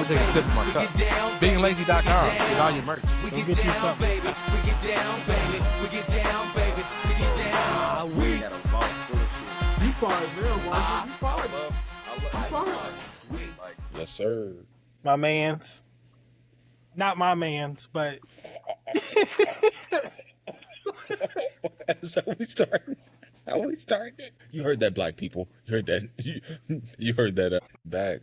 gonna take a sip of my cup. Beinglazy.com. Get all your merch. Go get you something. We get down, baby. We get down, baby. We get down. We got a vault full of shit. You fired real, one. You fired. Yes, sir. My mans. Not my mans, but That's how we started. That's how we started. You heard that, black people. You heard that. You heard that.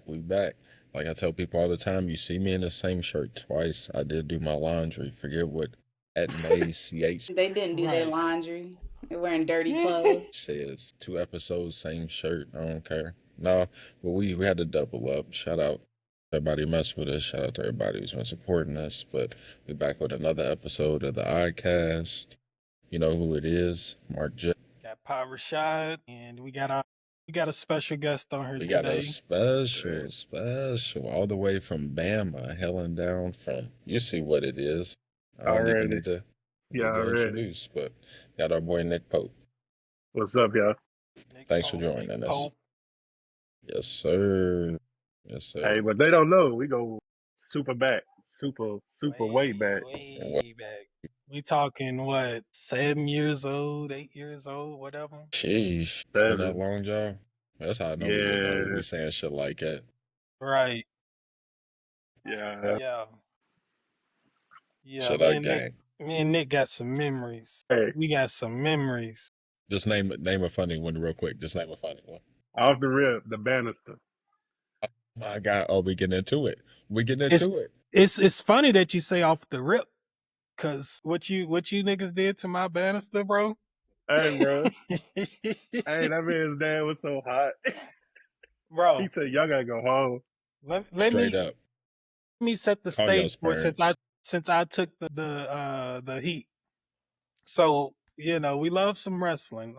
We back. Like I tell people all the time, you see me in the same shirt twice. I did do my laundry. Forget what at May CH They didn't do their laundry. They're wearing dirty clothes. says. 2 episodes, same shirt. I don't care. No, but we had to double up. Shout out everybody who messed with us. Shout out to everybody who's been supporting us. But we back with another episode of the iCast. You know who it is, MarcJay. got Rashid, and we got a special guest on here We today. got a special, all the way from Bama, hailing down from, you see what it is. I don't even need to introduce, but got our boy Nick Pope. What's up, y'all? Thanks for joining us. Yes, sir. Yes, sir. Hey, but they don't know. We go super back. Super way back. Way back. We talking, what, 7 years old, 8 years old, whatever? Sheesh. It's been that long, y'all? That's how I know we saying shit like that. Right. Yeah. Shut up, gang. Me and Nick got some memories. Hey. We got some memories. Just name a funny one real quick. Just name a funny one. Off the rip, the banister. My God. Oh, we getting into it. It. It's funny that you say off the rip, cause what you niggas did to my banister, bro. Hey, bro. Hey, that man's dad was so hot. Bro. He said, y'all gotta go home. Straight up. Let me set the Call stage for your since I took the heat. So, we love some wrestling.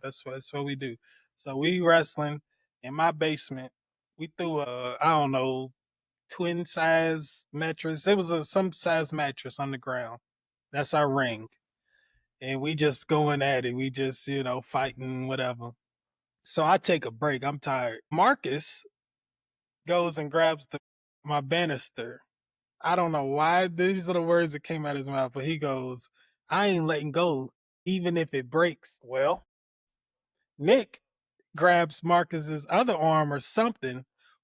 That's what we do. So we wrestling in my basement. We threw a twin size mattress. It was some size mattress on the ground. That's our ring. And we just going at it. We just, fighting, whatever. So I take a break. I'm tired. Marcus goes and grabs my banister. I don't know why these are the words that came out of his mouth, but he goes, I ain't letting go, even if it breaks. Well, Nick grabs Marcus's other arm or something,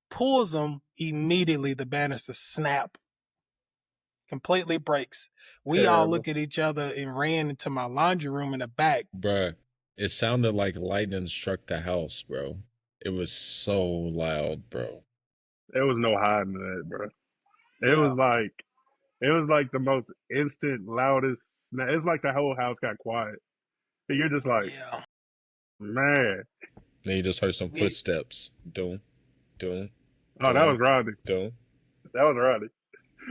pulls him, immediately the banister snap. Completely breaks. We all look at each other and ran into my laundry room in the back. Bruh, it sounded like lightning struck the house, bro. It was so loud, bro. There was no hiding that, bro. It was like the most instant, loudest. It's like the whole house got quiet. And you're just like, man. Then you just heard some footsteps. Doom. Oh, that was Rodney. Doom. That was Rodney.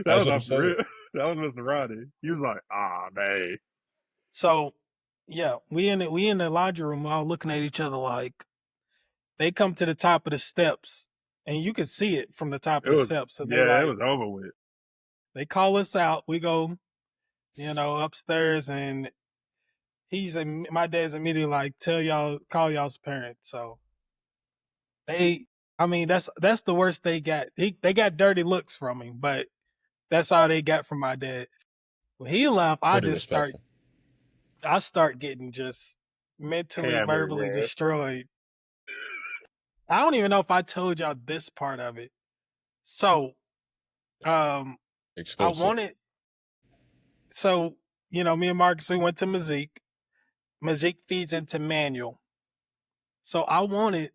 That's what I'm saying. That was Mr. Rodney. He was like, man. So, we in the laundry room all looking at each other like, they come to the top of the steps, and you could see it from the top of the steps. So it was over with. They call us out. We go, upstairs, and my dad's immediately like, call y'all's parents. So that's the worst they got. They got dirty looks from him, but that's all they got from my dad. When he left, I start getting just mentally, verbally destroyed. I don't even know if I told y'all this part of it. So, Exclusive. me and Marcus, we went to Mazik. Mazik feeds into Manual. So I wanted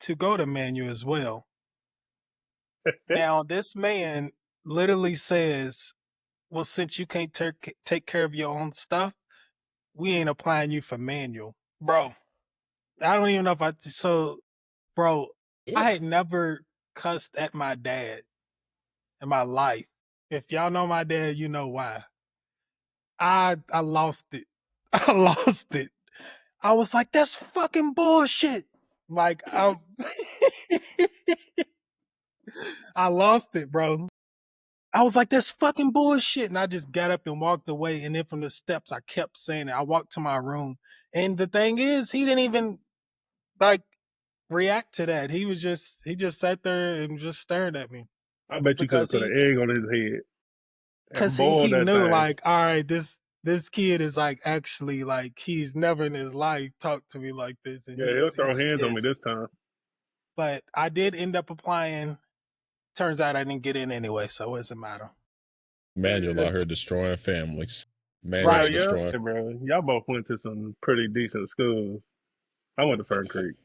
to go to Manual as well. Now, this man literally says, well, since you can't take care of your own stuff, we ain't applying you for Manual. Bro, I don't even know I had never cussed at my dad in my life. If y'all know my dad, you know why. I lost it. I lost it. I was like, that's fucking bullshit. Like, I lost it, bro. I was like, that's fucking bullshit. And I just got up and walked away. And then from the steps, I kept saying it. I walked to my room. And the thing is, he didn't even react to that. He just sat there and just stared at me. I bet you could have because put an egg on his head and because he boiled he that knew thing. like, all right, this kid is like actually like he's never in his life talked to me like this, and Yeah, he'll throw he's hands on me pissed. this time. But I did end up applying. Turns out I didn't get in anyway, so it doesn't matter. Manual out here destroying families. Bro, Manual's Right. yeah, destroying. hey, bro. Y'all both went to some pretty decent schools. I went to Fern Creek.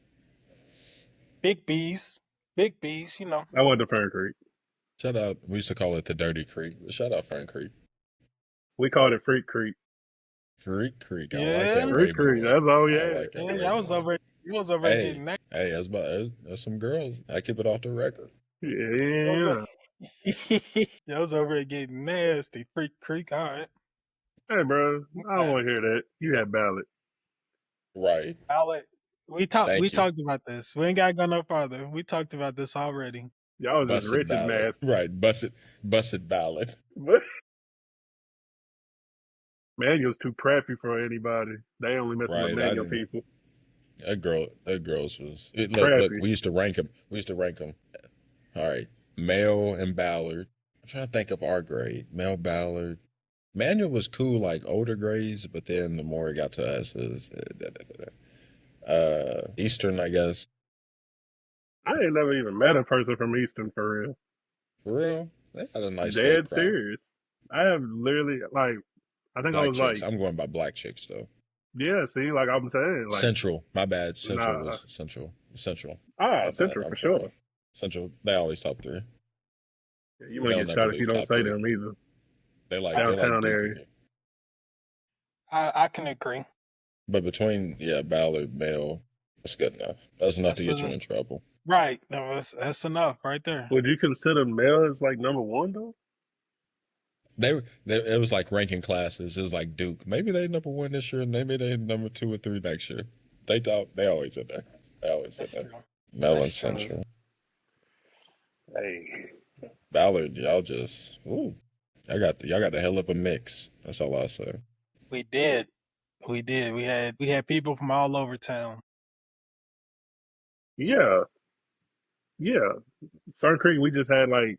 Big B's, you know. I went to Fern Creek. Shout out. We used to call it the Dirty Creek. But shout out Frank Creek. We called it Freak Creek. Freak Creek. I like Yeah. that way Freak Creek. more. That's all. I Yeah. like that Yeah, way y'all was more. over. You was over there Hey, getting that. hey, that's some girls. I keep it off the record. Yeah. Y'all was over there getting nasty. Freak Creek, all right. Hey, bro. I don't want to hear that. You had ballot. Right. Ballot. We Thank you. talked about this. We ain't gotta go no farther. We talked about this already. Y'all was just Busted rich and ballot. nasty. Right. Busted ballot. Manual's too preppy for anybody. They only messing with Right. manual people. That girls was. Look, Crappy. we used to rank them. All right. Mel and Ballard. I'm trying to think of our grade. Mel, Ballard. Manual was cool, like older grades, but then the more it got to us, it was Eastern, I guess. I ain't never even met a person from Easton for real. For real, they had a nice little Dead crowd. serious. I have literally like I think I Black was chicks. like I'm going by black chicks though. yeah. See, like I'm saying, like Central. My bad. Central nah. was Central. Central. Ah, My Central bad. for I'm sorry. sure. Central. They always top 3. Yeah, you They'll might get never shot if leave you don't top say 3. them either. They like Downtown beeping area. you. I can agree. But between Ballard, Mel, that's good enough. That's enough to get you in trouble. Right. No, that's enough right there. Would you consider male as like number one though? It was like ranking classes. It was like Duke. Maybe they number 1 this year. Maybe they number 2 or 3 next year. They always in there. Mel and Central. Hey, Ballard, y'all just y'all got the hell of a mix. That's all I say. We did. We had people from all over town. yeah. Fern Creek, we just had like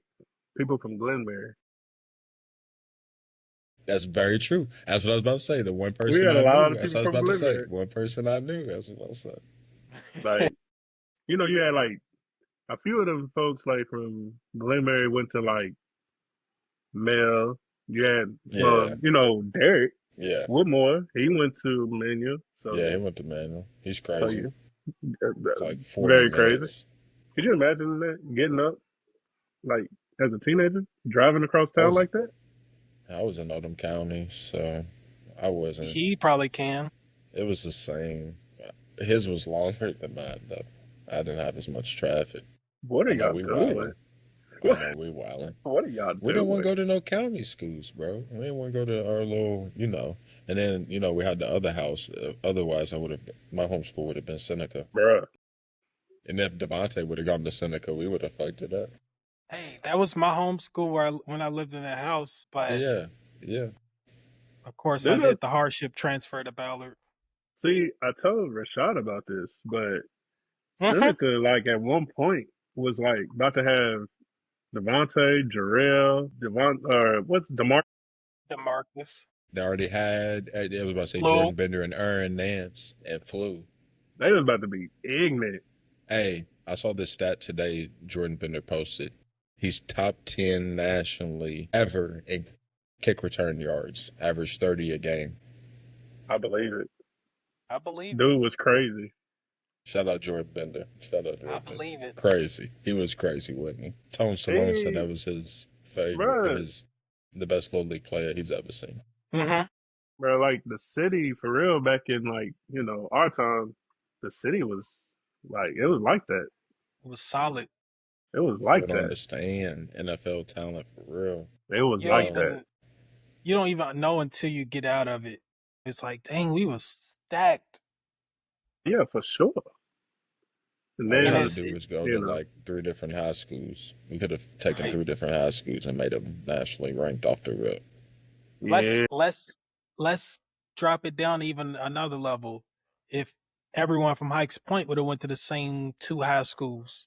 people from Glenmere. That's very true. That's what I was about to say. The one We person had I a lot knew. of That's people what I was from about to say. Glenmere. One person I knew. That's what I was saying. Like, you know, you had like a few of them folks like from Glenmere went to like Mel. You had, Yeah. you know, Derek Yeah. Woodmore. He went to Menu. So Yeah, he went to Manual. He's so crazy. It's like 40 very minutes. crazy. Could you imagine that getting up like as a teenager, driving across town like that? I was in Oldham County, so I wasn't. He probably can. It was the same. His was longer than mine, though. I didn't have as much traffic. What are I know y'all we doing? wildin'. I know we wildin'. What are y'all doing? We didn't want to go to no county schools, bro. We didn't want to go to our little, And then, we had the other house. Otherwise, my homeschool would have been Seneca. Bruh. And if Devontae would have gone to Seneca, we would have fucked it up. Hey, that was my homeschool when I lived in that house. But Yeah. of course, I did the hardship transfer to Ballard. See, I told Rashid about this, but Seneca, like at one point, was like about to have Devontae, Jarrell, DeMarcus. They already had, I was about to say Flu. Jordan Bender and Aaron Nance and Flu. They was about to be ignorant. Hey, I saw this stat today Jordan Bender posted. He's top 10 nationally ever in kick return yards, average 30 a game. I believe it. I believe Dude was crazy. Shout out Jordan Bender. I believe it. Crazy. He was crazy, wasn't he? Tone Salone said that was his favorite, the best little league player he's ever seen. Mm-hmm. Bro, like the city, for real, back in like, our time, the city was like, it was like that. It was solid. It was like You don't that. understand NFL talent for real. It was like that. You don't even know until you get out of it. It's like, dang, we was stacked. Yeah, for sure. And All we then, had to do was go to like 3 different high schools. We could have taken 3 different high schools and made them nationally ranked off the rip. Let's drop it down even another level. If everyone from Hikes Point would have went to the same 2 high schools.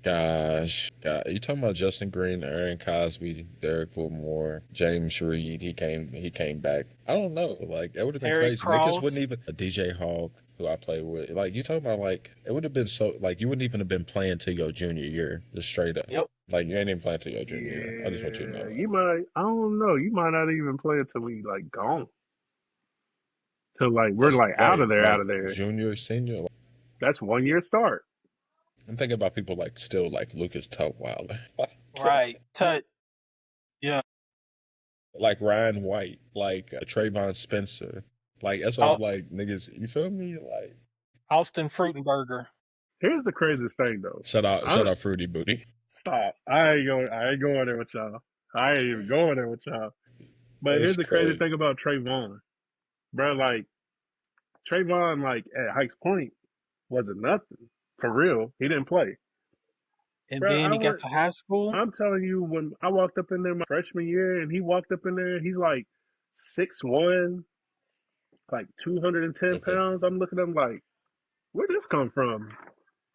Gosh, God, you talking about Justin Green, Aaron Cosby, Derek Wilmore, James Reed? He came back. I don't know. Like it would have been Harry crazy. Niggas Cross. wouldn't even a DJ Hawk who I played with. Like you talking about like it would have been so like you wouldn't even have been playing till your junior year, just straight up. Yep. Like you ain't even playing till your junior year. I just want you to know Yeah, that. you might. I don't know. You might not even play until we like gone. Till like we're That's like out right, of there, right. out of there. Junior, senior. Like, That's 1 year start. I'm thinking about people like still like Lucas Tutwiler. Right. Tut. Yeah. Like Ryan White, like Trayvon Spencer. Like that's why I'm like niggas, you feel me? Like Austin Fruitenberger. Here's the craziest thing though. shout out Fruity Booty. Stop. I ain't going there with y'all. I ain't even going there with y'all. But here's That's the crazy crazy. thing about Trayvon. Bro, like Trayvon, like at Hikes Point, wasn't nothing. For real. He didn't play. And Bro, then he got to high school. I'm telling you, when I walked up in there my freshman year and he walked up in there, he's like 6'1", like 210 pounds. I'm looking at him like, where'd this come from?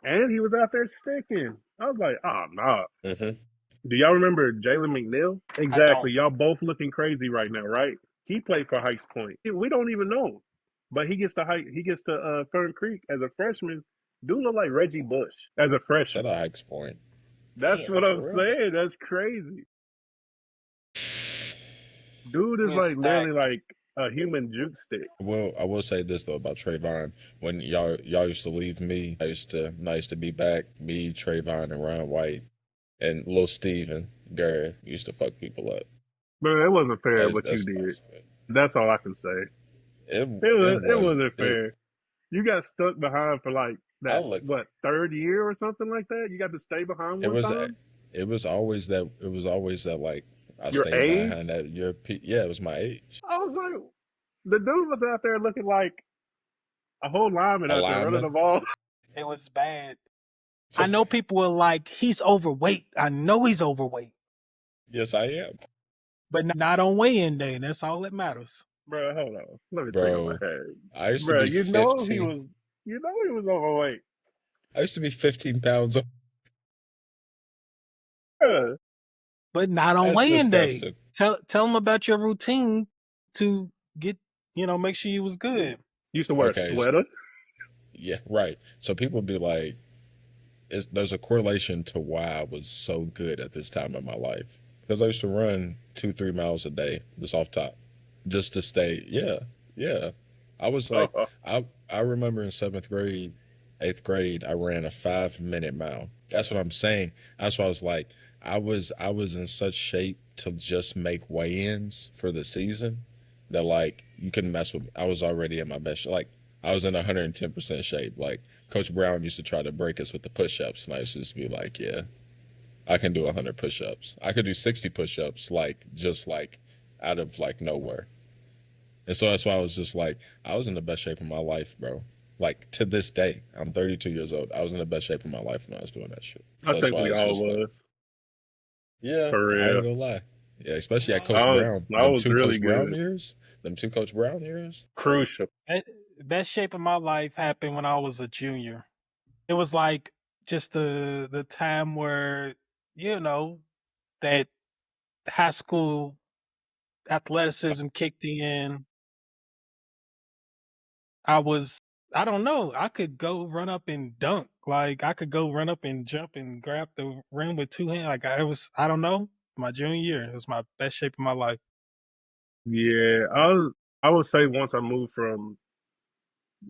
And he was out there sticking. I was like, oh, nah. Do y'all remember Jalen McNeil? Exactly. Y'all both looking crazy right now, right? He played for Hikes Point. We don't even know. But he gets to Fern Creek as a freshman. Dude look like Reggie Bush as a freshman. Shout out Hikes Point. That's Damn, what I'm for real? saying. That's crazy. Dude is like literally like a human juke stick. Well, I will say this though about Trayvon. When y'all used to leave me, I used to be back. Me, Trayvon, and Ryan White, and Lil Steven Gary used to fuck people up. But it wasn't fair what you did. That's all I can say. It wasn't fair. You got stuck behind for like that third year or something like that. You got to stay behind one time. It was always that like I Your stayed age? behind that. Yeah, it was my age. I was like, the dude was out there looking like a whole lineman out there running the ball. It was bad. I know people were like, he's overweight. I know he's overweight. Yes, I am. But not on weigh-in day. That's all that matters. Bro, hold on. Let me think on my head. I used to be 15. He was overweight. I used to be 15 pounds. But not on weigh-in day. Tell them about your routine to get, make sure you was good. You used to wear a sweater? Yeah, right. So people be like, there's a correlation to why I was so good at this time in my life. Because I used to run 2-3 miles a day, just off top, just to stay. Yeah. I was like, I remember in 7th grade, 8th grade, I ran a 5-minute mile. That's what I'm saying. That's why I was like, I was in such shape to just make weigh-ins for the season that like you couldn't mess with me. I was already in my best. Like I was in 110% shape. Like Coach Brown used to try to break us with the push-ups, and I used to just be like, yeah, I can do 100 push-ups. I could do 60 push-ups, just out of like nowhere. And so that's why I was just like, I was in the best shape of my life, bro. Like to this day, I'm 32 years old. I was in the best shape of my life when I was doing that shit. So I think we all was. Like, yeah, for real. I ain't gonna lie. Yeah, especially at Coach Brown. Them two really good. Them 2 Coach Brown years. Crucial. Best shape of my life happened when I was a junior. It was like just the time where, that high school athleticism kicked in. I don't know, I could go run up and dunk. Like I could go run up and jump and grab the rim with 2 hands. Like I don't know, my junior year, it was my best shape of my life. Yeah, I would say once I moved from,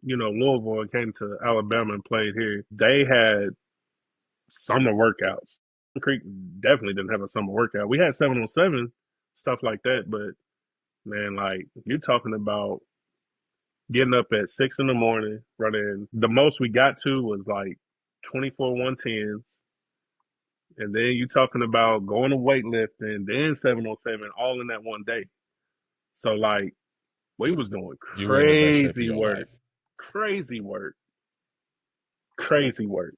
Louisville and came to Alabama and played here, they had summer workouts. Creek definitely didn't have a summer workout. We had 7-on-7, stuff like that, but man, like you're talking about getting up at 6 in the morning, running. The most we got to was like 24 110s. And then you talking about going to weightlifting, then 7-on-7, all in that one day. So like we was doing crazy work. Crazy work. Crazy work.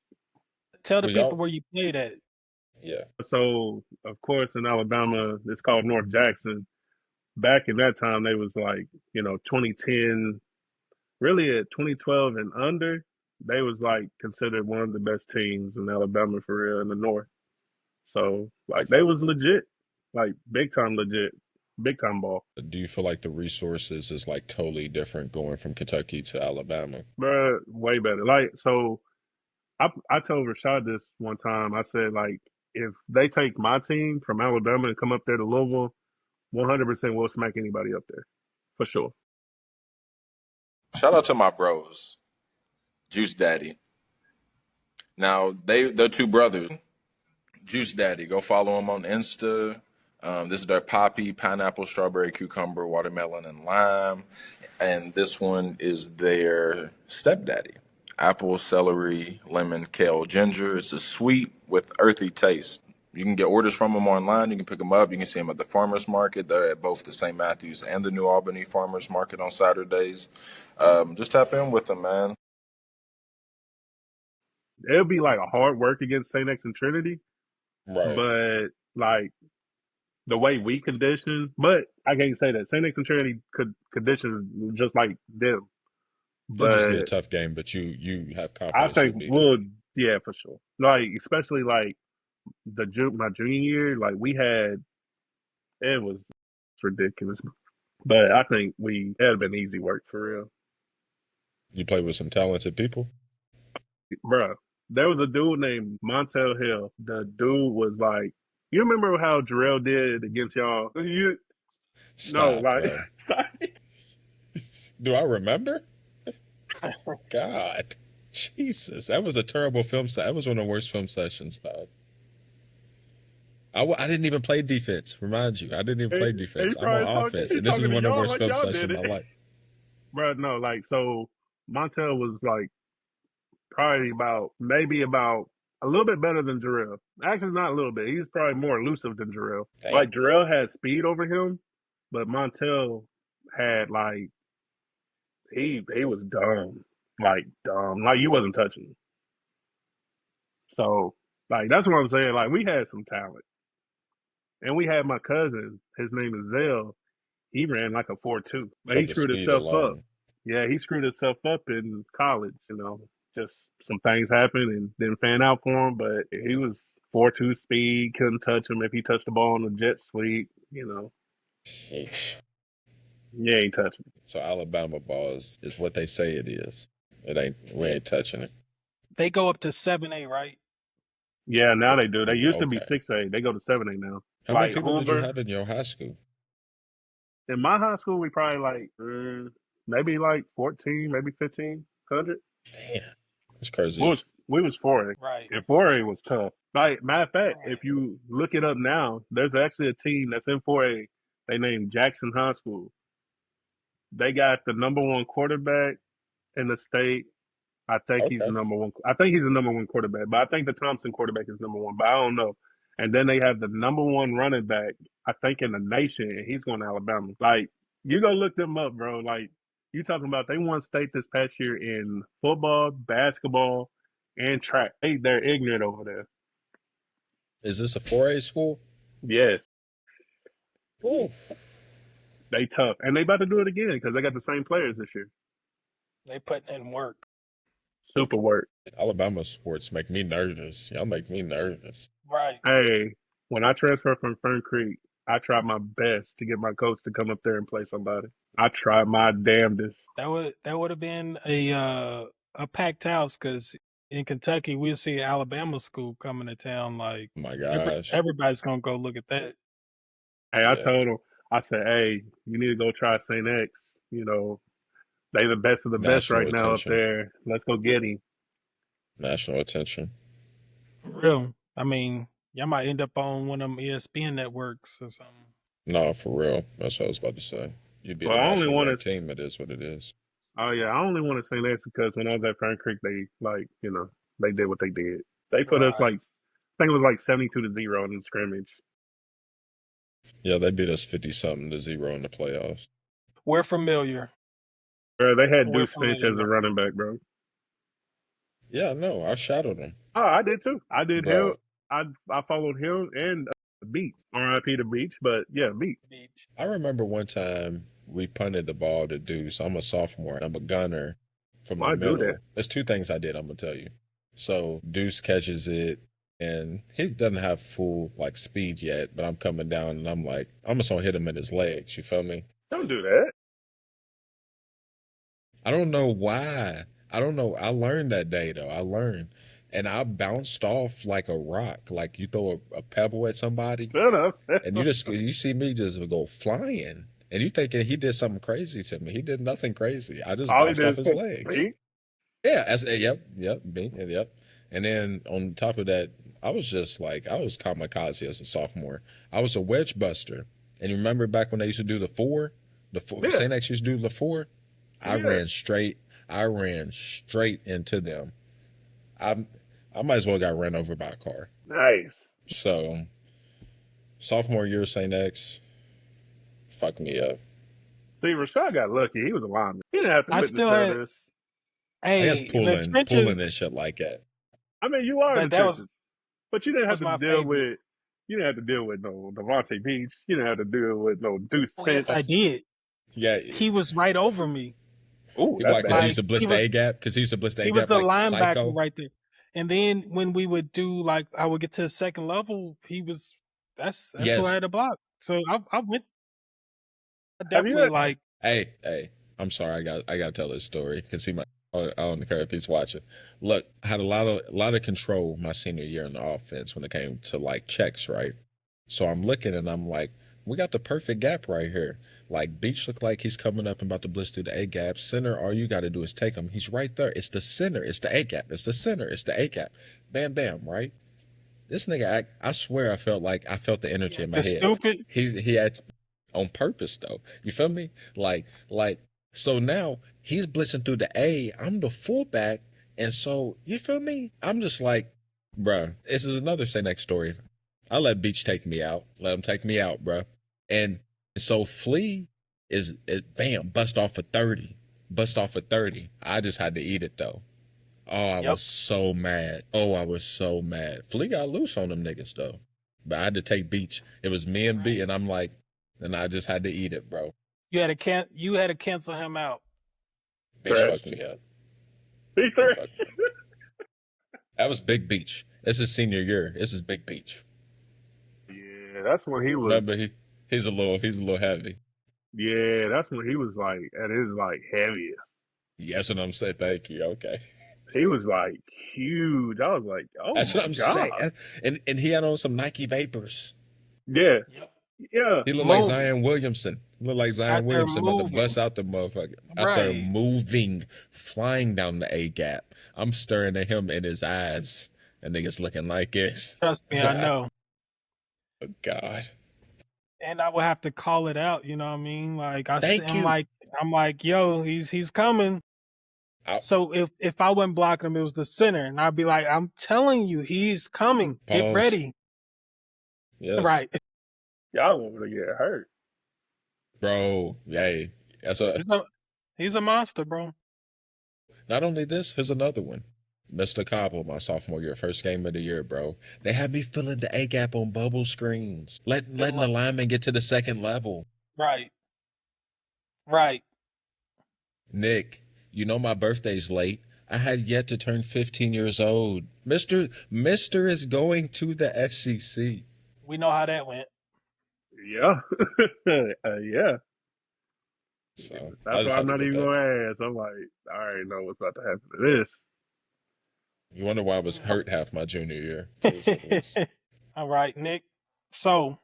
Tell the people where you played at. Yeah. So of course in Alabama, it's called North Jackson. Back in that time, they was like, 2010, really at 2012 and under, they was like considered one of the best teams in Alabama for real in the North. So like they was legit, like big time legit, big time ball. Do you feel like the resources is like totally different going from Kentucky to Alabama? Bruh, way better. Like so I told Rashid this one time. I said like if they take my team from Alabama and come up there to Louisville, 100% we'll smack anybody up there. For sure. Shout out to my bros, Juice Daddy. Now they're two brothers. Juice Daddy, go follow them on Insta. This is their poppy, pineapple, strawberry, cucumber, watermelon, and lime. And this one is their stepdaddy. Apple, celery, lemon, kale, ginger. It's a sweet with earthy taste. You can get orders from them online. You can pick them up. You can see them at the farmers market. They're at both the St. Matthews and the New Albany farmers market on Saturdays. Just tap in with them, man. It'll be like a hard work against St. X and Trinity, Right. but like the way we condition, but I can't say that St. X and Trinity could condition just like them. It'll just be a But tough game, but you have I confidence you'll think beat it. we'll, yeah, for sure. Like especially like my junior year, like it was ridiculous. But I think it had been easy work for real, You play with some talented people. bruh. There was a dude named Montel Hill. The dude was like, you remember how Jarrell did against y'all? No, Stop, like, bro. sorry. Do I remember? God, Jesus, that was a terrible film set. That was one of the worst film sessions, dog. I didn't even play defense. Remind you, I didn't even play defense. I'm on offense, and this is one of the worst film sessions of my life. Bro, no, like, so Montel was like probably maybe about a little bit better than Jarrell. Actually, not a little bit. He's probably more elusive than Jarrell. Damn. Like Jarrell had speed over him, but Montel had like he was dumb, like you wasn't touching him. So like that's what I'm saying. Like we had some talent, and we had my cousin. His name is Zell. He ran like a 4.2, but he the screwed speed himself up. alone. Yeah, he screwed himself up in college. Just some things happened and didn't pan out for him. But he was 4.2 speed, couldn't touch him if he touched the ball on the jet sweep. Sheesh. You ain't touching him. So Alabama ball is what they say it is. We ain't touching it. They go up to 7A, right? Yeah, now they do. They used to be Okay. 6A. They go to 7A now. How many people did you have in your high school? In my high school, we probably like maybe like 14, maybe 1,500. Damn, that's crazy. We was 4A. Right. And 4A was tough. Like, matter of fact, if you look it up now, there's actually a team that's in 4A. They named Jackson High School. They got the number one quarterback in the state. I think he's the number one. I think he's the number one quarterback, but I think the Thompson quarterback is number one, but I don't know. And then they have the number one running back, I think, in the nation, and he's going to Alabama. Like, you go look them up, bro. Like, you talking about they won state this past year in football, basketball, and track. They're ignorant over there. Is this a 4A school? Yes. Oof. They tough. And they about to do it again because they got the same players this year. They putting in work. Super work. Alabama sports make me nervous. Y'all make me nervous. Right. Hey, when I transferred from Fern Creek, I tried my best to get my coach to come up there and play somebody. I tried my damnedest. That would have been a packed house because in Kentucky we'll see Alabama school coming to town. Like, oh my gosh, everybody's gonna go look at that. Hey, I told him, I said, hey, you need to go try St. X. They the best of the best right now up there. Let's go get him. National attention. For real. I mean, y'all might end up on one of them ESPN networks or something. No, for real. That's what I was about to say. You'd be Well, the I only national wanted- ranked team. It is what it is. Oh, yeah. I only want to say that because when I was at Fern Creek, they, they did what they did. They put us, I think it was like 72-0 in the scrimmage. Yeah, they beat us 50-something-0 in the playoffs. We're familiar. Bro, they had We're Deuce Finch as familiar. a running back, bro. Yeah, no, I shadowed him. Oh, I did too. I did Bro. him. I followed him and Beach. R.I.P. to Beach, but yeah, Beach. I remember one time we punted the ball to Deuce. I'm a sophomore. I'm a gunner. from the Why do that? middle. There's two things I did. I'm gonna tell you. So Deuce catches it, and he doesn't have full like speed yet, but I'm coming down, and I'm like, I'm just gonna hit him in his legs. You feel me? Don't do that. I don't know why. I don't know. I learned that day though. I learned, and I bounced off like a rock. Like you throw a pebble at somebody, Shut up. and you see me just go flying, and you thinking he did something crazy to me. He did nothing crazy. I just All he bounced did off is his legs. me. Yeah, yep. And then on top of that, I was kamikaze as a sophomore. I was a wedge buster. And you remember back when they used to do the four? Yeah. St. X used to do the four? I Yeah. ran straight into them. I might as well got ran over by a car. Nice. So sophomore year St. X fucked me up. See, Rashid got lucky. He was a lineman. He didn't have to I witness still all had- this. I guess Hey, the pulling trenches. and shit like that. I mean, you are in But the that was- trenches, but you didn't have was my to deal favorite. with. You didn't have to deal with no Devontae Beach. You didn't have to deal with no Deuce Oh, Finch. yes, I did. Yeah. He was right over me. Ooh, He, that's like, 'cause bad. he used to blitz he the was- A gap. Because he used to blitz the A He was gap the like linebacker psycho. right there. And then when we would do like I would get to the second level, he was that's Yes. who I had to block. So I went. I Have you definitely had- like Hey, I'm sorry. I got to tell this story because he might. I don't care if he's watching. Look, I had a lot of control my senior year in the offense when it came to like checks, right? So I'm looking and I'm like, we got the perfect gap right here. Like Beach looked like he's coming up and about to blitz through the A gap. Center, all you got to do is take him. He's right there. It's the center. It's the A gap. It's the center. It's the A gap. Bam, bam, right? This nigga, I swear I felt the energy in my the head. stupid. He had on purpose though. You feel me? Like so now he's blitzing through the A. I'm the fullback, and so you feel me? I'm just like, bruh, this is another say next story. I let Beach take me out. Let him take me out, bruh. And so Flea is bam, bust off for 30. Bust off for 30. I just had to eat it though. Oh, I Yep. was so mad. Oh, I was so mad. Flea got loose on them niggas though. But I had to take Beach. It was me and B, and I'm like, and I just had to eat it, bro. You had to cancel him out. Beach Trash. fucked me up. Big He three. fucked me up. That was Big Beach. This is senior year. This is Big Beach. Yeah, that's when he was. Remember, he's a little heavy. Yeah, that's when he was like at his like heaviest. Yes, what I'm saying. Thank you. Okay. He was like huge. I was like, oh That's my what I'm God. saying. And he had on some Nike Vapors. Yeah, yeah. He looked like Moving. Zion Williamson. Looked like Zion Out there Williamson about to moving. bust out the motherfucker. Out there Right. moving, flying down the A gap. I'm staring at him in his eyes. And niggas looking like this. Trust me, I know. Oh, God. And I would have to call it out. You know what I mean? Like Thank you. I'm like, yo, he's coming. So if I wasn't blocking him, it was the center, and I'd be like, I'm telling you, he's coming. Get Pause. ready. Yes. Right. Y'all want to get hurt. Bro, yay. That's what. He's a monster, bro. Not only this, here's another one. Mr. Cobble, my sophomore year, first game of the year, bro. They had me filling the A gap on bubble screens, letting the lineman get to the second level. Right. Right. Nick, you know my birthday's late. I had yet to turn 15 years old. Mister is going to the SEC. We know how that went. Yeah, yeah. So That's why I'm not even gonna ask. I'm like, I already know what's about to happen to this. You wonder why I was hurt half my junior year. It was- All right, Nick. So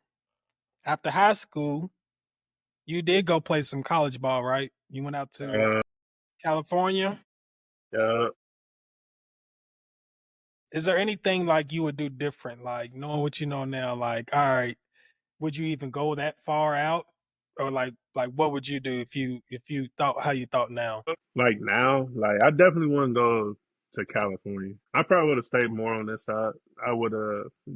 after high school, you did go play some college ball, right? You went out to California. Yeah. Is there anything like you would do different, like knowing what you know now? Like, all right, would you even go that far out, or like what would you do if you thought how you thought now? Like now, like I definitely wouldn't go to California. I probably would have stayed more on this side. I would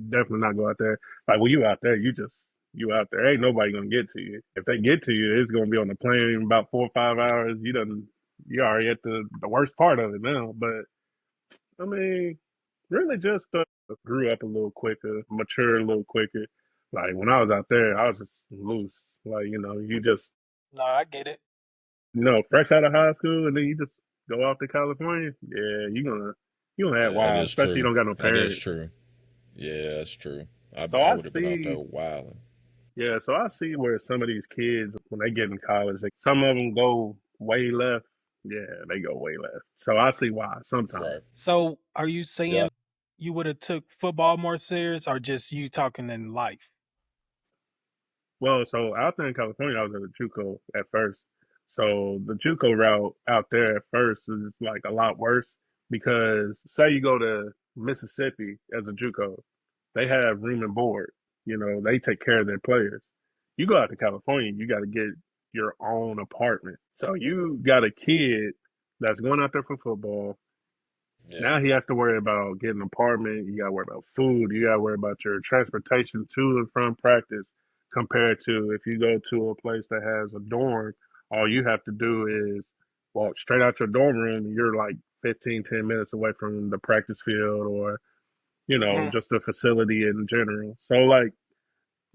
definitely not go out there. Like when you out there, you out there. Ain't nobody gonna get to you. If they get to you, it's gonna be on the plane in about 4 or 5 hours. You already at the worst part of it now. But I mean, really just grew up a little quicker, matured a little quicker. Like when I was out there, I was just loose. Like, you just No, I get it. fresh out of high school, and then you just go off to California, yeah, you gonna have That wild, is especially you true. don't got no That is parents. true. Yeah, that's true. So I I would have been out there see, wilding. yeah, so I see where some of these kids when they get in college, some of them go way left. Yeah, they go way left. So I see why sometimes. Right. So are you saying Yeah. you would have took football more serious, or just you talking in life? Well, so out there in California, I was at a JUCO at first. So the JUCO route out there at first is like a lot worse because say you go to Mississippi as a JUCO, they have room and board. You know, they take care of their players. You go out to California, you got to get your own apartment. So you got a kid that's going out there for football. Yeah. Now he has to worry about getting an apartment. You got to worry about food. You got to worry about your transportation to and from practice. Compared to if you go to a place that has a dorm, all you have to do is walk straight out your dorm room. And you're like 10 minutes away from the practice field or Mhm. just the facility in general. So like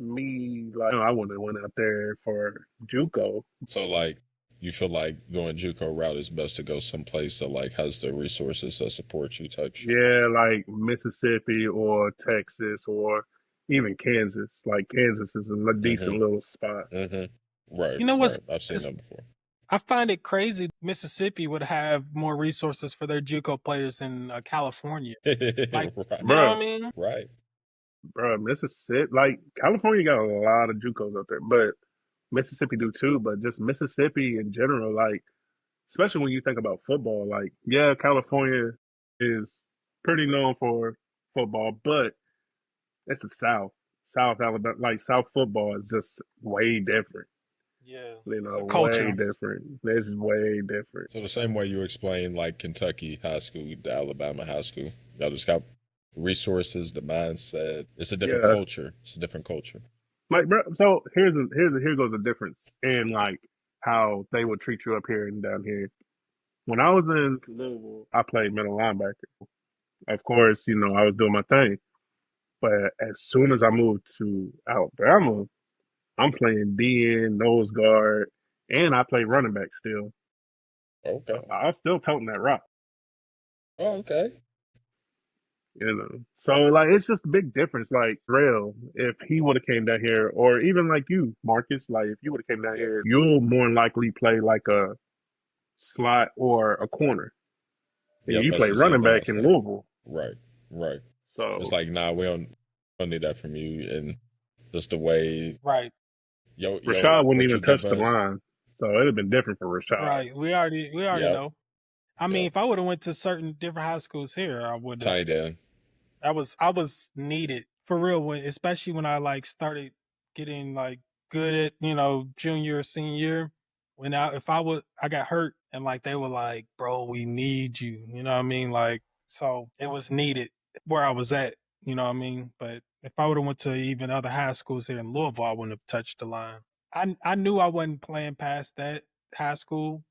I wouldn't have went out there for JUCO. So like, you feel like going JUCO route is best to go someplace that like has the resources that support you type shit. Yeah, like Mississippi or Texas or even Kansas. Like Kansas is a decent Mm-hmm. little spot. Mm-hmm. Right. You know what's? Right. I've seen that before. I find it crazy. Mississippi would have more resources for their JUCO players than California. Like, Right. you know what Bruh, I mean? Right. Mississippi, like California got a lot of JUCOs out there, but Mississippi do too. But just Mississippi in general, like especially when you think about football, like yeah, California is pretty known for football, but it's the South. South Alabama, like South football is just way different. Yeah, You it's a know, way culture. different. This is way different. So the same way you explain like Kentucky high school, the Alabama high school, y'all just got resources, the mindset. It's a different Yeah, culture. It's a different culture. like bro. So here goes a difference in like how they would treat you up here and down here. When I was in Louisville, I played middle linebacker. Of course, I was doing my thing. But as soon as I moved to Alabama, I'm playing DN, nose guard, and I play running back still. Okay. I'm still toting that rock. Oh, okay. So like it's just a big difference. Like Rail, if he would have came down here, or even like you, Marcus, like if you would have came down Yeah. here, you'll more than likely play like a slot or a corner. And Yep, you that's play the same running thing I back was in thinking. Louisville. Right. Right. It's So like, nah, we don't need that from you. And just the way Right, Rashad wouldn't what you even give touch the us. line. So it'd have been different for Rashad. right. We already Yep. know. I mean, Yep. if I would have went to certain different high schools here, I would have. Tiny Dan. I was needed for real when, especially when I like started getting like good at junior or senior year. I got hurt and like they were like, bro, we need you. You know what I mean? Like, so it was needed where I was at. You know what I mean? But if I would have went to even other high schools here in Louisville, I wouldn't have touched the line. I knew I wasn't playing past that high school.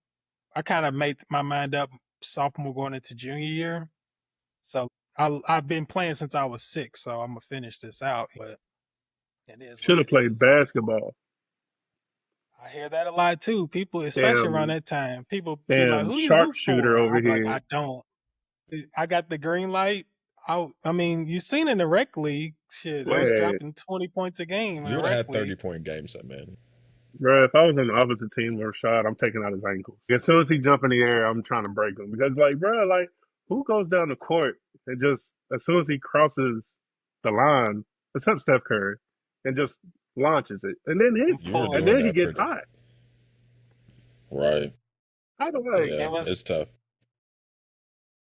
I kind of made my mind up sophomore going into junior year. So I've been playing since I was 6, so I'm gonna finish this out. But it is what Should have it played is. basketball. I hear that a lot too. People, especially around Damn, that time, people be like, damn "Who you hoop sharpshooter for?" over I'm like, here. "I don't. I got the green light." I mean, you seen in the rec league, shit. I was Wait, dropping 20 points a game in You the would have rec had league. 30-point games, that man. bro, if I was on the opposite team with Rashad, I'm taking out his ankles. As soon as he jump in the air, I'm trying to break him because, like, bro, like, who goes down the court and just as soon as he crosses the line, except Steph Curry, and just launches it and then I'm hits You it, were and pulling. doing then he that gets pretty. hot. Right. I don't like. Yeah, It was. it's tough.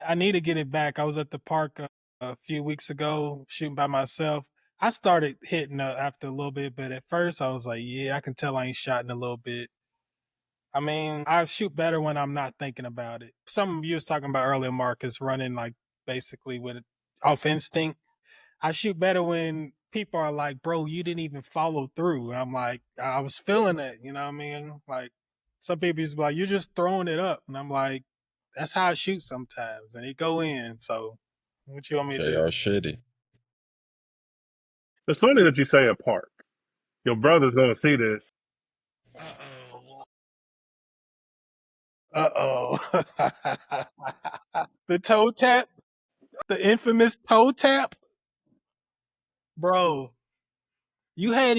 I need to get it back. I was at the park a few weeks ago shooting by myself. I started hitting after a little bit, but at first I was like, yeah, I can tell I ain't shot in a little bit. I mean, I shoot better when I'm not thinking about it. Some you was talking about earlier, Marcus, running like basically with off instinct. I shoot better when people are like, bro, you didn't even follow through. And I'm like, I was feeling it, you know what I mean? Like some people used to be like, you're just throwing it up. And I'm like, that's how I shoot sometimes. And it go in. So what you want me to do? JR Shiddy. It's funny that you say a park. Your brother's gonna see this. Uh-oh. Uh-oh. The toe tap? The infamous toe tap? Bro, you had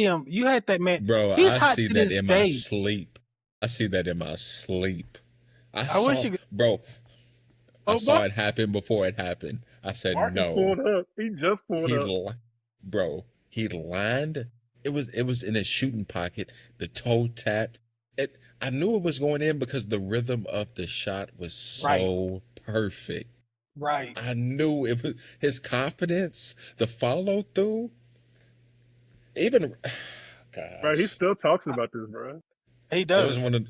that man. Bro, He's I hot see to that this in my day. sleep. I see that in my sleep. I wish you could. Bro, I Oh, saw Mark, it happen before it happened. I said Mark is no. pulled up. He just pulled up. Bro, he lined. It was in his shooting pocket. The toe tap. I knew it was going in because the rhythm of the shot was so perfect. right. I knew it was his confidence, the follow through. Even Bro, he gosh, still talks about this, bro. He it was does. one of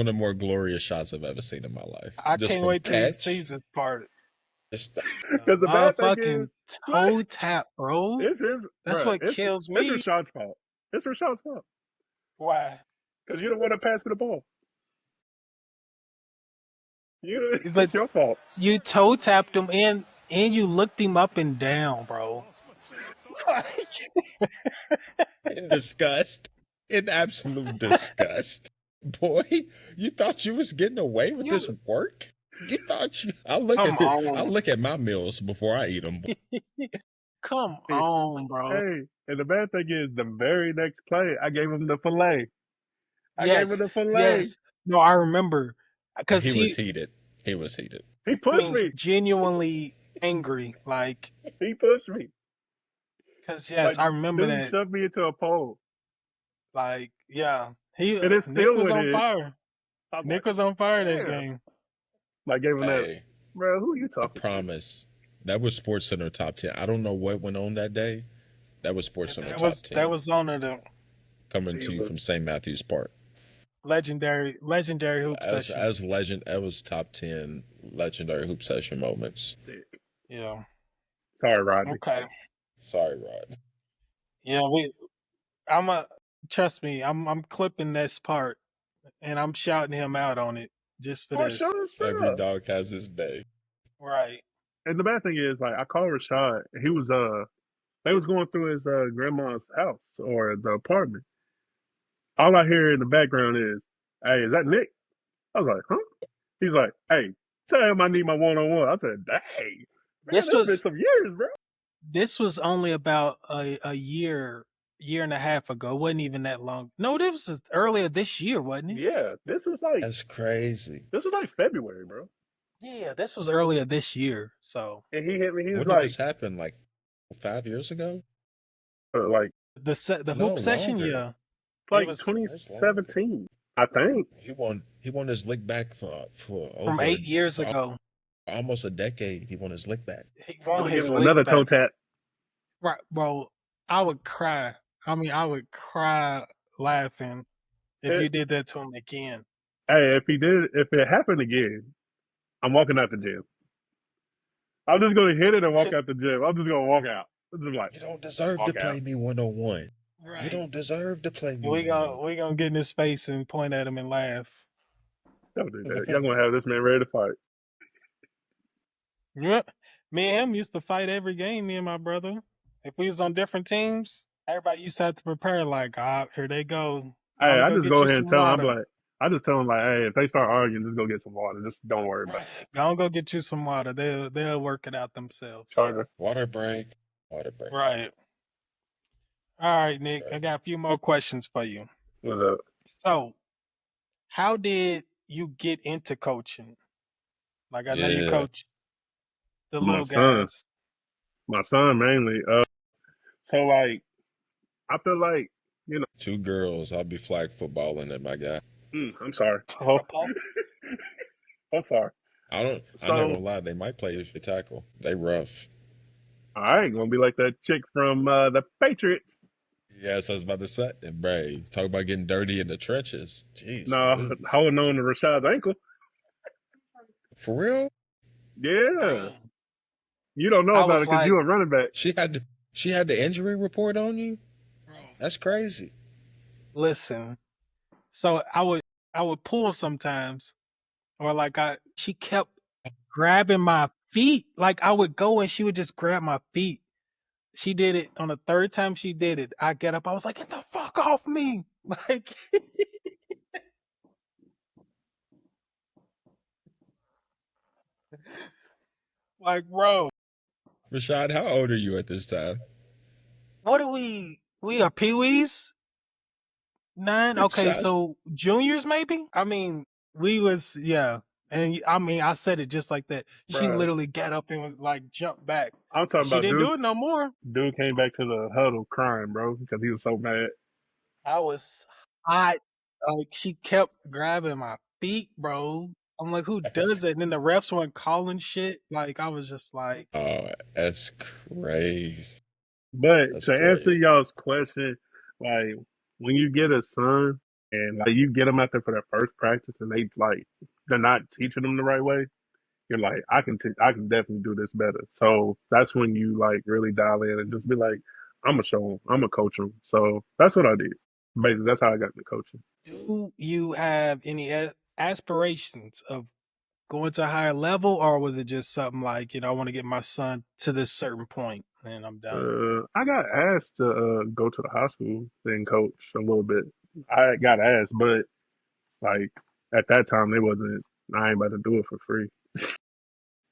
the more glorious shots I've ever seen in my life. I Just can't from wait till he catch. sees this part. Just, Because the bad thing is, Motherfucking toe tap, bro. it's his, That's bro. what kills It's me. Rashad's fault. It's Rashad's fault. Why? Because you don't want to pass me the ball. But It's your fault. you toe tapped him and you looked him up and down, bro. in disgust, in absolute disgust. Boy, you thought you was getting away with this work? You thought you? I Come on. look at my meals before I eat them. Come on, bro. Hey, and the bad thing is, the very next play, I gave him the fillet. I gave him the fillet. Yes. No, I remember because He was heated. He was heated. He pushed was me. genuinely angry, like He pushed me. because yes, Like, I remember dude that. shoved me into a pole. Like, yeah, And it Nick still was went on in. fire. I was Nick like, was on fire that damn. game. Like, gave him that. Hey, Bro, who you I talking to? promise. That was Sports Center top 10. I don't know what went on that day. That was Sports Center top 10. That was on the Coming to you from St. Matthews Park. legendary hoop session. That was top 10 legendary hoop session moments. Sick. Yeah. Sorry, Rodney. Okay. Sorry, Rod. Yeah, trust me, I'm clipping this part and I'm shouting him out on it just for this. Shut Every up. dog has his day. Right. And the bad thing is, like, I called Rashad. He was they was going through his grandma's house or the apartment. All I hear in the background is, "Hey, is that Nick?" I was like, "Huh?" He's like, "Hey, tell him I need my one-on-one." I said, "Dang, man, This it's been was some years, bro." this was only about a year and a half ago. It wasn't even that long. No, this was earlier this year, wasn't it? Yeah, this was That's crazy. like February, bro. Yeah, this was earlier this year. So And he hit me. He was When did like, this happen? Like 5 years ago? like the No, hoop session, longer. yeah. like was 2017, I think. He won his lick back for from over 8 years for ago. almost a decade. He won his lick back. He won his Give him another lick toe back. tap. Right, bro. I would cry. I mean, I would cry laughing if you did that to him again. Hey, if it happened again, I'm walking out the gym. I'm just gonna hit it and walk out the gym. I'm just gonna walk out. I'm just like, You don't deserve to walk play out. me 1-on-1. You Right. don't deserve to play me. We 1-on-1. gonna get in his face and point at him and laugh. Don't do that. Y'all gonna have this man ready to fight. Yeah. Me and him used to fight every game, me and my brother. If we was on different teams, everybody used to have to prepare like, here they go. Hey, I Go just get go you ahead and some tell him. water. I just tell them like, hey, if they start arguing, just go get some water. Just don't worry about it. Go get you some water. They'll work it out themselves. Charger. Water break. Right. All right, Nick. I got a few more questions for you. What's up? So, how did you get into coaching? Like, I know you Yeah. coach the My little son. guys. My son mainly. So like, I feel like, you know. 2 girls. I'll be flag footballing at my guy. I'm sorry. Oh. I'm sorry. I'm not gonna lie. They might play if you tackle. They rough. I ain't gonna be like that chick from the Patriots. Yes, I was about to say. Bray, talk about getting dirty in the trenches. Jeez. No, holding on to Rashad's ankle. For real? Yeah. You don't know about it because you're a running back. She had the injury report on you? That's crazy. Listen, so I would pull sometimes, or like she kept grabbing my feet. Like I would go and she would just grab my feet. She did it on the third time she did it. I get up. I was like, "Get the fuck off me!" Like, Like, bro, Rashid, how old are you at this time? what are we? We are peewees? 9? Okay, Rashid's- so juniors maybe? I mean, we was, yeah. And I mean, I said it just like that. She Bruh, literally got up and was like jumped back. I'm talking She about didn't dude. do it no more. Dude came back to the huddle crying, bro, because he was so mad. I was hot. Like, she kept grabbing my feet, bro. I'm like, who does it? And then the refs weren't calling shit. Like, I was just like, Oh, that's crazy. But That's to answer crazy. y'all's question, like when you get a son and like you get them out there for their first practice and they're not teaching them the right way, you're like, I can definitely do this better. So that's when you like really dial in and just be like, I'm gonna show them, I'm gonna coach them. So that's what I did. Basically, that's how I got into coaching. do you have any aspirations of going to a higher level, or was it just something like, I want to get my son to this certain point and I'm done? I got asked to go to the hospital and coach a little bit. I got asked, but like at that time, it wasn't. I ain't about to do it for free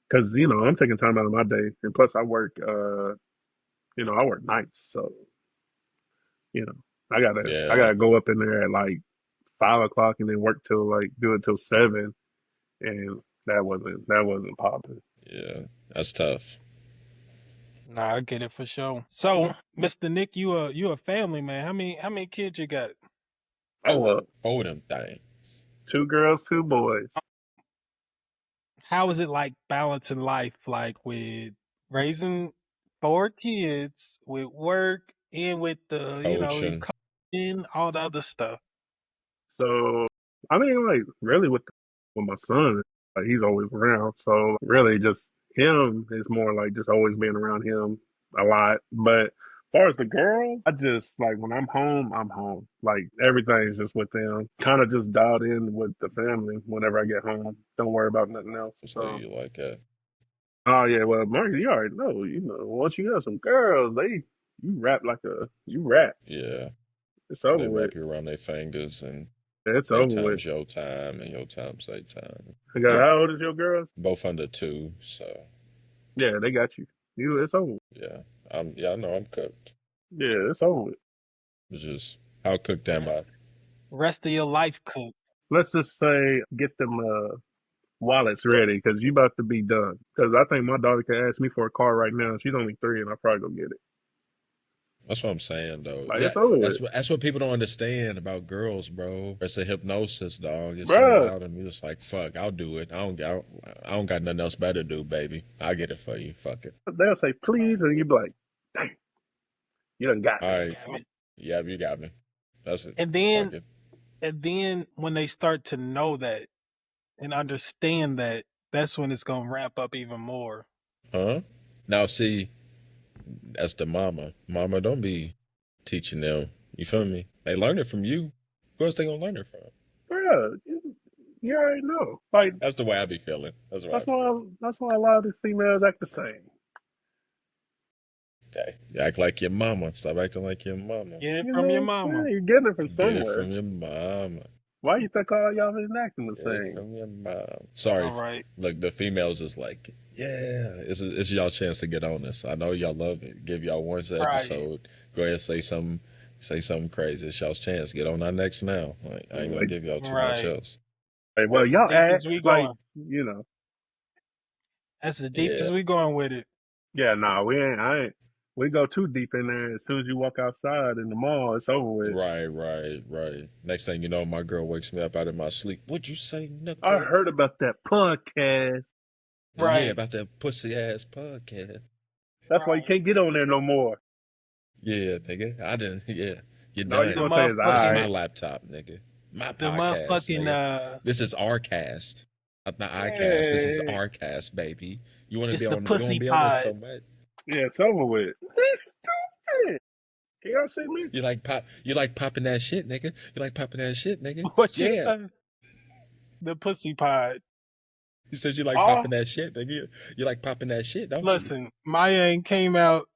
because I'm taking time out of my day, and plus I work. I work nights, so you know I Yeah, gotta go up in there at like 5 o'clock and then work till like do it till 7, and that wasn't popping. yeah, that's tough. Nah, I get it for sure. So, Mr. Nick, you a family man. How many kids you got? Oh, Hold them things. 2 girls, 2 boys. How is it like balancing life, like with raising 4 kids, with work, and with the, your Coaching. coaching, all the other stuff? So I mean, like really with my son, like he's always around. So really, just him is more like just always being around him a lot. But as far as the girls, I just like when I'm home, I'm home. Like everything's just with them. Kind of just dialed in with the family whenever I get home. Don't worry about nothing else. That's what So. you like at. Oh yeah, well, Mark, you already know. Once you got some girls, you rap. Yeah, It's over they with. wrap you around their fingers, and It's their over with. time's your time, and your time's their time. I got how old is your girls? Both under 2, so Yeah, they got you. It's over. yeah. I know I'm cooked. Yeah, it's over with. It's just how cooked am I? Rest of your life cooked. Let's just say get them wallets ready because you about to be done. Because I think my daughter can ask me for a car right now. She's only 3, and I'll probably go get it. That's what I'm saying, though. Like Yeah, it's over that's with, what people don't understand about girls, bro. It's a hypnosis, dog. It's something bruh. about them. You're just like, fuck, I'll do it. I don't got nothing else better to do, baby. I'll get it for you. Fuck it. They'll say please, and you be like, dang, you done got All me. right. Yeah, you got me. That's it. And Fuck then, it. when they start to know that and understand that, that's when it's gonna ramp up even more. Huh? Now, see, that's the mama. Mama, don't be teaching them. You feel me? They learn it from you. Who else they gonna learn it from? Bruh, you already know. Like That's the way I be feeling. That's why I that's be why feeling. that's why a lot of the females act the same. Okay. You act like your mama. Stop acting like your mama. Get it You from know your what I'm mama. saying? You're getting it from Get it somewhere. from your mama. Why you think all y'all been acting the Get it same? from your mom. Sorry. All right. Look, the females is like, yeah, it's y'all chance to get on this. I know y'all love it. Give y'all one episode. Go ahead, say something crazy. It's y'all's chance. Get on our next now. Like, I ain't gonna give y'all too much Right. else. Like, well, That's as y'all deep act as we like going. That's as deep Yeah. as we going with it. Yeah, nah, we ain't. I ain't. We go too deep in there. As soon as you walk outside in the mall, it's over with. Right. Next thing you know, my girl wakes me up out of my sleep. What'd you say, I nigga? heard about that podcast. Yeah, Right. about that pussy ass podcast. That's why you can't get on there no more. Yeah, nigga. I didn't. Yeah, you're All you done. gonna say is This is all my right. laptop, nigga. My The podcast, motherfucking nigga. This is our cast. Not the iCast. This is our cast, baby. You want to it's be the on? You want pussy to be on this pod. so much? Yeah, it's over with. This stupid. Can y'all see me? You like popping that shit, nigga. You like popping that shit, nigga. What you Yeah. say? The pussy pod. He says you like Oh, popping that shit, nigga. You like popping that shit, don't you? Listen, Maya ain't came out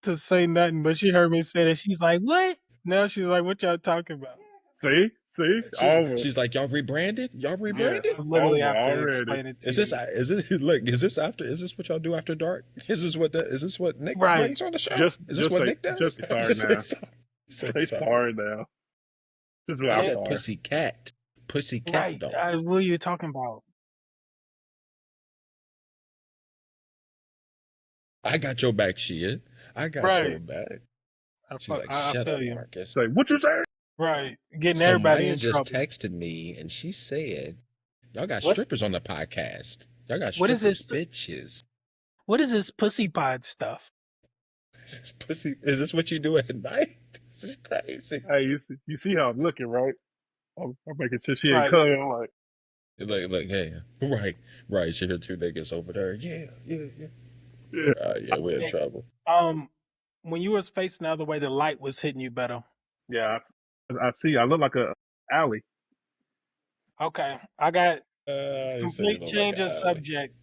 to say nothing, but she heard me say that. She's like, "What?" Now she's like, "What y'all talking about?" see, See, over. She's like, y'all rebranded? Y'all Yeah, rebranded? I literally Over have to already. explain it to Is you. this what y'all do after dark? Is this what Nick Right. brings on the show? Just Is this what Nick does? Just say sorry Just now. say Say sorry now. Just be like, I I'm said sorry. pussycat. Pussycat Right. though. What are you talking about? I got your back, Shia. I got Right. your back. I She's like, I shut feel up, you. Marcus. Say, what you say? Right. Getting So everybody Maya in just trouble. texted me and she said, y'all got What's- strippers on the podcast. Y'all got What is strippers, this? bitches. What is this pussy pod stuff? Is this what you do at night? This is crazy. Hey, you see how I'm looking, right? I'm making sure she ain't Right. coming. I'm like, Like, hey, right. She heard two niggas over there. Yeah. yeah. Yeah, we're in trouble. When you was facing the other way, the light was hitting you better. Yeah, I see. I look like a alley. Okay, I got You said complete you look change like of an alley. subject.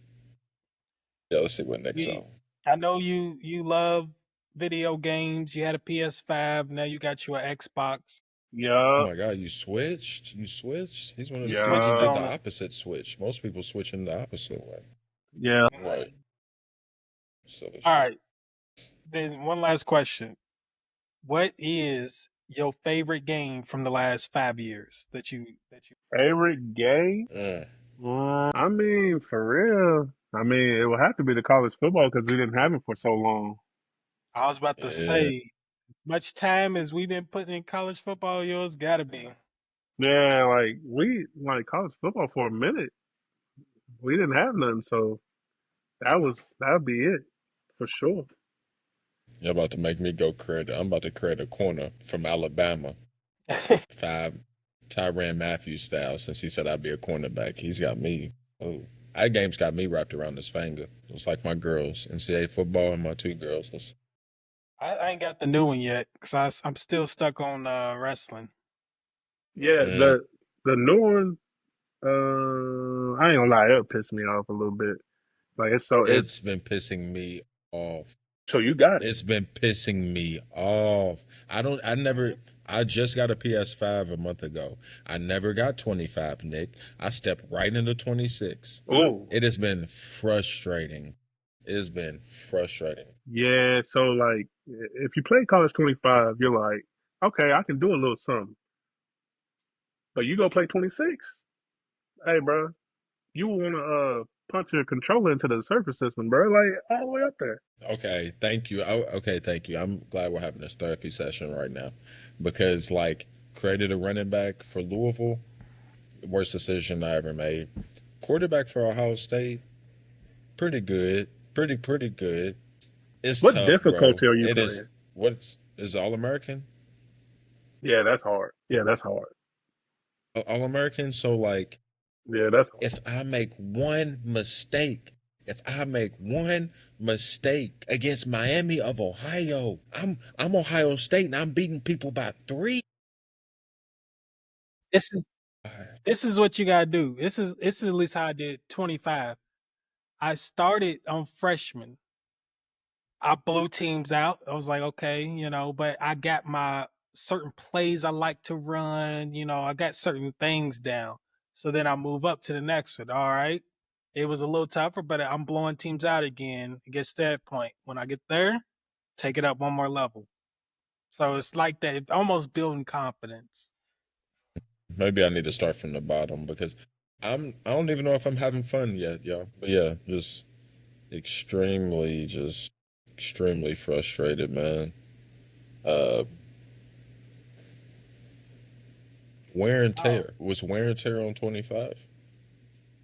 Yeah, let's see what Nick's You- on. I know you love video games. You had a PS5. Now you got you an Xbox. Oh Yeah, my God, you switched? You switched? He's one of the Yeah. people who did on the it. opposite switch. Most people switch in the opposite way. yeah. Right. Silly shit. All right. Then one last question. What is your favorite game from the last 5 years that you Favorite game? I mean, for real. I mean, it would have to be the college football because we didn't have it for so long. I was about to Yeah. say, much time as we've been putting in college football, yours gotta be. Yeah, like college football for a minute. We didn't have none, so that'd be it for sure. You're about to make me go create. I'm about to create a corner from Alabama. 5 Tyrann Matthew style since he said I'd be a cornerback. He's got me. Oh, that game's got me wrapped around his finger. It's like my girls, NCAA football, and my 2 girls. I ain't got the new one yet because I'm still stuck on wrestling. Yeah, Mm. the new one. I ain't gonna lie, it pissed me off a little bit. Like It's been pissing me off. so you got it. It's been pissing me off. I just got a PS5 a month ago. I never got 25, Nick. I stepped right into 26. Oh, It has been frustrating. It has been frustrating. yeah. So like, if you play College 25, you're like, okay, I can do a little something. But you go play 26, hey, bro, you wanna punch your controller into the surface system, bro, like all the way up there. Okay, thank you. Okay, thank you. I'm glad we're having this therapy session right now because, like, created a running back for Louisville, worst decision I ever made. Quarterback for Ohio State, pretty good. Pretty good. It's What tough, difficulty bro. are you It is. playing? What is All American? Yeah, that's hard. Yeah, that's hard. All American. So, like, Yeah, that's hard. if I make one mistake against Miami of Ohio, I'm Ohio State and I'm beating people by 3. This is what you gotta do. This is at least how I did 25. I started on freshman. I blew teams out. I was like, okay, but I got my certain plays I like to run. I got certain things down. So then I move up to the next one. All right. It was a little tougher, but I'm blowing teams out again. It gets to that point. When I get there, take it up one more level. So it's like that, almost building confidence. Maybe I need to start from the bottom because I don't even know if I'm having fun yet, y'all. But yeah, just extremely frustrated, man. Wear and tear. Was wear and tear on 25?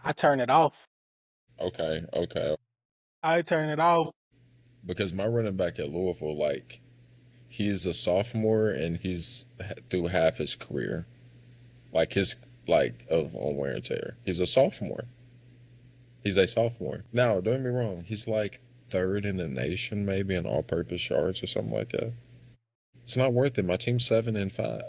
I turn it off. Okay. I turn it off. Because my running back at Louisville, like, he's a sophomore and he's through half his career. Like on wear and tear. He's a sophomore. Now, don't get me wrong, he's like 3rd in the nation, maybe in all-purpose yards or something like that. It's not worth it. My team's 7-5.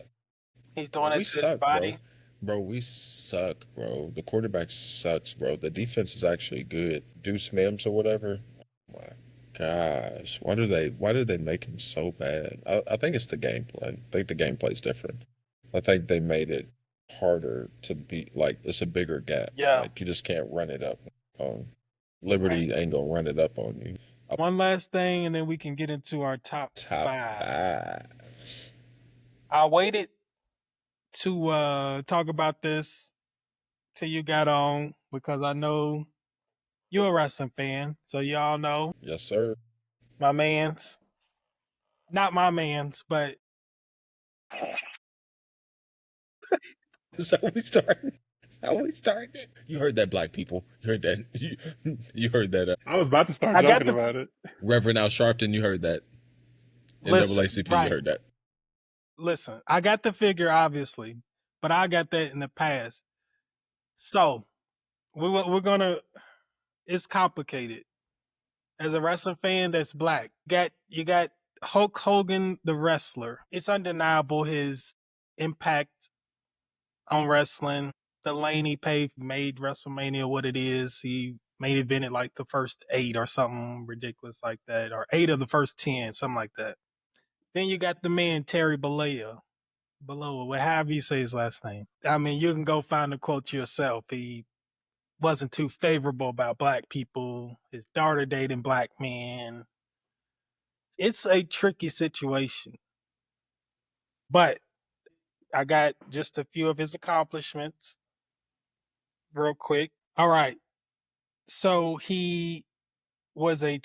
He's doing it We to his suck, body. bro. We suck, bro. The quarterback sucks, bro. The defense is actually good. Deuce Mims or whatever. Oh my gosh, why do they make him so bad? I think it's the gameplay. I think the gameplay's different. I think they made it harder to beat. Like, it's a bigger gap. Yeah. Like, you just can't run it up. Liberty ain't gonna run it up on you. One last thing, and then we can get into our top five. Five. I waited to talk about this till you got on because I know you're a wrestling fan, so y'all know Yes, sir. my man's. Not my man's, but Is that how we started? Is that how we started? You heard that, black people. You heard that. You heard that. I was about to start I got joking about it. Reverend Al Sharpton, you heard that. Listen, NAACP, right. you heard that. Listen, I got the figure, obviously, but I got that in the past. So we're gonna. It's complicated. As a wrestling fan that's black, you got Hulk Hogan, the wrestler. It's undeniable his impact on wrestling. The lane he made WrestleMania what it is. He main evented like the first 8 or something ridiculous like that, or 8 of the first 10, something like that. Then you got the man Terry Bollea, however you say his last name. I mean, you can go find the quote yourself. He wasn't too favorable about black people. His daughter dating black men. It's a tricky situation. But I got just a few of his accomplishments real quick. All right. So he was a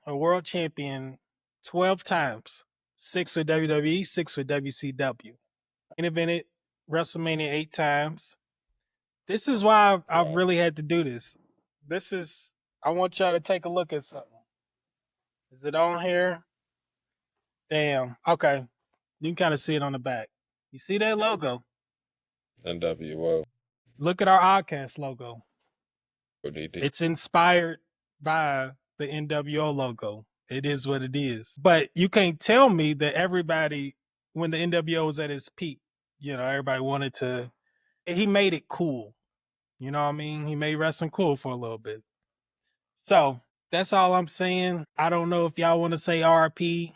world champion 12 times. 6 with WWE, 6 with WCW. Invented WrestleMania 8 times. This is why I really had to do this. I want y'all to take a look at something. Is it on here? Damn. Okay. You can kind of see it on the back. You see that logo? NWO. Look at our Oddcast logo. ODD. It's inspired by the NWO logo. It is what it is. But you can't tell me that everybody, when the NWO was at its peak, everybody wanted to. He made it cool. You know what I mean? He made wrestling cool for a little bit. So that's all I'm saying. I don't know if y'all want to say RP,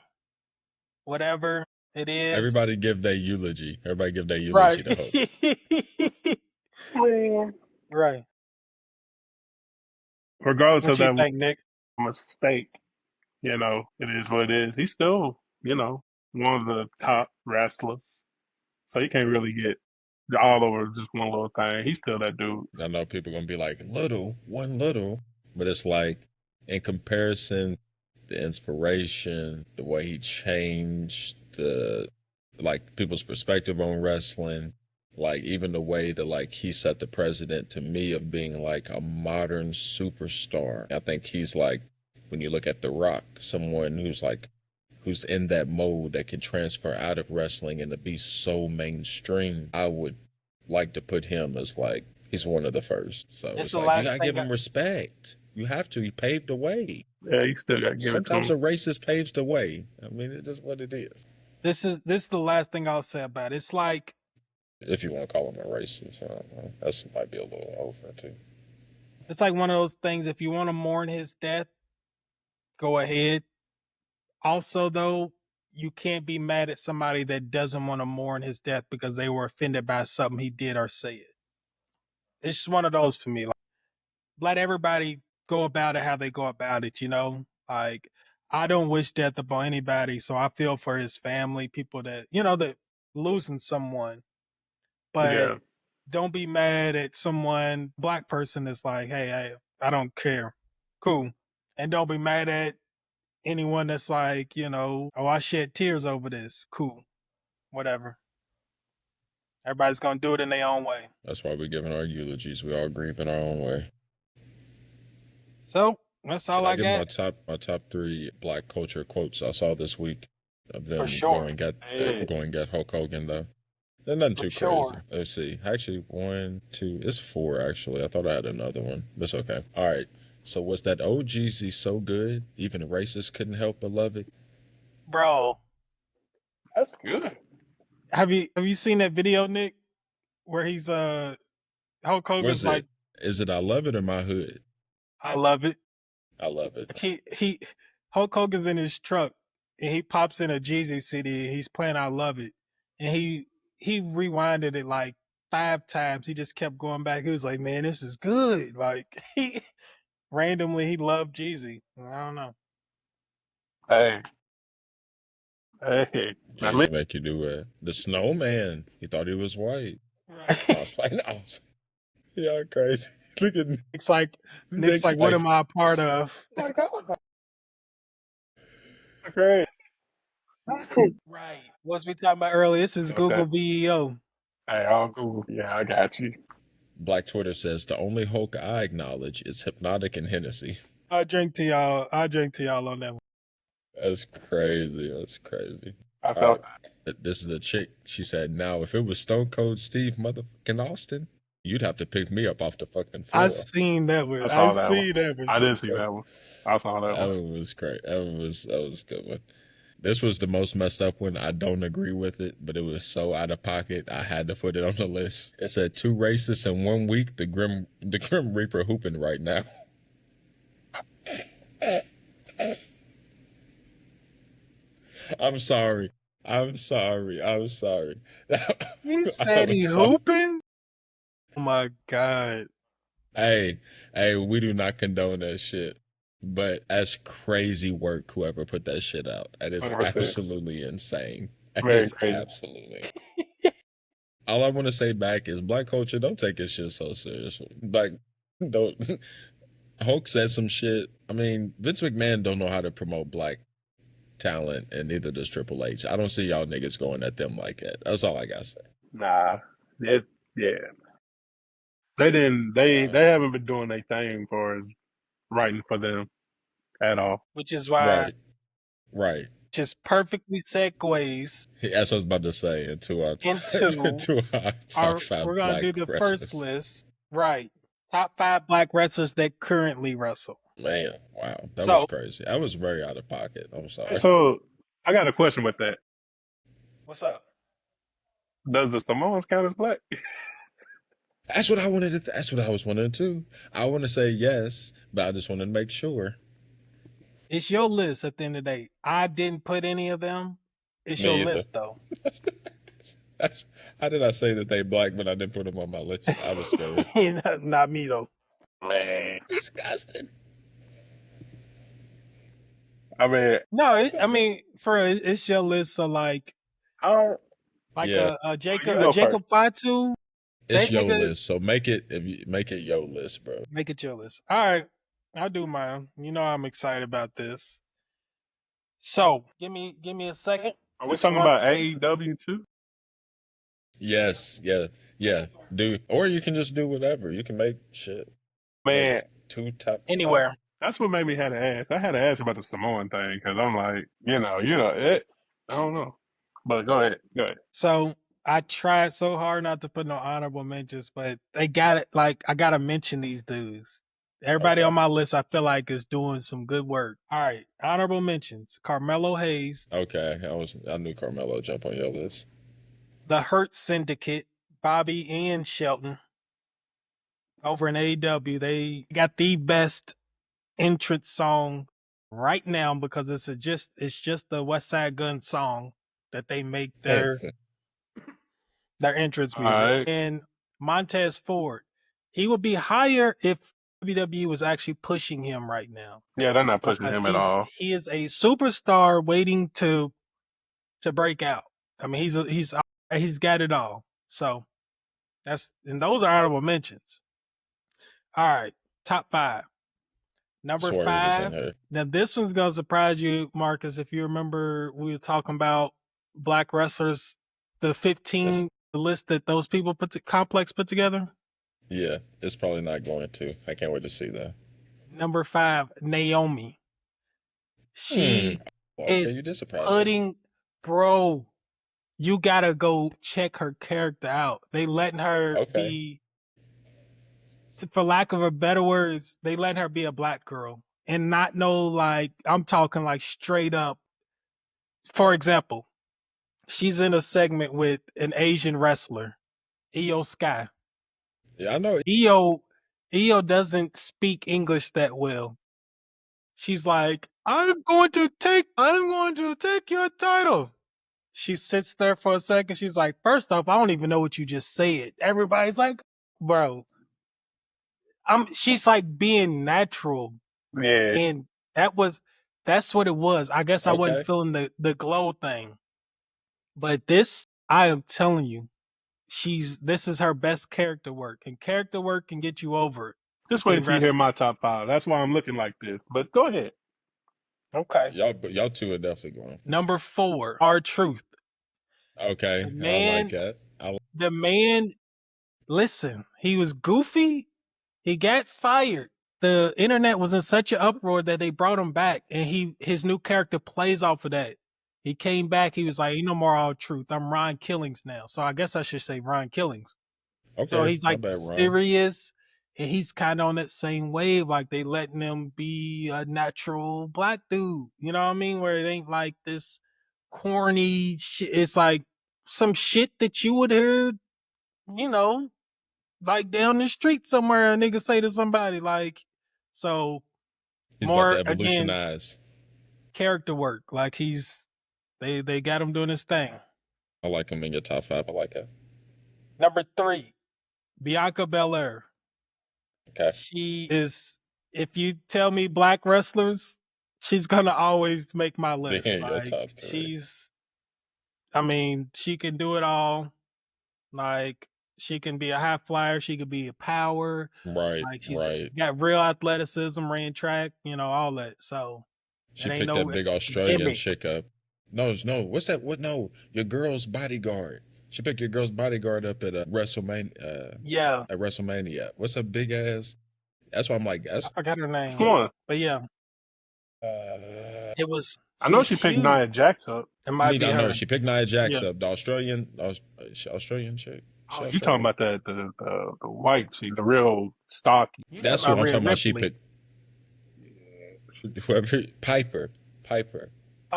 whatever it is. Everybody give their eulogy. Everybody give their eulogy to Hope. Right. Regardless What of you that think, Nick? mistake, it is what it is. He's still, one of the top wrestlers. So he can't really get all over just one little thing. He's still that dude. I know people are going to be like, one little. But it's like, in comparison, the inspiration, the way he changed people's perspective on wrestling, like even the way that he set the precedent to me of being like a modern superstar. I think he's like, when you look at The Rock, someone who's in that mode that can transfer out of wrestling and to be so mainstream. I would like to put him as he's one of the first. So it's you gotta give him respect. You have to. He paved the way. Yeah, you still gotta give Sometimes it a to him. racist paves the way. I mean, it is what it is. This is the last thing I'll say about it. It's like, if you want to call him a racist, that might be a little over too. It's like one of those things. If you want to mourn his death, go ahead. Also, though, you can't be mad at somebody that doesn't want to mourn his death because they were offended by something he did or said. It's just one of those for me. Let everybody go about it how they go about it, I don't wish death upon anybody, so I feel for his family, people that, that losing someone. But don't be mad at someone, black person that's like, hey, I don't care. Cool. And don't be mad at anyone that's like, oh, I shed tears over this. Cool. Whatever. Everybody's going to do it in their own way. That's why we're giving our eulogies. We all grieve in our own way. So that's all I got. Give my top 3 black culture quotes I saw this week of them For sure. going get Hulk Hogan though. They're nothing too crazy. Let's see. Actually, 1, 2, it's 4 actually. I thought I had another one, but it's okay. All right. So was that "Oh Jeezy so good, even the racists couldn't help but love it"? Bro, that's good. Have you seen that video, Nick, where he's Hulk Hogan's like, is it "I love it" or "My hood"? I love it. I love it. He Hulk Hogan's in his truck and he pops in a Jeezy CD and he's playing "I Love It," and he rewinded it like 5 times. He just kept going back. He was like, man, this is good. Like, randomly, he loved Jeezy. I don't know. Hey. Now, Jeezy make you do it. The snowman. He thought he was white. I was playing. Y'all crazy. Look at Nick's like, what am I a part of? Great. Right. What's we talking about earlier? This is Google VEO. Hey, all Google. Yeah, I got you. Black Twitter says the only Hulk I acknowledge is Hypnotic and Hennessy. I'll drink to y'all on that one. That's crazy. That's crazy. I felt This is a chick. She said, now, if it was Stone Cold Steve motherfucking Austin, you'd have to pick me up off the fucking floor. I seen that one. I didn't see that one. I saw that That one. one was great. That was a good one. This was the most messed up one. I don't agree with it, but it was so out of pocket. I had to put it on the list. It said 2 racists in 1 week. The Grim Reaper hooping right now. I'm sorry. He said he hooping? Oh my God. Hey, we do not condone that shit. But that's crazy work, whoever put that shit out. That is 100%. absolutely insane. That Very is crazy. absolutely. All I want to say back is black culture, don't take this shit so seriously. Like, don't. Hulk said some shit. I mean, Vince McMahon don't know how to promote black talent, and neither does Triple H. I don't see y'all niggas going at them like that. That's all I gotta say. Nah. Yeah. They didn't. They haven't been doing their thing for writing for them at all. Which is why Right. just perfectly segues. That's what I was about to say into our top 5 we're gonna black do the wrestlers. first list. Right. Top 5 black wrestlers that currently wrestle. Man, wow. That was crazy. I was very out of pocket. I'm sorry. So I got a question with that. What's up? Does the Samoans count as black? That's what I wanted to. That's what I was wondering too. I want to say yes, but I just wanted to make sure. It's your list at the end of the day. I didn't put any of them. It's Me your either. list though. That's how did I say that they black, but I didn't put them on my list? I was scared. Not me though. Man, Disgusting. I mean, No, it's your list. So like, I a Jacob go Jacob Fatu. It's That your nigga- list, so make it your list, bro. Make it your list. All right, I'll do mine. You know I'm excited about this. So give me a second. are we talking about AEW too? Yes, yeah. Do or you can just do whatever. You can make shit. Man, Make 2 top Anywhere. that's what made me had to ask. I had to ask about the Samoan thing because I'm like, it. I don't know. But go ahead. So I tried so hard not to put no honorable mentions, but they got it. Like I gotta mention these dudes. Everybody on my list, I feel like is doing some good work. All right, honorable mentions: Carmelo Hayes, Okay, I knew Carmelo would jump on your list. the Hurt Syndicate, Bobby and Shelton. Over in AEW, they got the best entrance song right now because it's just the West Side Gun song that they make their entrance music. Alright. And Montez Ford, he would be higher if WWE was actually pushing him right now. Yeah, they're not pushing Because him at all. He is a superstar waiting to break out. I mean, he's got it all. So those are honorable mentions. All right, top 5. Number Swear he was in 5. there. Now this one's gonna surprise you, Marcus. If you remember, we were talking about black wrestlers, the 15 the list that those people Complex put together. Yeah, it's probably not going to. I can't wait to see that. Number 5, Naomi. She Okay, is you did surprise me. putting, bro. You gotta go check her character out. They letting her be, for lack of a better words, they letting her be a black girl and not know, like, I'm talking like straight up. For example, she's in a segment with an Asian wrestler, Io Sky. Yeah, I know. Io doesn't speak English that well. She's like, I'm going to take your title. She sits there for a second. She's like, first off, I don't even know what you just said. Everybody's like, bro, she's like being natural. Yeah. And that's what it was. I guess I wasn't Okay. feeling the glow thing. But this, I am telling you, this is her best character work. And character work can get you over it. Just wait in until you hear wrestling. my top 5. That's why I'm looking like this. But go ahead. Okay. Y'all two are definitely going. Number 4, R-Truth. Okay, The I like that. The man, listen, he was goofy. He got fired. The internet was in such an uproar that they brought him back, and his new character plays off of that. He came back. He was like, "You no more R-Truth. I'm Ron Killings now." So I guess I should say Ron Killings. Okay, So he's my like bad, Ron. serious, and he's kind of on that same wave. Like they letting him be a natural black dude. You know what I mean? Where it ain't like this corny shit. It's like some shit that you would hear, you know, like down the street somewhere. A nigga say to somebody like, so He's more about to again evolutionize. character work. Like they got him doing his thing. I like him in your top 5. I like it. Number 3, Bianca Belair. Okay. She is, if you tell me black wrestlers, she's gonna always make my list. Yeah, your Like top 3. she can do it all. Like she can be a high flyer, she could be a power. Right, Like she's right. got real athleticism, ran track, all that. So She it ain't picked no that big Australian gimmick. chick up. No, what's that? What? No, your girl's bodyguard. She picked your girl's bodyguard up at WrestleMania. Yeah, At WrestleMania. What's a big ass? That's why I'm like, I forgot her name. Come on. But yeah, it was. I know was she picked huge. Nia Jax up. It might be I know her. she picked Nia Jax Yeah. up, the Australian chick. Oh, you talking about the white chick, the real stocky. That's talking what I'm about talking about. Rhea She picked whoever Piper.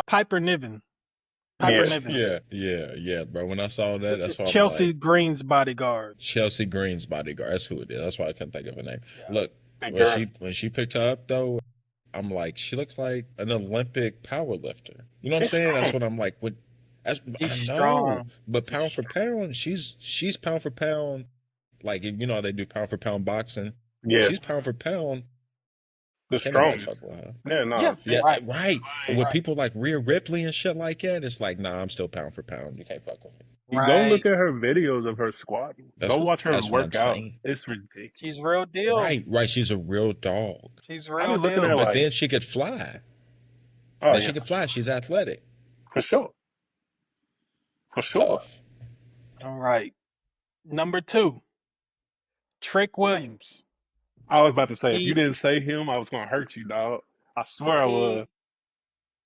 Piper Niven. Piper Niven. Yeah, bro. When I saw that, that's why I'm Chelsea like, Green's bodyguard. Chelsea Green's bodyguard. That's who it is. That's why I couldn't think of her name. Yeah. Look, Big when girl. she picked her up though, I'm like, she looks like an Olympic power lifter. You know what I'm saying? That's what I'm like. I know, strong. but pound for pound, she's pound for pound. Like how they do pound for pound boxing. Yeah, She's pound for pound. the Can't nobody strongest. fuck with her. Yeah, no. Yeah. Yeah, Right. right. With Right. people like Rhea Ripley and shit like that, it's like, nah, I'm still pound for pound. You can't fuck with me. You Right. go look at her videos of her squatting. Go watch her that's what work I'm out. saying. It's ridiculous. She's real deal. Right. She's a real dog. She's I real be looking deal. at her But like, then she could fly. oh, She could fly. She's athletic. for sure. For sure. Tough. All right. Number 2, Trick Williams. I was about to say, if He- you didn't say him, I was going to hurt you, dog. I swear I was.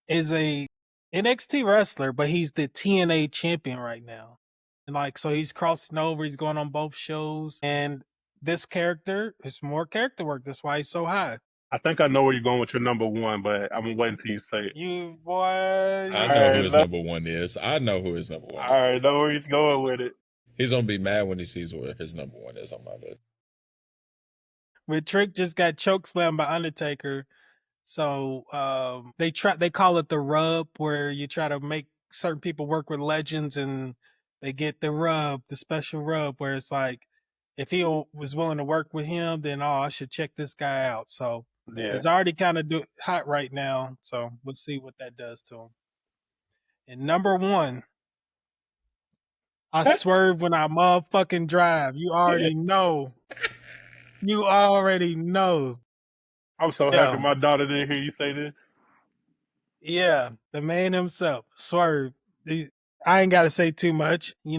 Is a NXT wrestler, but he's the TNA champion right now. And so he's crossing over. He's going on both shows. And this character is more character work. That's why he's so high. I think I know where you're going with your number 1, but I'm going to wait until you say it. You boy. I know who his number 1 is. I know who his number 1 is. I already know where he's going with it. He's gonna be mad when he sees where his number 1 is on my list. But Trick just got chokeslammed by Undertaker. So they call it the rub, where you try to make certain people work with legends and they get the rub, the special rub, where it's like, if he was willing to work with him, then I should check this guy out. So Yeah. it's already kind of hot right now. So we'll see what that does to him. And number 1, I swerve when I motherfucking drive. You already know. You already know. I'm so Yeah. happy my daughter didn't hear you say this. Yeah, the man himself, Swerve. I ain't got to say too much. He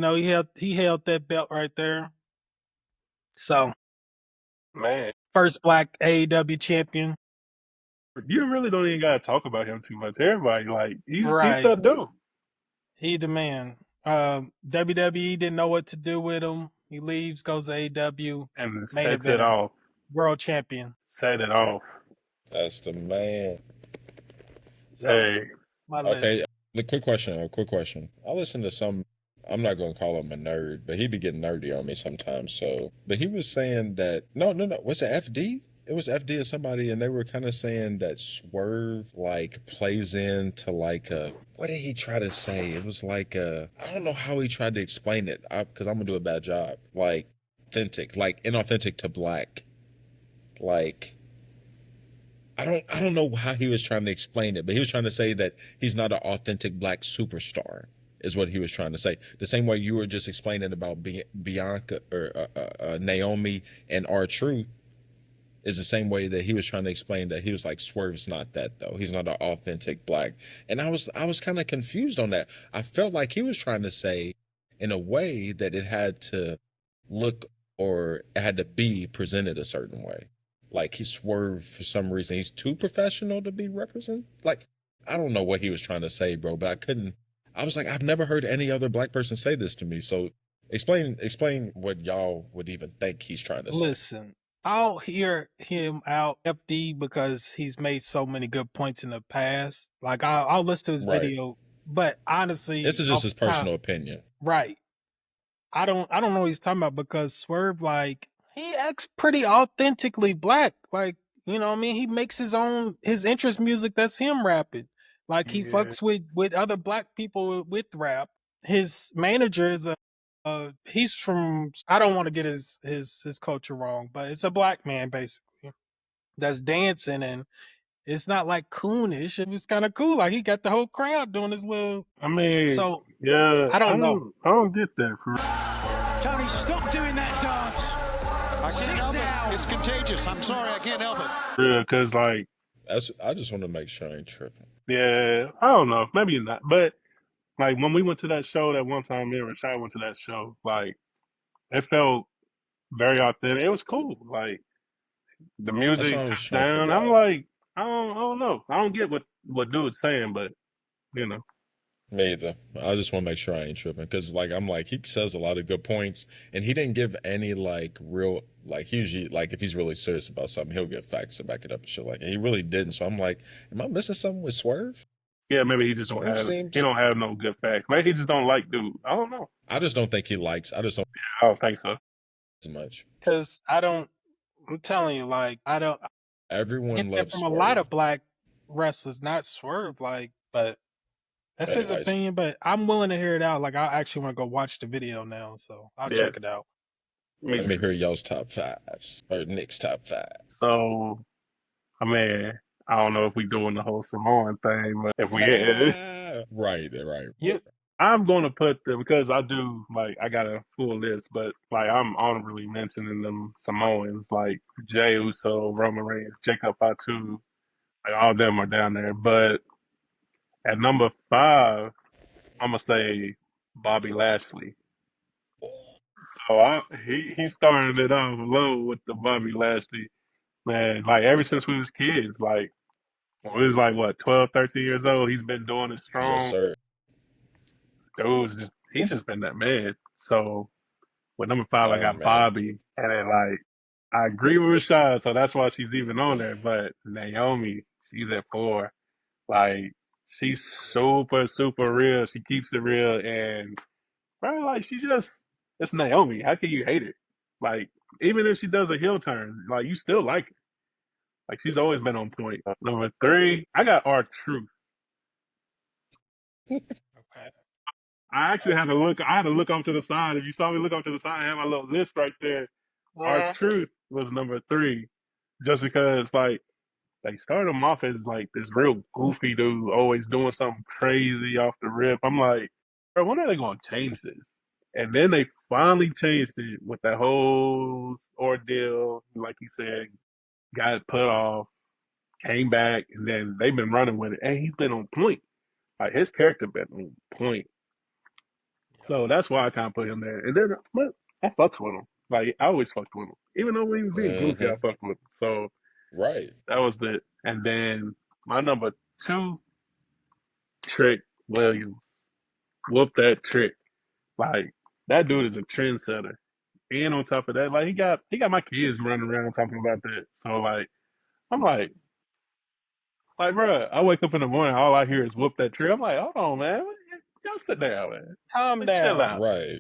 held that belt right there. So, Man. first black AEW champion. You really don't even got to talk about him too much. Everybody, he's Right. the dude. He the man. WWE didn't know what to do with him. He leaves, goes to AEW, And Main sets it eventer. off. world champion. Set it off. That's the man. Hey. My list. Okay, a quick question. I listen to some, I'm not going to call him a nerd, but he be getting nerdy on me sometimes. But he was saying that, no, was it FD? it was FD or somebody, and they were kind of saying that Swerve like plays into like a, what did he try to say? It was like a, I don't know how he tried to explain it, because I'm gonna do a bad job. Like authentic, like inauthentic to black, like. I don't know how he was trying to explain it, but he was trying to say that he's not an authentic black superstar, is what he was trying to say. The same way you were just explaining about Bianca or Naomi and R-Truth is the same way that he was trying to explain that he was like, Swerve's not that though. He's not an authentic black. And I was kind of confused on that. I felt like he was trying to say in a way that it had to look or it had to be presented a certain way. Like he Swerve for some reason. He's too professional to be represented. Like, I don't know what he was trying to say, bro, but I was like, I've never heard any other black person say this to me. So explain what y'all would even think he's trying to say. Listen, I'll hear him out FD because he's made so many good points in the past. Like I'll listen to his video, but honestly, this is just his personal opinion. Right. I don't know what he's talking about because Swerve, like, he acts pretty authentically black. Like, you know what I mean? He makes his interest music that's him rapping. Like he fucks with other black people with rap. His manager is he's from, I don't want to get his culture wrong, but it's a black man basically that's dancing, and it's not like coonish. It was kind of cool. Like he got the whole crowd doing his little. I mean, so yeah, I don't know. I don't get that. For Tony, stop doing that dance. I can't help it. It's contagious. I'm sorry, I can't help it. real, cause like, I just want to make sure I ain't tripping. yeah, I don't know, maybe not, but like when we went to that show that one time, me and Rashid went to that show. Like it felt very authentic. It was cool. Like the music just down. I'm like, I don't know. I don't get what dude's saying, but you know. Me either. I just want to make sure I ain't tripping because, like, I'm like, he says a lot of good points, and he didn't give any like real, like, usually, like, if he's really serious about something, he'll give facts to back it up and shit. Like, and he really didn't. So I'm like, am I missing something with Swerve? Yeah, maybe he just don't have. He don't have no good facts. Maybe he just don't like dude. I don't know. I just don't think he likes. I just don't. I don't think so. As much. Because I'm telling you, like, I don't. Everyone loves from a lot of black wrestlers, not Swerve, like, but. That's his opinion, but I'm willing to hear it out. Like, I actually want to go watch the video now, so I'll check it out. Let me hear y'all's top fives, or Nick's top five. So, I mean, I don't know if we doing the whole Samoan thing, but if we right. Yeah. I'm going to put them, because I do, like, I got a full list, but, like, I'm honorably mentioning them Samoans, like Jey Uso, Roman Reigns, Jacob Fatu, like, all of them are down there, but at number 5, I'm gonna say Bobby Lashley. So he started it off low with the Bobby Lashley, man. Like ever since we was kids, like when we was like what 12, 13 years old, he's been doing it strong. Yes, sir. Dude, he's just been that man. So with number 5, I got Bobby, and then like I agree with Rashid, so that's why she's even on there. But Naomi, she's at 4. Like. She's super, super real. She keeps it real. And, bro, like, it's Naomi. How can you hate it? Like, even if she does a heel turn, like, you still like her. Like, she's always been on point. Number 3, I got R-Truth. Okay. I actually had to look. I had to look off to the side. If you saw me look off to the side, I have my little list right there. R-Truth was number 3. Just because, like, they started him off as like this real goofy dude, always doing something crazy off the rip. I'm like, bro, when are they going to change this? And then they finally changed it with that whole ordeal. Like you said, got put off, came back, and then they've been running with it. And he's been on point. Like his character been on point. So that's why I kind of put him there. And then I fucks with him. Like I always fucked with him, even though he was being goofy. I fucked with him. So. Right. That was it. And then my number 2, Trick Williams. Whoop that Trick. Like, that dude is a trendsetter. And on top of that, like he got my kids running around talking about that. So like I'm like bro, I wake up in the morning, all I hear is whoop that Trick. I'm like, hold on, man. Y'all sit down, man. Calm down. Chill out. Right.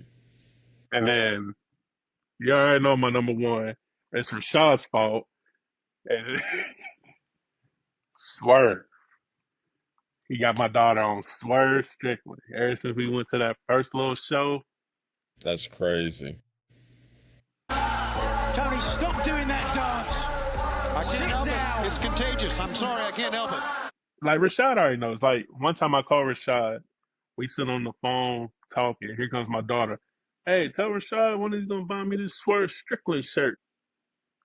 And then you already know my number 1. It's Rashad's fault. And Swerve. He got my daughter on Swerve strictly. Ever since we went to that first little show. That's crazy. Tony, stop doing that dance. I can't help it. It's contagious. I'm sorry, I can't help it. Like Rashad already knows. Like one time I called Rashad. We sit on the phone talking. Here comes my daughter. Hey, tell Rashad when he's gonna buy me this Swerve Strickland shirt.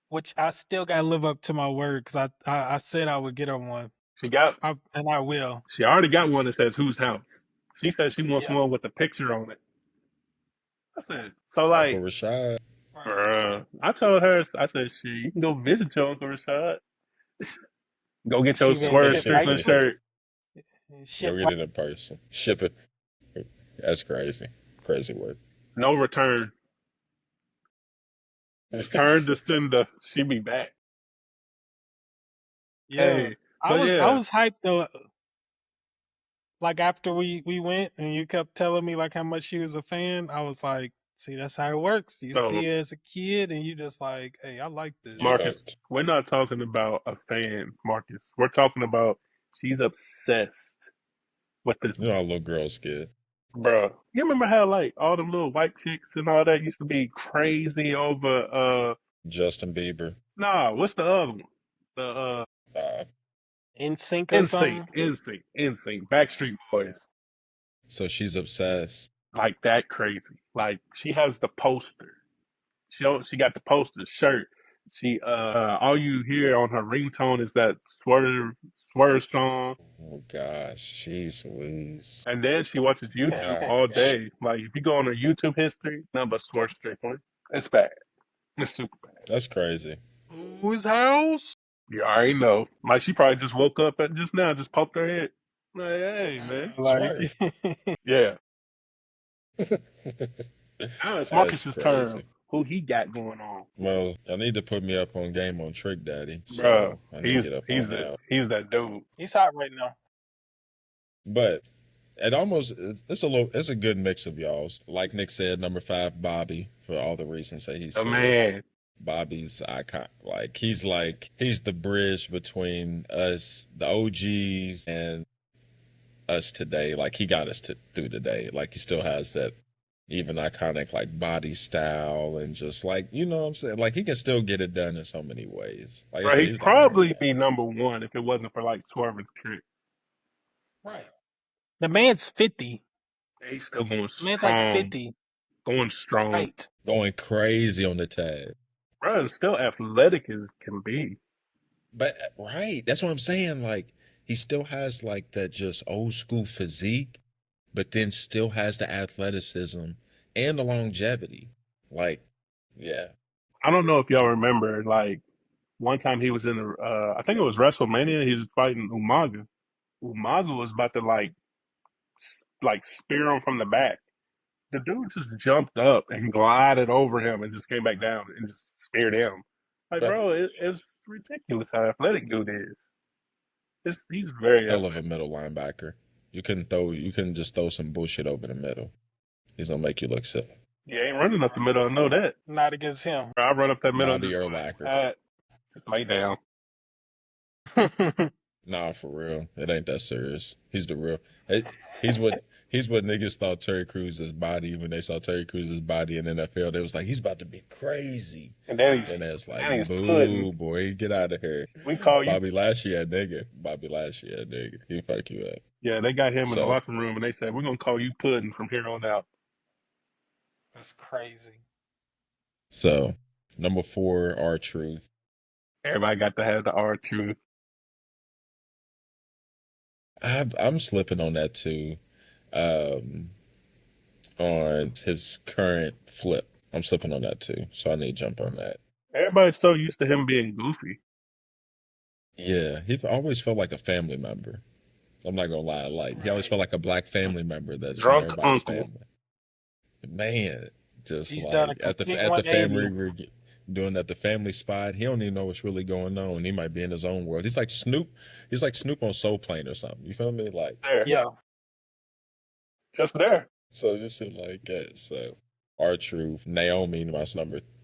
Which I still gotta live up to my word because I said I would get her one. And I will. She already got one that says "Whose House." She said she wants Yeah. one with a picture on it. I said, so Uncle like, Rashad. I told her, I said, shit, you can go visit your Uncle Rashad. Go get your She been Swerve shipped right Strickland quick. shirt. Go Shit, get it in person. Ship it. That's crazy. Crazy word. No return. Return to sender. She be back. yeah. Hey, I but was yeah. I was hyped though. Like after we went and you kept telling me like how much she was a fan, I was like, see, that's how it works. You So- see her as a kid and you just like, hey, I like this. Marcus, we're not talking about a fan, Marcus. We're talking about she's obsessed with this. You know how little girls get. Bro, you remember how like all them little white chicks and all that used to be crazy over Justin Bieber. nah, what's the other one? The NSYNC or something. NSYNC, Backstreet Boys. So she's obsessed. Like that crazy. Like she has the poster. She got the poster shirt. She all you hear on her ringtone is that Swerve song. Oh gosh, jeez Louise. And then she watches YouTube all day. Like if you go on her YouTube history, nothing but Swerve Strickland. It's bad. It's super bad. That's crazy. Whose house? You already know. Like she probably just woke up and just now just poked her head. Like, hey man. Like, Yeah. Now it's Marcus's That's turn. crazy. Who he got going on? Well, I need to put me up on game on Trick Daddy. So Bro, I need to get up on him. he's that dude. he's hot right now. But it's a good mix of y'all's. Like Nick said, number 5, Bobby, for all the reasons that he The said. man. Bobby's icon. He's the bridge between us, the OGs, and us today. Like he got us through today. Like he still has that even iconic like body style and just like, you know what I'm saying? Like he can still get it done in so many ways. Like I Bro, said, he'd he's the probably man. be number one if it wasn't for like Swerve and Trick. Right. The man's 50. He's still going The strong. man's like 50. Going strong. Right. Going crazy on the tag. Bro, and still athletic as can be. But right, that's what I'm saying. Like he still has like that just old school physique, but then still has the athleticism and the longevity. Like, yeah. I don't know if y'all remember, like, one time he was in I think it was WrestleMania, he was fighting Umaga. Umaga was about to, like spear him from the back. The dude just jumped up and glided over him and just came back down and just speared him. Like, bro, it's ridiculous how athletic dude is. He's very Hell athletic. of a middle linebacker. You couldn't just throw some bullshit over the middle. He's gonna make you look silly. You ain't running up the middle, I know that. Not against him. Bro, I run up that middle Bobby just, Urlacher. just lay down. Nah, for real. It ain't that serious. He's the real. He's what niggas thought Terry Cruz's body when they saw Terry Cruz's body in NFL. They was like, he's about to be crazy. And then it's like, he's boo, pudding. boy, get out of here. We call you. Bobby Lashley, a nigga. He fuck you up. Yeah, they got him in the So- locker room and they said, we're going to call you Pudding from here on out. That's crazy. So, number 4, R-Truth. Everybody got to have the R-Truth. I'm slipping on that too. On his current flip. I'm slipping on that too. So I need to jump on that. Everybody's so used to him being goofy. Yeah, he always felt like a family member. I'm not gonna lie, like he always felt like a black family member that's in Drunk everybody's uncle. family. Man, just He's done like a at the complete family 180. doing at the family spot, he don't even know what's really going on. He might be in his own world. He's like Snoop. He's like Snoop on Soul Plane or something. You feel me? Like There. Yeah. Just there. so, just shit like that. So R-Truth. Naomi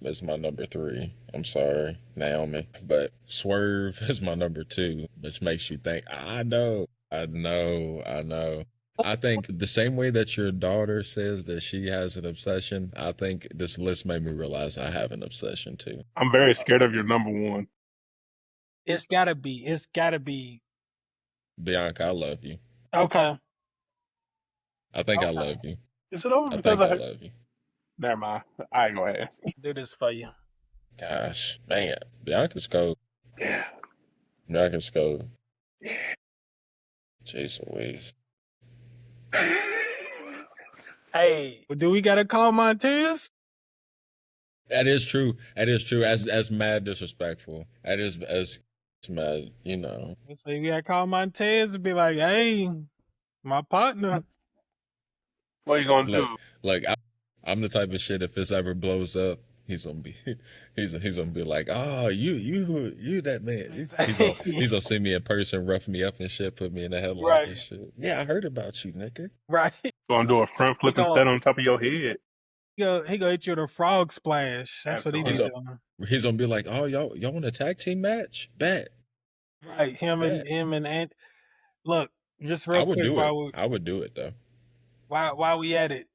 is my number 3. I'm sorry, Naomi. But Swerve is my number 2, which makes you think, I know. I think the same way that your daughter says that she has an obsession, I think this list made me realize I have an obsession too. I'm very scared of your number one. It's gotta be. Bianca, I love you. Okay. I think I love you. Is it over I because think I of her? love you. Never mind. I ain't gonna ask. Do this for you. Gosh, man. Bianca's cold. Yeah. Bianca's cold. Jason Louise. Hey, do we gotta call Montez? That is true. As mad disrespectful. That is as mad, you know. So we gotta call Montez and be like, hey, my partner. What are you gonna do? Like I'm the type of shit, if this ever blows up, he's gonna be like, oh, you that man. He's gonna see me in person, rough me up and shit, put me in the headlock Right. and shit. Yeah, I heard about you, nigga. Right. Gonna do a front flip instead on top of your head. He gonna hit you with a frog splash. That's what he be doing. He's gonna be like, oh, y'all want a tag team match? Bet. Right. Him and Ant. Look, just real quick I would do it though. While we at it,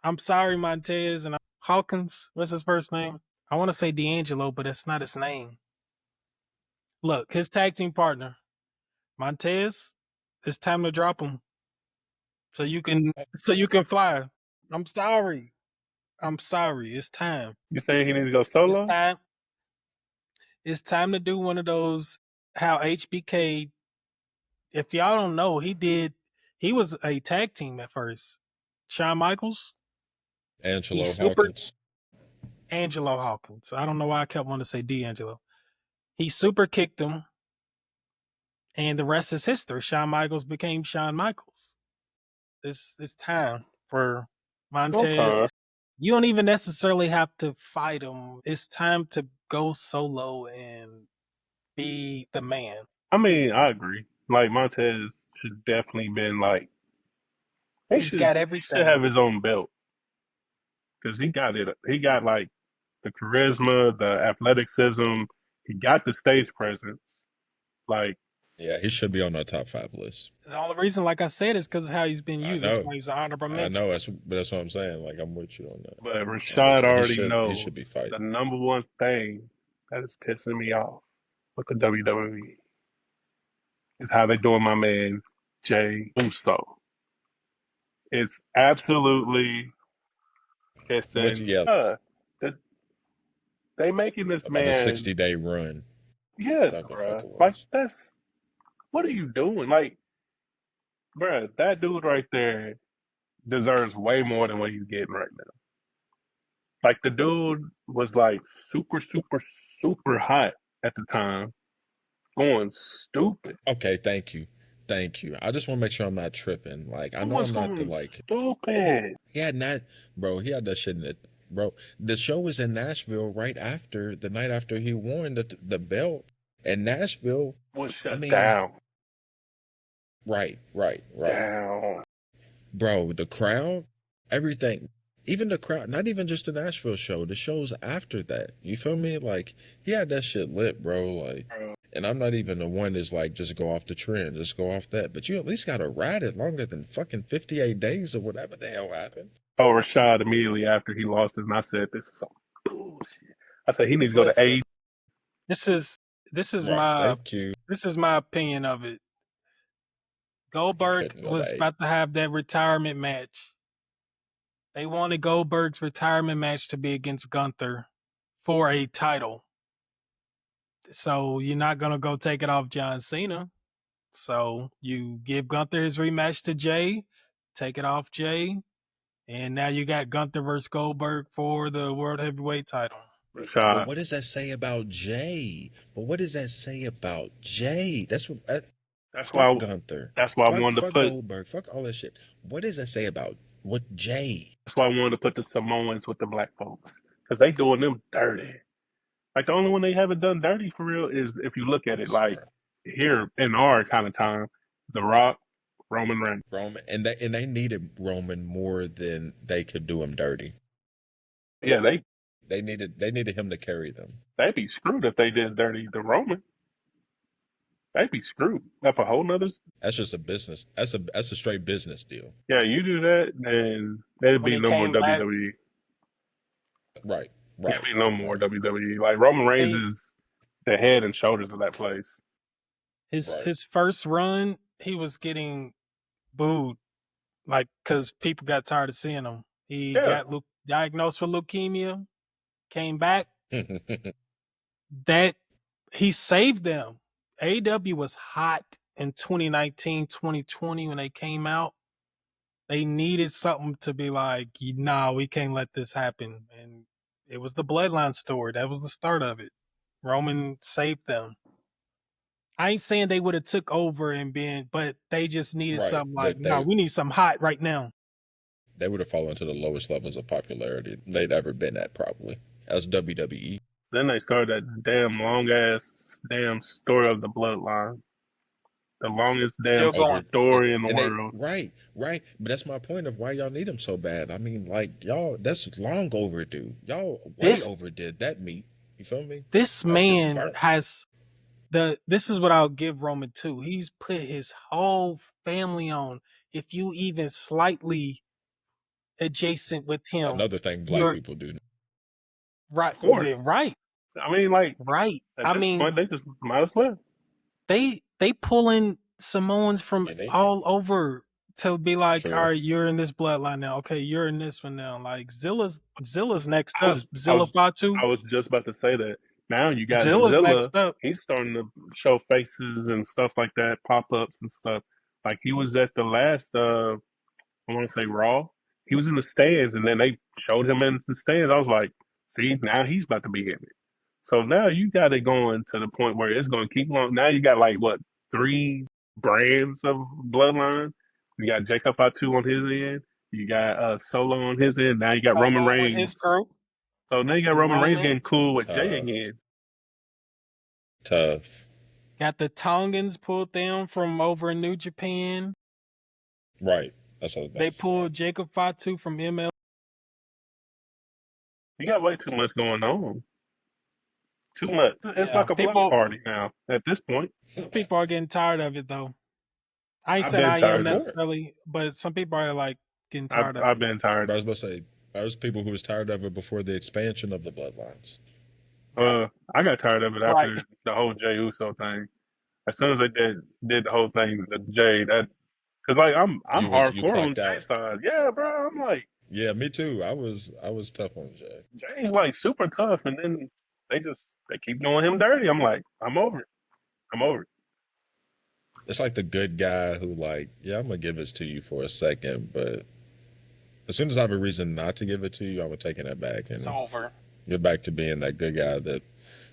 I'm sorry, Montez and Hawkins. What's his first name? I want to say D'Angelo, but it's not his name. Look, his tag team partner, Montez. It's time to drop him, so you can fly. I'm sorry. It's time. You saying he needs to go solo? It's time to do one of those. How HBK. If y'all don't know, he was a tag team at first. Shawn Michaels. Angelo Hawkins. I don't know why I kept wanting to say D'Angelo. He super kicked him, and the rest is history. Shawn Michaels became Shawn Michaels. It's time for Montez. Okay. You don't even necessarily have to fight him. It's time to go solo and be the man. I mean, I agree. Like, Montez should definitely been like, he's got everything. He should have his own belt. Because he got it. He got like the charisma, the athleticism. He got the stage presence. Like, yeah, he should be on our top 5 list. The only reason, like I said, is because of how he's been used. That's why he's an honorable mention. I know, that's what I'm saying. Like, I'm with you on that. But Rashid already knows he should be fighting. The number one thing that is pissing me off with the WWE is how they're doing my man Jay Uso. It's absolutely pissing. They making this man a 60-day run. Yes, bro. Like, what are you doing? Like, bro, that dude right there deserves way more than what he's getting right now. Like, the dude was like super, super, super hot at the time, going stupid. Okay, thank you. I just want to make sure I'm not tripping. Like, I know I'm not stupid. He had that shit in it. Bro, the show was in Nashville the night after he won the belt, and Nashville was shut down. Right. Down. Bro, the crowd, everything, even the crowd, not even just the Nashville show, the shows after that. You feel me? Like, he had that shit lit, bro. Like, and I'm not even the one that's like, just go off the trend, just go off that. But you at least got to ride it longer than fucking 58 days or whatever the hell happened. Oh, Rashid immediately after he lost it, and I said, "This is some bullshit." I said he needs to go to AEW. This is my opinion of it. Goldberg was about to have that retirement match. They wanted Goldberg's retirement match to be against Gunther for a title. So you're not gonna go take it off John Cena. So you give Gunther his rematch to Jay, take it off Jay. And now you got Gunther versus Goldberg for the World Heavyweight title. But what does that say about Jay? That's why Gunther. That's why I wanted to put Goldberg. Fuck all that shit. What does that say about Jay? That's why I wanted to put the Samoans with the black folks, because they doing them dirty. Like, the only one they haven't done dirty for real is, if you look at it, like here in our kind of time, The Rock, Roman Reigns. Roman, and they needed Roman more than they could do him dirty. Yeah, They needed him to carry them. they'd be screwed if they did dirty to Roman. They'd be screwed. That's a whole nother. That's just a business. That's a straight business deal. Yeah, you do that, then there'd When be he no more came back- WWE. Right. There'd be no more WWE. Like Roman Reigns Hey. is the head and shoulders of that place. His first run, he was getting booed, like because people got tired of seeing him. He got diagnosed with leukemia, came back. That he saved them. AEW was hot in 2019, 2020 when they came out. They needed something to be like, nah, we can't let this happen. And it was the Bloodline story. That was the start of it. Roman saved them. I ain't saying they would have took over and been, but they just needed Right, something like, but no, we need something hot right now. They would have fallen to the lowest levels of popularity they'd ever been at, probably, as WWE. Then they started that damn long ass damn story of the bloodline. The longest damn Still going. story in the And they- world. right. But that's my point of why y'all need him so bad. I mean, like, y'all, that's long overdue. Y'all way overdid that meat. You feel me? This That's man just burnt. has this is what I'll give Roman too. He's put his whole family on. If you even slightly adjacent with him, Another thing black you're- people do. right, Of course. right, I mean, like, right. at I this mean, point, they just might as well. they pulling Samoans from Yeah, they- all over to be like, True. all right, you're in this bloodline now. Okay, you're in this one now. Like Zilla's next I up. was- Zilla Fatu. I was just about to say that. Now you got Zilla's Zilla. next up. He's starting to show faces and stuff like that, pop ups and stuff. Like he was at the last, I want to say Raw. He was in the stands, and then they showed him in the stands. I was like, see, now he's about to be in it. So now you got it going to the point where it's going to keep on. Now you got like what 3 brands of bloodline. You got Jacob Fatu on his end. You got Solo on his end. Now you got Roman Solo with Reigns. his group. So now you got And Roman Reigns Roman. getting cool with Tough. Jay again. Tough. Got the Tongans pulled them from over in New Japan. Right. That's what I was about They to say. pulled Jacob Fatu from ML. You got way too much going on. Too much. It's Yeah, like a block people- party now at this point. Some people are getting tired of it though. I ain't I've saying been I tired am of it. necessarily, but some people are like getting tired I've of it. been tired. But I was about to say, there's people who was tired of it before the expansion of the bloodlines. I got tired of it after Right. the whole Jay Uso thing. As soon as they did the whole thing, the Jay, that because like I'm You hardcore on clocked out. Jay's side. Yeah, bro. I'm like Yeah, me too. I was tough on Jay. Jay's like super tough, and then they keep doing him dirty. I'm like, I'm over it. I'm over it. It's like the good guy who, like, yeah, I'm gonna give this to you for a second, but as soon as I have a reason not to give it to you, I'm taking it back, and It's over. you're back to being that good guy that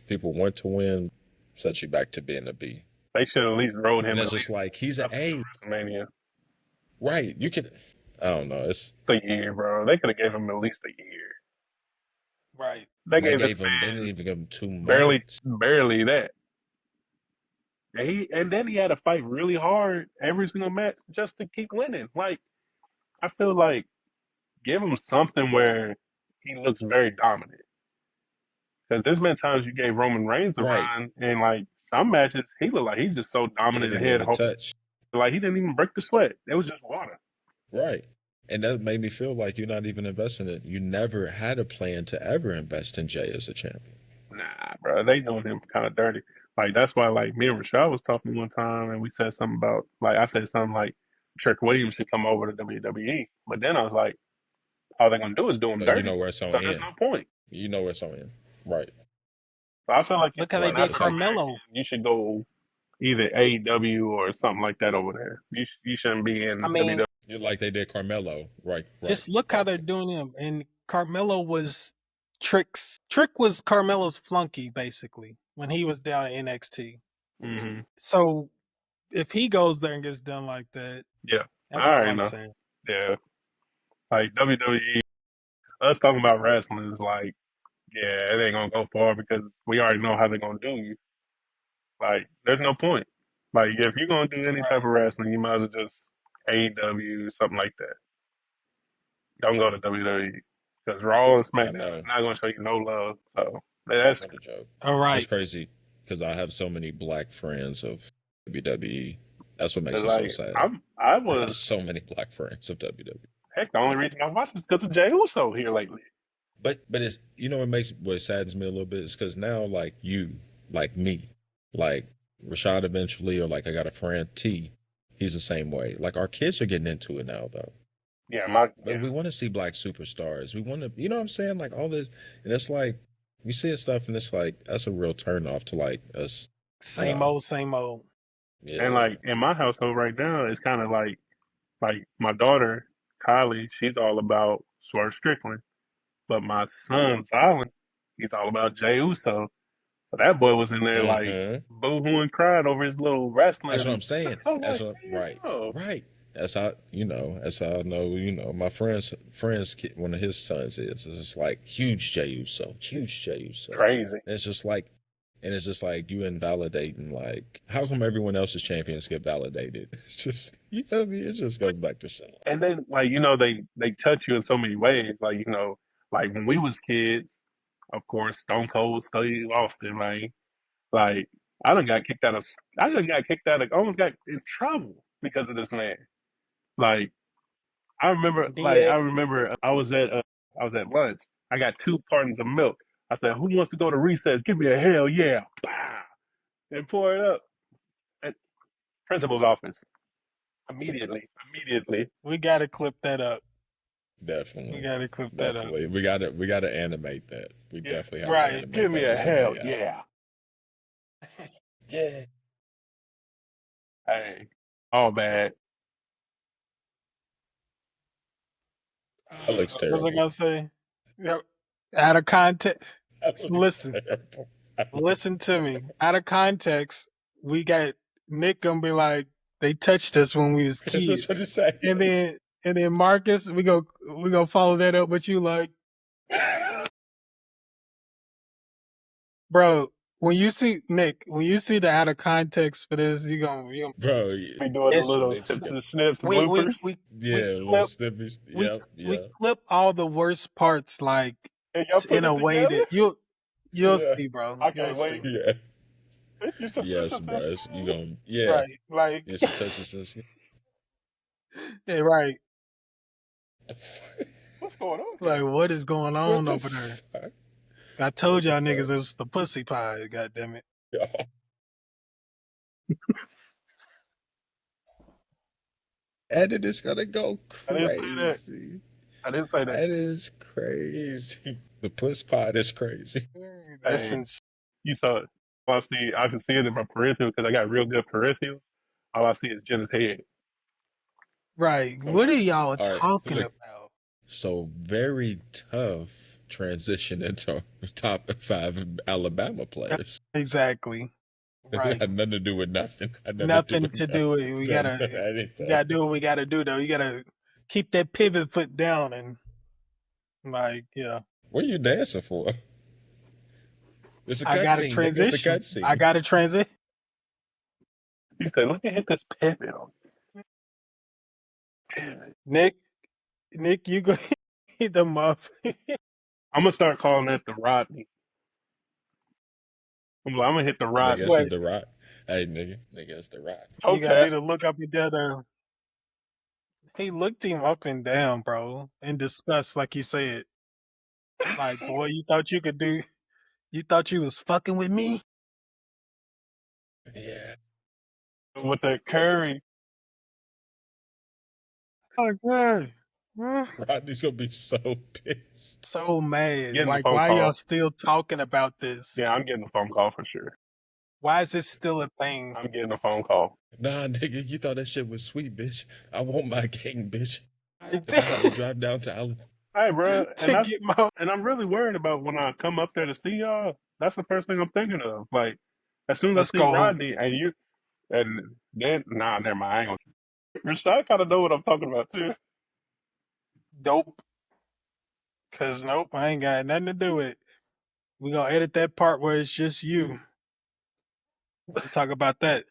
people want to win, sets you back to being a B. They should at least rolled him. And at it's just least like he's an up to A, WrestleMania. right? You could, I don't know. It's It's a year, bro. They could have gave him at least a year. Right. They they gave gave this him. They man didn't even give him 2 months. barely that. And then he had to fight really hard every single match just to keep winning. Like I feel like give him something where he looks very dominant. Because there's been times you gave Roman Reigns a Right. run, and like some matches he looked like he's just so He dominant didn't ahead. even touch. Like he didn't even break the sweat. It was just water. Right. And that made me feel like you're not even investing in it. You never had a plan to ever invest in Jay as a champion. Nah, bro, they doing him kind of dirty. Like that's why, like me and Rashid was talking one time, and we said something about like I said something like Trick Williams should come over to WWE, but then I was like, all they're gonna do is do him But dirty. you know where it's on So there's end. no point. You know where it's on end. Right. So I feel like Look how if they you're did not Carmelo. you should go either AEW or something like that over there. You shouldn't be in I mean, WWE. You like they did Carmelo. Right. just look how they're doing him. And Carmelo was Trick's. Trick was Carmelo's flunky, basically, when he was down at NXT. Mm-hmm. So if he goes there and gets done like that, Yeah, that's I all already I'm know. saying. Yeah, like WWE, us talking about wrestling is like, yeah, it ain't gonna go far because we already know how they're gonna do you. Like, there's no point. Like, if you're gonna do any type of wrestling, you might as well just AEW, something like that. Don't go to WWE because Raw and I SmackDown know. is not going to show you no love. So That's that's not a joke. All It's right. crazy because I have so many black friends of WWE. That's what makes it so like sad. I I have was so many black friends of WWE. heck. The only reason I watched is because of Jey Uso here lately. But it's what saddens me a little bit is because now like you, like me, like Rashad eventually, or like I got a friend T, he's the same way. Like our kids are getting into it now though. But we want to see black superstars. We want to, you know what I'm saying? Like all this, and it's like we see this stuff, and it's like that's a real turn off to like us. Same old, same old. Yeah. And like in my household right now, it's kind of like my daughter Kylie, she's all about Swerve Strickland, but my son Silent, he's all about Jey Uso. So that boy was in there like boo-hooing, crying over his little wrestling. That's what I'm saying. I was That's like, what right. "Yo." Right. That's how That's how I know. My friends kid, one of his sons is. It's just like huge Jey Uso, huge Jey Uso. Crazy. And it's just like you invalidating. Like, how come everyone else's champions get validated? It's just, you feel me? It just goes back to shit. And then like they touch you in so many ways. Like like when we was kids, of course, Stone Cold Steve Austin, man. Like I done got kicked out of. Almost got in trouble because of this man. Like I remember, DX. I was at lunch. I got 2 cartons of milk. I said, "Who wants to go to recess? Give me a hell yeah!" Bah! And pour it up at principal's office immediately. We gotta clip that up. Definitely. We gotta clip that up. Definitely. We gotta animate that. We definitely have to Right. animate Give me that a with some hell AI. yeah! Yeah. Hey, all bad. That looks What was I terrible. gonna say? Yep. Out of context. That looks Listen. terrible. Listen to me. Out of context, we got Nick gonna be like, they touched us when we was That's kids. what to say. And then Marcus, we go follow that up with you like, bro, when you see Nick, when you see the out of context for this, you gonna Bro, We doing the it's little it's- snips, we bloopers. yeah, little clip snippies. we Yep, we yep. clip all the worst parts like And y'all put in a it way together. that you'll Yeah. see, bro. I You'll can't wait. see. Yeah. Yes, Yes, bro. You gonna Right. Like It's a touch of sense. yeah, right. What's going on? Like what is going on What the over there? fuck? I told y'all What the niggas fuck? it was the pussy pie, goddamn it. Yo. And it is gonna go I didn't say that. crazy. I didn't say that. That is crazy. The puss pod is crazy. Listen, You saw it. I can see it in my peripheral because I got real good peripherals. All I see is Jenna's head. right. What are y'all All right, talking look. about? So very tough transition into top 5 Alabama players. Exactly. It Right. had nothing to do with nothing. Had Nothing to do with it. We gotta anything. do what we gotta do though. You gotta keep that pivot foot down and like, yeah. What are you dancing for? It's a I got to cutscene. It's a transition. cutscene. I got to transit. He said, "Let me hit this pivot on." Nick, you go hit them up. I'm gonna start calling that the Rodney. I'm gonna hit the Nigga, Rodney. this is the rock. Hey, nigga, it's the rock. You gotta do the look up and down there. He looked him up and down, bro, in disgust, like you said. Like, boy, you thought you could do. You thought you was fucking with me? Yeah. With that curry. Oh, God. Rodney's gonna be so pissed. So mad. Getting Like, the phone why call. y'all still talking about this? Yeah, I'm getting a phone call for sure. Why is this still a thing? I'm getting a phone call. Nah, nigga, you thought that shit was sweet, bitch. I want my gang, bitch. Like, I'm about to drive down to Alabama. Hey, bro, to get my and I'm really worried about when I come up there to see y'all. That's the first thing I'm thinking of. Like, as soon as Let's I see go. Rodney and then, never mind. I ain't gonna. Rashid kind of know what I'm talking about too. dope. Cause nope, I ain't got nothing to do with it. We gonna edit that part where it's just you. We'll talk about that.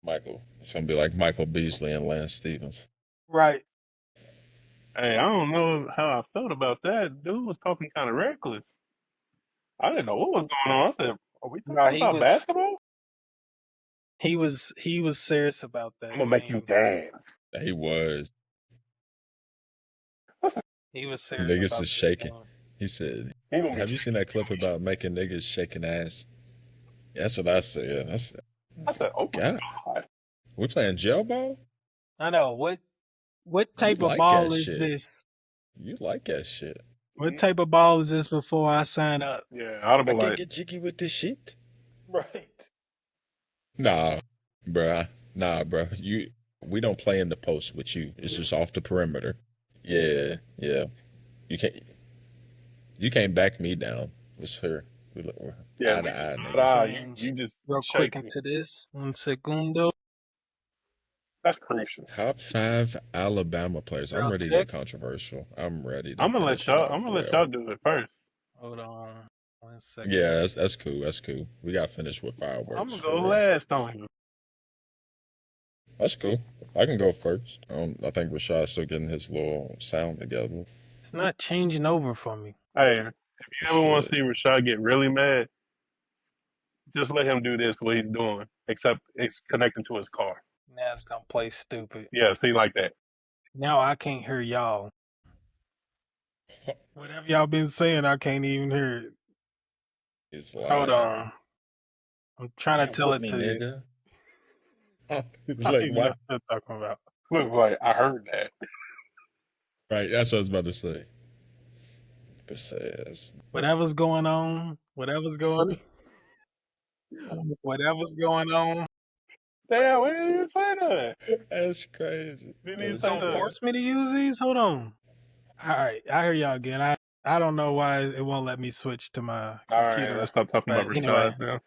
Michael, It's gonna be like Michael Beasley and Lance Stevens. Right. Hey, I don't know how I felt about that. Dude was talking kind of reckless. I didn't know what was going on. I said, "Are we No, talking about basketball? he was serious about I'm that gonna make you game. dance." He was. I said, He was serious Niggas about is that shaking. game. He said, "He gonna be "Have you seen that clip about making niggas shaking ass?" That's what I said. I said, I said, "Oh my God, god." we playing jail ball? I know. What You type of like that ball is shit. this? You like that shit. What type of ball is this before I sign up? Yeah, I'd have I been can like, get jiggy with this shit. Right. Nah, bruh. Nah, bruh. We don't play in the post with you. It's just off the perimeter. Yeah, yeah. You can't back me down. It's fair. We're "Yeah, eye we to eye, just nigga. you Change just real quick shake me." into this. Un segundo. That's crucial. Top 5 Alabama players. I'm Real ready to quick. get controversial. I'm ready to I'm gonna finish let it y'all. off I'm gonna let well. y'all do it first. Hold on 1 second. Yeah, that's cool. That's cool. We got to finish with I'm fireworks gonna for go real. last on you. That's cool. I can go first. I think Rashid's still getting his little sound together. It's not changing over for me. Hey, if you ever want to Shit. see Rashad get really mad, just let him do this. What he's doing, except it's connecting to his car. Now it's gonna play stupid. Yeah, see, like that. Now I can't hear y'all. Whatever y'all been saying, I can't even hear it. It's Hold like, on. I'm trying to tell it me, to you. nigga. I Like, don't even know what? what you're talking about. Look, like I heard that. Right, that's what I was about to say. It says, Whatever's going on, whatever's going on. Damn, we didn't even say that. that's crazy. Didn't even That's say Don't that. force me to use these? Hold on. All right, I hear y'all again. I don't know why it won't let me switch to my All right, computer. let's stop talking about But anyway, Rashad now.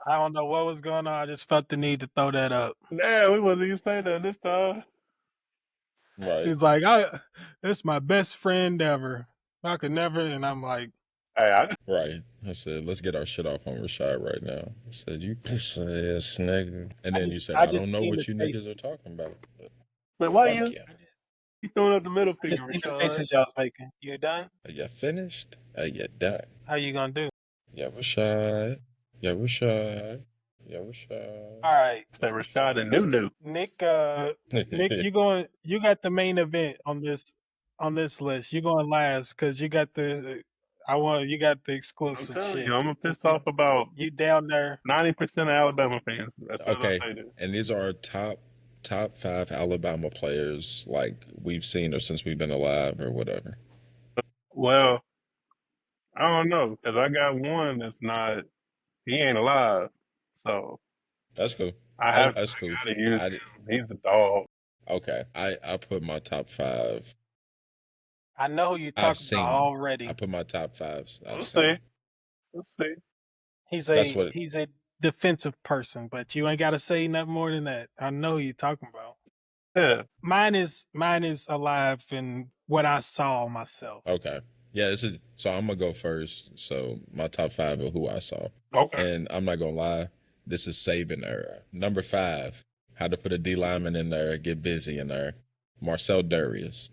I don't know what was going on. I just felt the need to throw that up. Damn, we wasn't even saying that this time. right. He's like, it's my best friend ever. I could never, and I'm like, Hey, Right. I said, let's get our shit off on Rashid right now. I said, you pussy ass nigga. And then you said, I just don't know seen what his you face. niggas are talking about. but why Fuck you you. throwing up the middle I just finger, seen the Rashad? faces y'all was making. You done? Are you finished? Are you done? How you gonna do? Yeah, Rashid. Yeah, Rashid. Yeah, Rashid. All right, Say Rashad and Nunu. Nick. Nick, you got the main event on this list. You're going last because you got you got the I'm exclusive telling shit. you, I'm gonna piss off about You down there? 90% of Alabama fans. That's what I'll Okay. say this. And these are our top 5 Alabama players like we've seen or since we've been alive or whatever. Well, I don't know because I got one that's not. He ain't alive, so That's cool. That's cool. I gotta use I him. He's the dog. Okay. I put my top 5. I know who you I've talking seen. about already. I put my top 5s. I've We'll seen. see. We'll see. That's what. He's a defensive person, but you ain't got to say nothing more than that. I know who you talking about. Yeah. Mine is alive in what I saw myself. Okay. Yeah, this is so I'm gonna go first. So my top 5 of who I saw. Okay. And I'm not gonna lie, this is Saban era. Number 5, how to put a D lineman in there, get busy in there. Marcel Darius.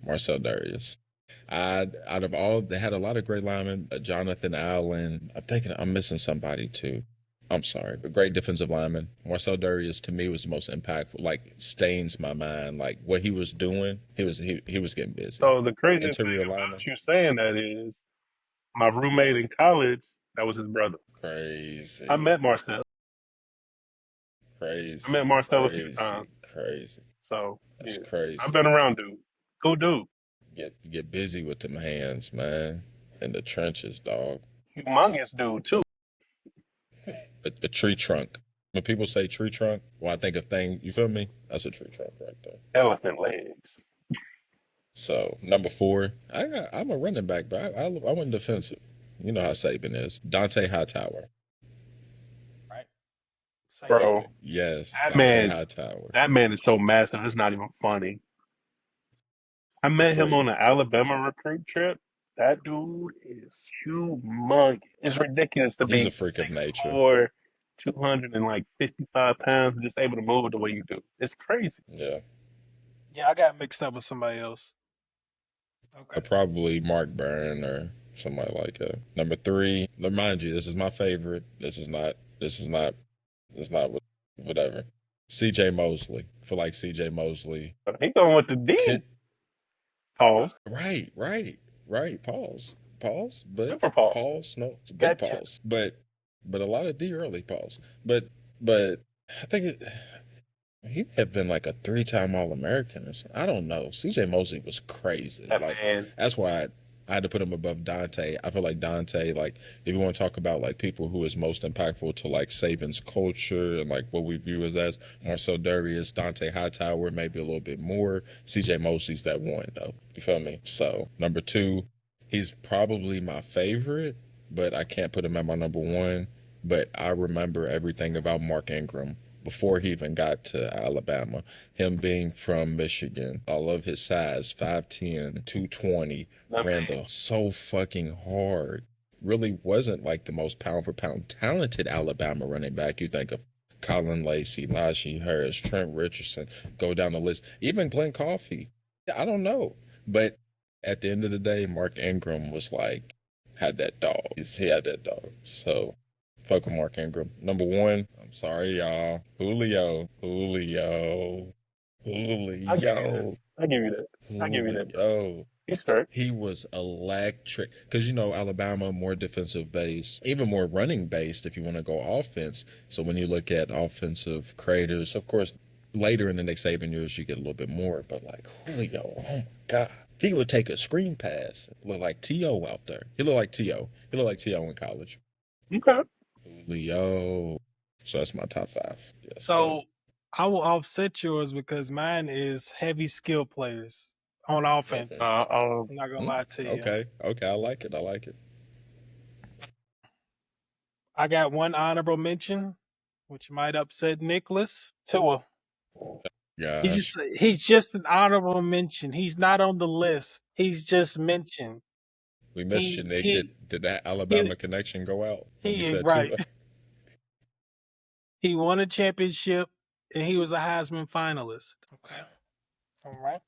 Out of all, they had a lot of great linemen. Jonathan Allen. I'm thinking I'm missing somebody too. I'm sorry, but great defensive lineman. Marcel Darius to me was the most impactful. Like stains my mind. Like what he was doing, he was getting busy. So the crazy Interior thing lineman. about you saying that is my roommate in college. That was his brother. Crazy. I met Marcel. Crazy. I met Marcel a few times. Crazy. So That's yeah, crazy. I've been around, dude. Cool dude. Get busy with them hands, man. In the trenches, dog. Humongous dude too. A tree trunk. When people say tree trunk, well, I think of thing. You feel me? That's a tree trunk right there. Elephant legs. So number 4, I'm a running back, bro. I went defensive. You know how Saban is. Dante Hightower. Right. Bro, Yes, that Dante man, Hightower. that man is so massive. It's not even funny. I met him Freak. on an Alabama recruit trip. That dude is humongous. It's ridiculous to He's be a freak of nature. 6'4", 255 pounds, just able to move the way you do. It's crazy. Yeah. Yeah, I got mixed up with somebody else. Okay. Probably Mark Barron or somebody like that. Number 3, remind you, this is my favorite. This is not whatever. CJ Mosley. I feel like CJ Mosley. He going with the D. Pause. Right. Pause. But Super pause. Pause. No, it's a big Gotcha. pause. But a lot of D early pause. But I think he may have been like a 3-time All-American or something. I don't know. CJ Mosley was crazy. That's why I had to put him above Dante. I feel like Dante, like, if you want to talk about like people who is most impactful to like Saban's culture and like what we view as Marcel Darius, Dante Hightower, maybe a little bit more. CJ Mosley's that one though. You feel me? So number 2, he's probably my favorite, but I can't put him at my number 1. But I remember everything about Mark Ingram before he even got to Alabama. Him being from Michigan. I love his size, 5'10", 220. Ran so fucking hard. Really wasn't like the most pound for pound talented Alabama running back. You think of Colin Lacey, Najee Harris, Trent Richardson, go down the list. Even Glenn Coffey. I don't know. But at the end of the day, Mark Ingram was like, had that dog. He had that dog. So fuck with Mark Ingram. Number 1, I'm sorry, y'all. Julio. I give you that. He's hurt. He was electric. Because, you know, Alabama, more defensive based, even more running based if you want to go offense. So when you look at offensive creators, of course, later in the Nick Saban years, you get a little bit more. But like, Julio, oh my God. He would take a screen pass. Look like T.O. out there. He looked like T.O. in college. Okay. Julio. So that's my top 5. Yes, So I will offset yours because mine is heavy skill players on offense. I'm not gonna lie to you. Okay, I like it. I got one honorable mention, which might upset Nicholas. Tua. Yeah. He's just an honorable mention. He's not on the list. He's just mentioned. We missed you, Nick. Did that Alabama connection go out? Right. He won a championship, and he was a Heisman finalist. Okay. All right.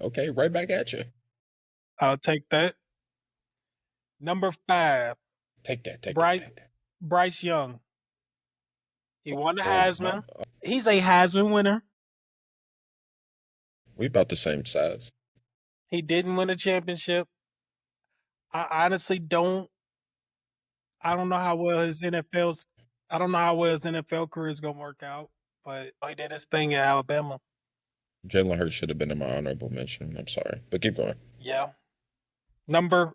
Okay. Right back at you. I'll take that. Number 5. Take that. Bryce Young. He won the Heisman. He's a Heisman winner. We about the same size. He didn't win a championship. I honestly don't know how well his NFL career is gonna work out, but he did his thing at Alabama. Jalen Hurts should have been in my honorable mention. I'm sorry, but keep going. Yeah. Number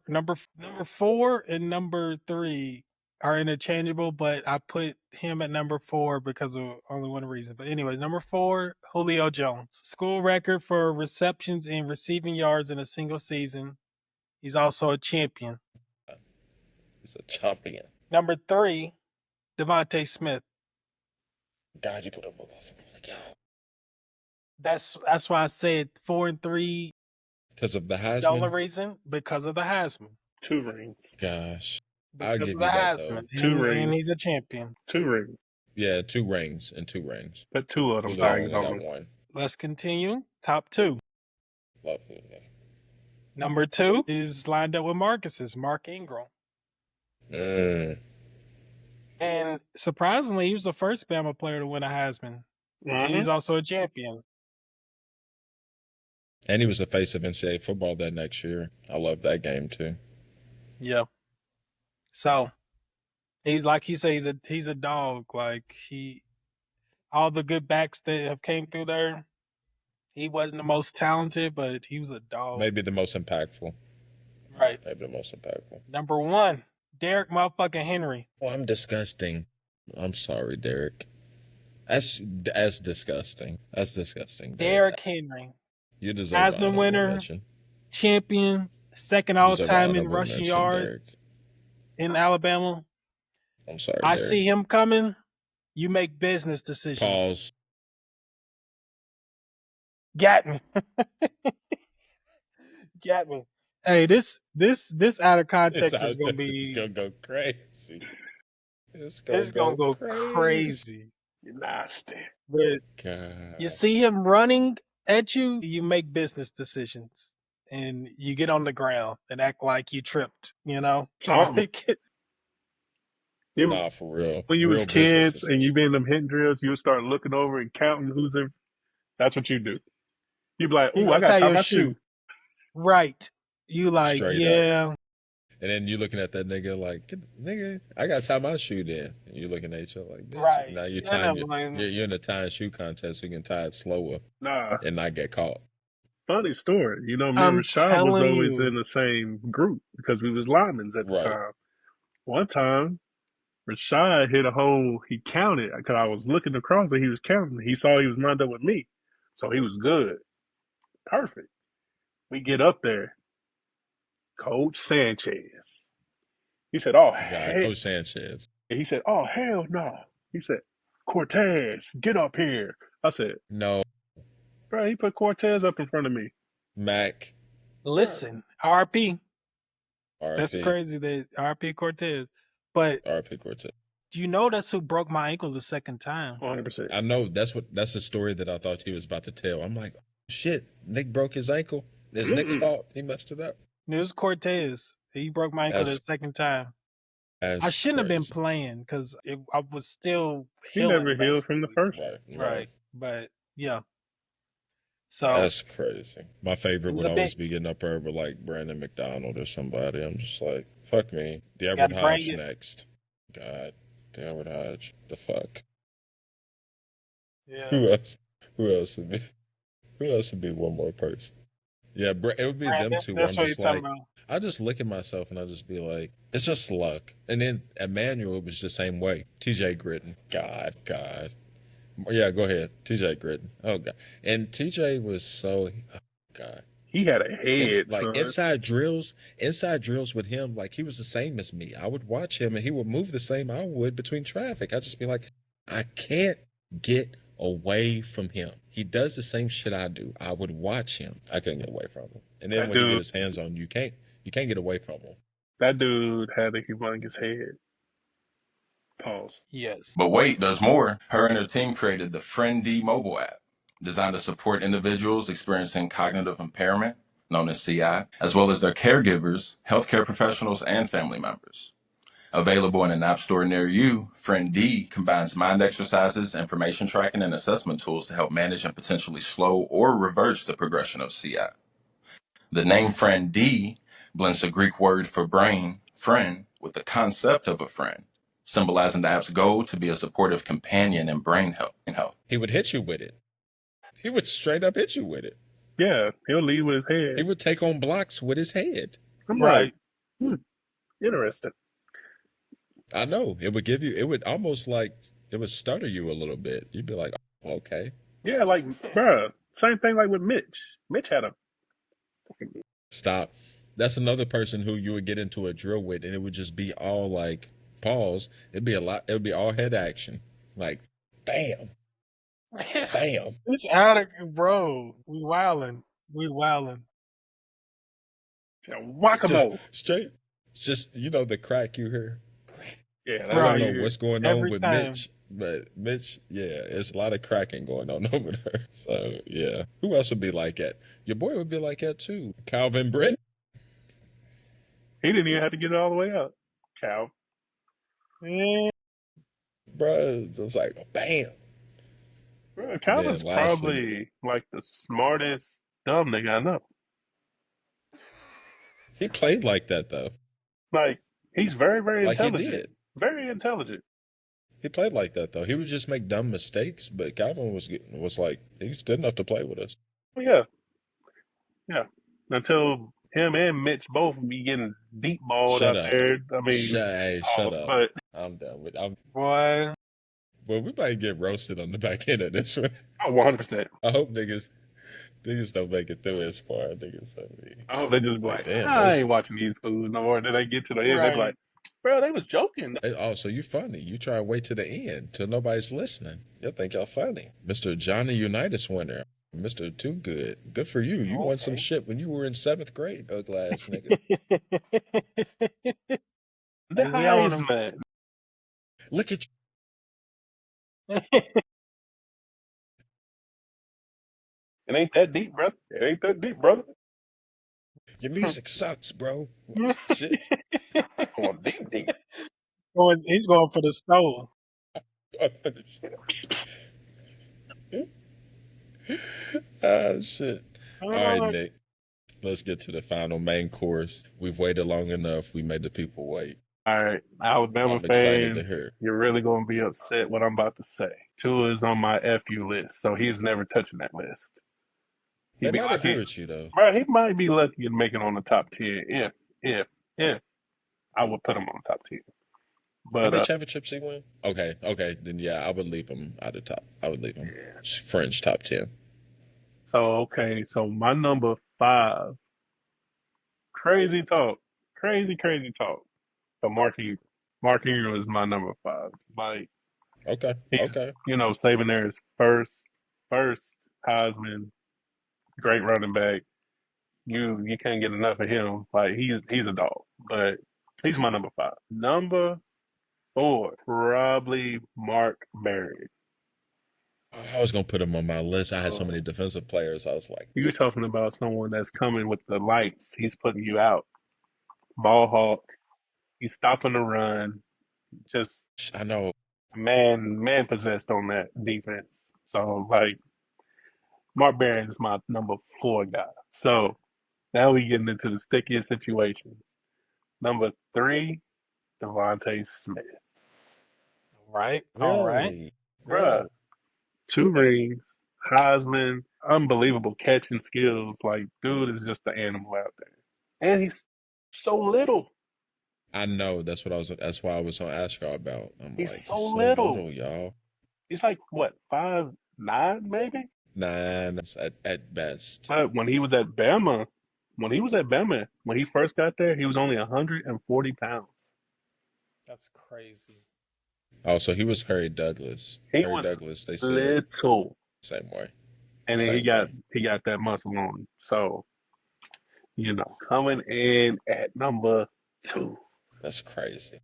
4 and number 3 are interchangeable, but I put him at number 4 because of only one reason. But anyways, number 4, Julio Jones. School record for receptions and receiving yards in a single season. He's also a champion. He's a champion. Number 3, Devontae Smith. God, you put him above him. Yo. That's why I said 4 and 3. Because of the Heisman? The only reason? Because of the Heisman. 2 rings. Gosh. Because I'll give of you the that, Heisman. though. 2 rings. And he's a champion. 2 rings. Yeah, 2 rings and 2 rings. But 2 of them So I things only on got 1. Let's continue. Top 2. Love you. Number 2 is lined up with Marcus's, Mark Ingram. And surprisingly, he was the first Bama player to win a Heisman. Mm-hmm. He's also a champion. And he was the face of NCAA football that next year. I love that game too. Yeah. So he's like he says he's a dog. Like all the good backs that have came through there, he wasn't the most talented, but he was a dog. Maybe the most impactful. Right. Maybe the most impactful. Number 1, Derek motherfucking Henry. Oh, I'm disgusting. I'm sorry, Derek. That's disgusting. That's disgusting. Derek Henry. You deserve Heisman winner, champion, second all time in rushing yards in Alabama. I'm sorry, I Derek. see him coming. You make business decisions. Pause. Got me. Got me. Hey, this out of context is gonna be. It's gonna go crazy. It's It's gonna go crazy. Nasty. But God. you see him running at you, you make business decisions. And you get on the ground and act like you tripped, you know? Something. You, Nah, for real. when you Real was business kids and you decision. be in them hit drills, you would start looking over and counting who's in. That's what you do. You be like, You "Ooh, I gotta got to tie tie your my shoe. shoe." Right. You like, Straight up. yeah. And then you looking at that nigga like, nigga, I gotta tie my shoe then. And you looking at each other like, bitch. Right. Now you're I know, tying like- you're in a tying shoe contest so you can tie it slower Nah, and not get caught. funny story. You know, me I'm and Rashid was telling always you. in the same group because we was linemen at the Right. time. One time, Rashid hit a hole. He counted because I was looking across and he was counting. He saw he was lined up with me, so he was good. Perfect. We get up there. Coach Sanchez. He said, "Oh, God, hell." Coach Sanchez. He said, "Oh, hell no." He said, "Cortez, get up here." I said, No, "Bro," he put Cortez up in front of me. Mac. Listen, RP. That's RP. crazy that RP Cortez. But RP Cortez. do you know that's who broke my ankle the second time? 100%. I know that's the story that I thought he was about to tell. I'm like, shit, Nick broke his ankle. It's Nick's fault. He messed it up. It was Cortez. He broke my ankle the second time. I shouldn't have been playing because I was still He healing. never healed from the first. Right. But yeah. So that's crazy. My favorite It was would a always bit- be getting up there with like Brandon McDonald or somebody. I'm just like, fuck me. The Edward Gotta bring Hodge it. next. God, the Edward Hodge. The fuck. yeah. Who else? Who else would be? Who else would be one more person? Yeah, it would be them two. That's I'm what you're just talking like, about. I just look at myself and I just be like, it's just luck. And then Emmanuel was the same way. TJ Gritton. God. Yeah, go ahead. TJ Gritton. Oh, God. And TJ was so, oh, God. He had a head, Like son. inside drills with him, like he was the same as me. I would watch him and he would move the same I would between traffic. I'd just be like, I can't get away from him. He does the same shit I do. I would watch him. I couldn't get away from him. And then That when he dude- get his hands on you, you can't get away from him. That dude had a humongous head. Pause. Yes. But wait, there's more. Her and her team created the Friend D mobile app, designed to support individuals experiencing cognitive impairment, known as CI, as well as their caregivers, healthcare professionals, and family members. Available in an app store near you, Friend D combines mind exercises, information tracking, and assessment tools to help manage and potentially slow or reverse the progression of CI. The name Friend D blends the Greek word for brain, friend, with the concept of a friend, symbolizing the app's goal to be a supportive companion in brain health. He would hit you with it. He would straight up hit you with it. Yeah, he'll lead with his head. He would take on blocks with his head. I'm Right. like, interesting. I know. It would almost like, it would stutter you a little bit. You'd be like, oh, okay. Yeah, like, bruh, same thing like with Mitch. Mitch had a Stop. That's another person who you would get into a drill with, and it would just be all like, pause. It would be all head action. Like, bam. Bam. It's out of bro. We wildin'. whack-a-mole. Straight. Just, the crack you hear. Yeah, I Right. don't know what's going on Every with time. Mitch, but Mitch, yeah, it's a lot of cracking going on over there. So, yeah. Who else would be like that? Your boy would be like that, too. Calvin Brent. He didn't even have to get it all the way up. Cal. Yeah. Bruh, it was like, bam. Bro, Calvin's Man, lastly- probably like the smartest dumb nigga I know. He played like that, though. Like, he's very, very Like he intelligent. did. Very intelligent. He played like that, though. He would just make dumb mistakes, but Calvin was like, he's good enough to play with us. Yeah. Yeah. Until him and Mitch both be getting deep balled Shut out up. there. I mean, Shut pause, up. But I'm done with Boy. Well, we might get roasted on the back end of this one. 100%. I hope niggas don't make it through as far. Niggas, I hope they just be like, damn, I those- ain't watching these fools no more. Then they get to the end, they be Right. like, bro, they was joking. Hey, oh, so you funny. You try to wait to the end till nobody's listening. You'll think y'all funny. Mr. Johnny Unitas winner. Mr. Too Good. Good for you. You won some shit when you were in 7th grade, ugly ass nigga. The We own 'em. Heisman. Look at It ain't that deep, brother. It ain't that deep, brother. your music sucks, bro. Shit. Going deep. He's going for the stove. Ah, shit. All right, Uh, Nick. Let's get to the final main course. We've waited long enough. We made the people wait. All right, Alabama I'm excited to fans, hear. you're really going to be upset what I'm about to say. Tua is on my FU list, so he's never touching that list. They He'd be might agree lucky. with you, though. Bro, he might be lucky to make it on the top 10 if I would put him on top 10. How many But championships he win? Okay. Then yeah, I would leave him out of top. I would leave him fringe top 10. so my number 5, crazy talk. But Mark Ingram is my number 5. Like Okay. he's saving there his first Heisman, great running back. You can't get enough of him. Like he's a dog. But he's my number 5. Number 4, probably Mark Barry. I was gonna put him on my list. I had so many defensive players. I was like, You're talking about someone that's coming with the lights. He's putting you out. Ball hawk. He's stopping the run. Just I know. man possessed on that defense. So like Mark Barron is my number 4 guy. So now we getting into the stickiest situations. Number 3, Devontae Smith. right. All right. Really? Bruh, 2 rings, Heisman, unbelievable catching skills. Like, dude is just an animal out there. And he's so little. I know. That's why I was gonna ask y'all about. I'm He's like, so he's so little. little, y'all. He's like, what, 5'9", maybe? 9 at best. But when he was at Bama, when he first got there, he was only 140 pounds. That's crazy. Oh, so he was Harry Douglas. He Harry was Douglas. They said little. same way. And then Same way. he got that muscle on him. So, coming in at number 2, That's crazy.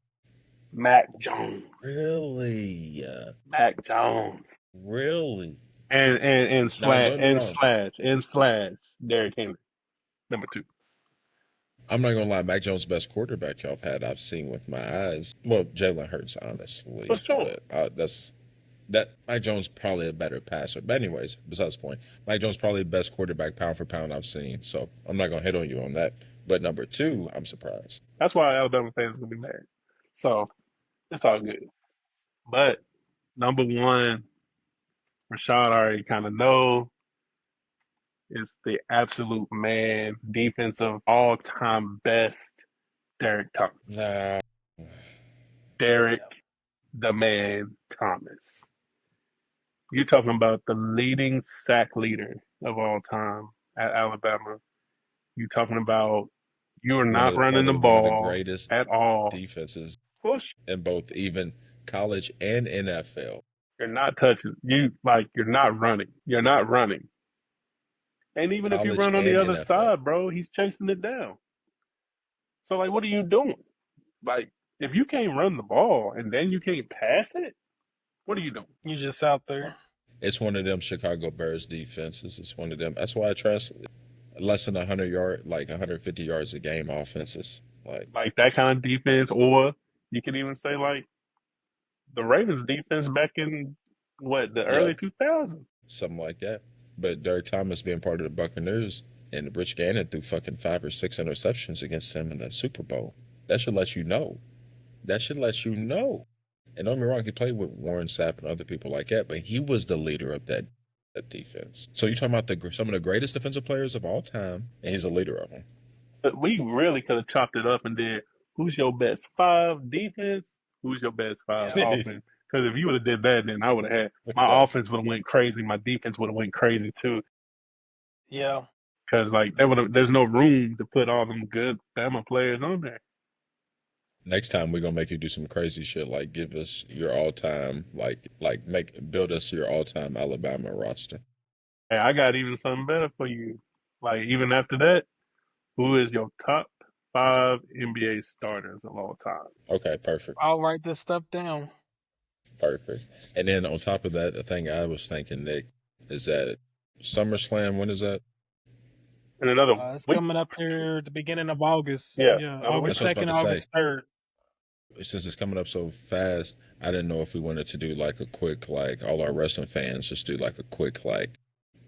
Mac Jones. Really? Mac Jones. Really? And Now, slash don't get me wrong. Derrick Henry, number 2. I'm not gonna lie. Mac Jones, best quarterback I've seen with my eyes. Well, Jalen Hurts, honestly, For sure. but that Mac Jones probably a better passer. But anyways, besides the point, Mac Jones probably the best quarterback pound for pound I've seen. So I'm not gonna hit on you on that. But number 2, I'm surprised. That's why Alabama fans are gonna be mad. So it's all good. But number 1, Rashad already kind of know, is the absolute man, defensive all-time best, Derek Thomas. Nah, Derek the man Thomas. You're talking about the leading sack leader of all time at Alabama. You're talking about you are not running the one of the ball greatest at all. defenses Push. in both even college and NFL. You're not touching. You're not running. You're not running. And even if you College run on the and other NFL. side, bro, he's chasing it down. So like, what are you doing? Like, if you can't run the ball and then you can't pass it, what are you doing? You just out there. It's one of them Chicago Bears defenses. It's one of them. That's why I trust less than 150 yards a game offenses. Like that kind of defense, or you can even say like the Ravens defense back in the early 2000s. Something like that. But Derek Thomas being part of the Buccaneers and Rich Gannon threw fucking 5 or 6 interceptions against them in the Super Bowl. That should let you know. And don't get me wrong, he played with Warren Sapp and other people like that, but he was the leader of that defense. So you're talking about some of the greatest defensive players of all time, and he's a leader of them. But we really could have chopped it up and did who's your best 5 defense, who's your best 5 offense. Because if you would have did that, then I would have had my offense would have went crazy, my defense would have went crazy too. Yeah. Because like there's no room to put all them good Bama players on there. Next time we're gonna make you do some crazy shit, like give us your all-time, build us your all-time Alabama roster. Hey, I got even something better for you. Like even after that, who is your top 5 NBA starters of all time? Okay, perfect. I'll write this stuff down. Perfect. And then on top of that, the thing I was thinking, Nick, is that SummerSlam, when is that? And another It's week. coming up here at the beginning of August. Yeah, Yeah, another week. August That's what I 2nd, was about to August 3rd. Since it's coming up so fast, I didn't know if we wanted to do like a quick, like all our wrestling fans just do like a quick, like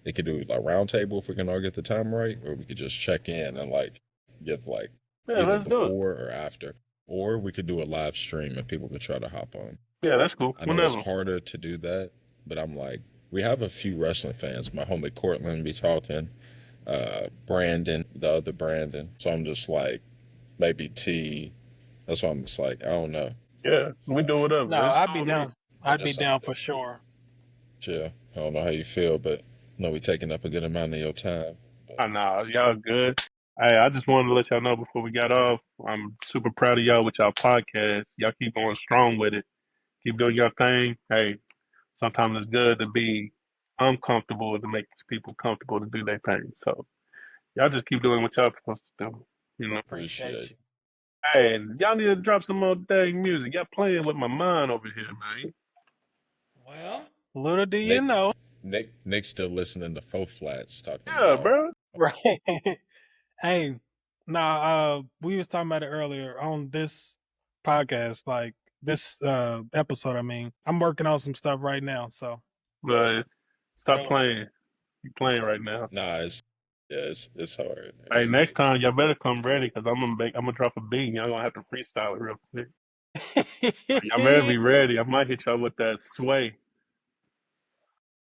they could do like round table if we can all get the time right, or we could just check in and like give like Yeah, either let's do it. before or after, or we could do a live stream and people could try to hop on. Yeah, that's cool. I know Whenever. it's harder to do that, but I'm like, we have a few wrestling fans. My homie Cortland be talking, Brandon, the other Brandon. So I'm just like, maybe T. That's why I'm just like, I don't know. Yeah, we do whatever. No, I'd be down. I'd be down for sure. Yeah, I don't know how you feel, but no, we taking up a good amount of your time. I know y'all good. Hey, I just wanted to let y'all know before we got off, I'm super proud of y'all with y'all podcast. Y'all keep going strong with it. Keep doing your thing. Hey, sometimes it's good to be uncomfortable to make people comfortable to do their thing. So y'all just keep doing what y'all supposed to do. You know. Appreciate you. Hey, y'all need to drop some more dang music. Y'all playing with my mind over here, man. Well, little do you know. Nick's still listening to Faux Flats talking Yeah, about. bro. Right. Hey, we was talking about it earlier on this podcast, like this episode. I mean, I'm working on some stuff right now, so. But stop playing. You playing right now. Nah, it's hard. Hey, next time y'all better come ready because I'm gonna drop a beat. Y'all gonna have to freestyle it real quick. Y'all better be ready. I might hit y'all with that sway.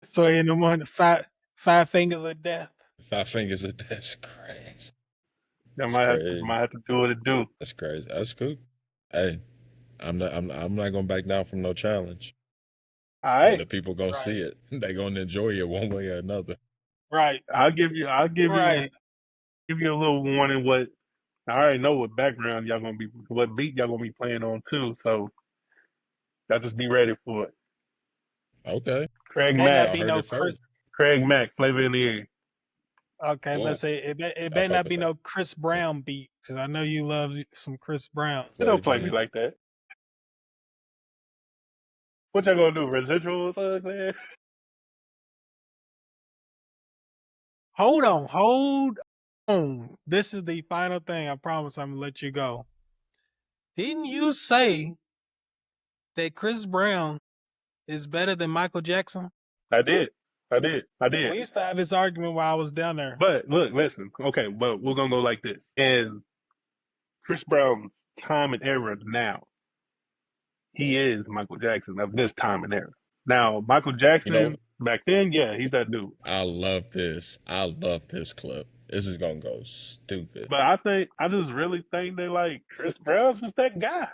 Sway in the morning, five fingers of death. 5 fingers of death. That's crazy. Y'all might have to do what it do. That's crazy. That's cool. Hey, I'm not gonna back down from no challenge. All right. And the people gonna see it. They gonna enjoy it one way or another. Right. I'll give you a little warning. What I already know what background y'all gonna be, what beat y'all gonna be playing on too. So y'all just be ready for it. Okay. Craig May Mack. not be no Chris. Craig Mack, Flavor in the Air. Okay, let's say it better not be no Chris Brown beat because I know you love some Chris Brown. You don't play me like that. What y'all gonna do? Residuals, man? Hold on. This is the final thing. I promise I'm gonna let you go. Didn't you say that Chris Brown is better than Michael Jackson? I did. We used to have this argument while I was down there. But look, listen. Okay, but we're gonna go like this. In Chris Brown's time and era now, he is Michael Jackson of this time and era. Now, Michael Jackson back then, yeah, he's that dude. I love this clip. This is gonna go stupid. But I just really think that like Chris Brown's just that guy.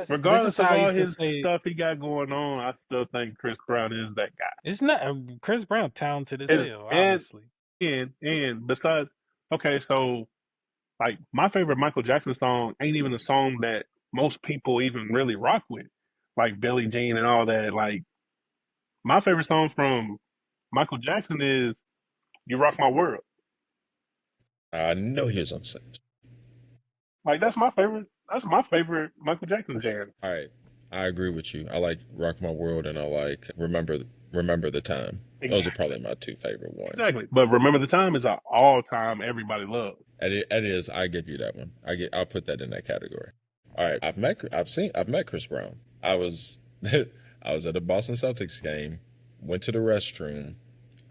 Regardless of all his stuff he got going on, I still think Chris Brown is that guy. It's not Chris Brown talented as hell, obviously. And besides, okay, so like my favorite Michael Jackson song ain't even a song that most people even really rock with, like Billie Jean and all that. Like my favorite song from Michael Jackson is "You Rock My World." I know he was on stage. Like that's my favorite. That's my favorite Michael Jackson jam. All right, I agree with you. I like "Rock My World" and I like "Remember the Time." Exactly. Those are probably my two favorite ones. Exactly, but "Remember the Time" is an all-time everybody loves. It is. I give you that one. I'll put that in that category. All right, I've met Chris Brown. I was at a Boston Celtics game. Went to the restroom.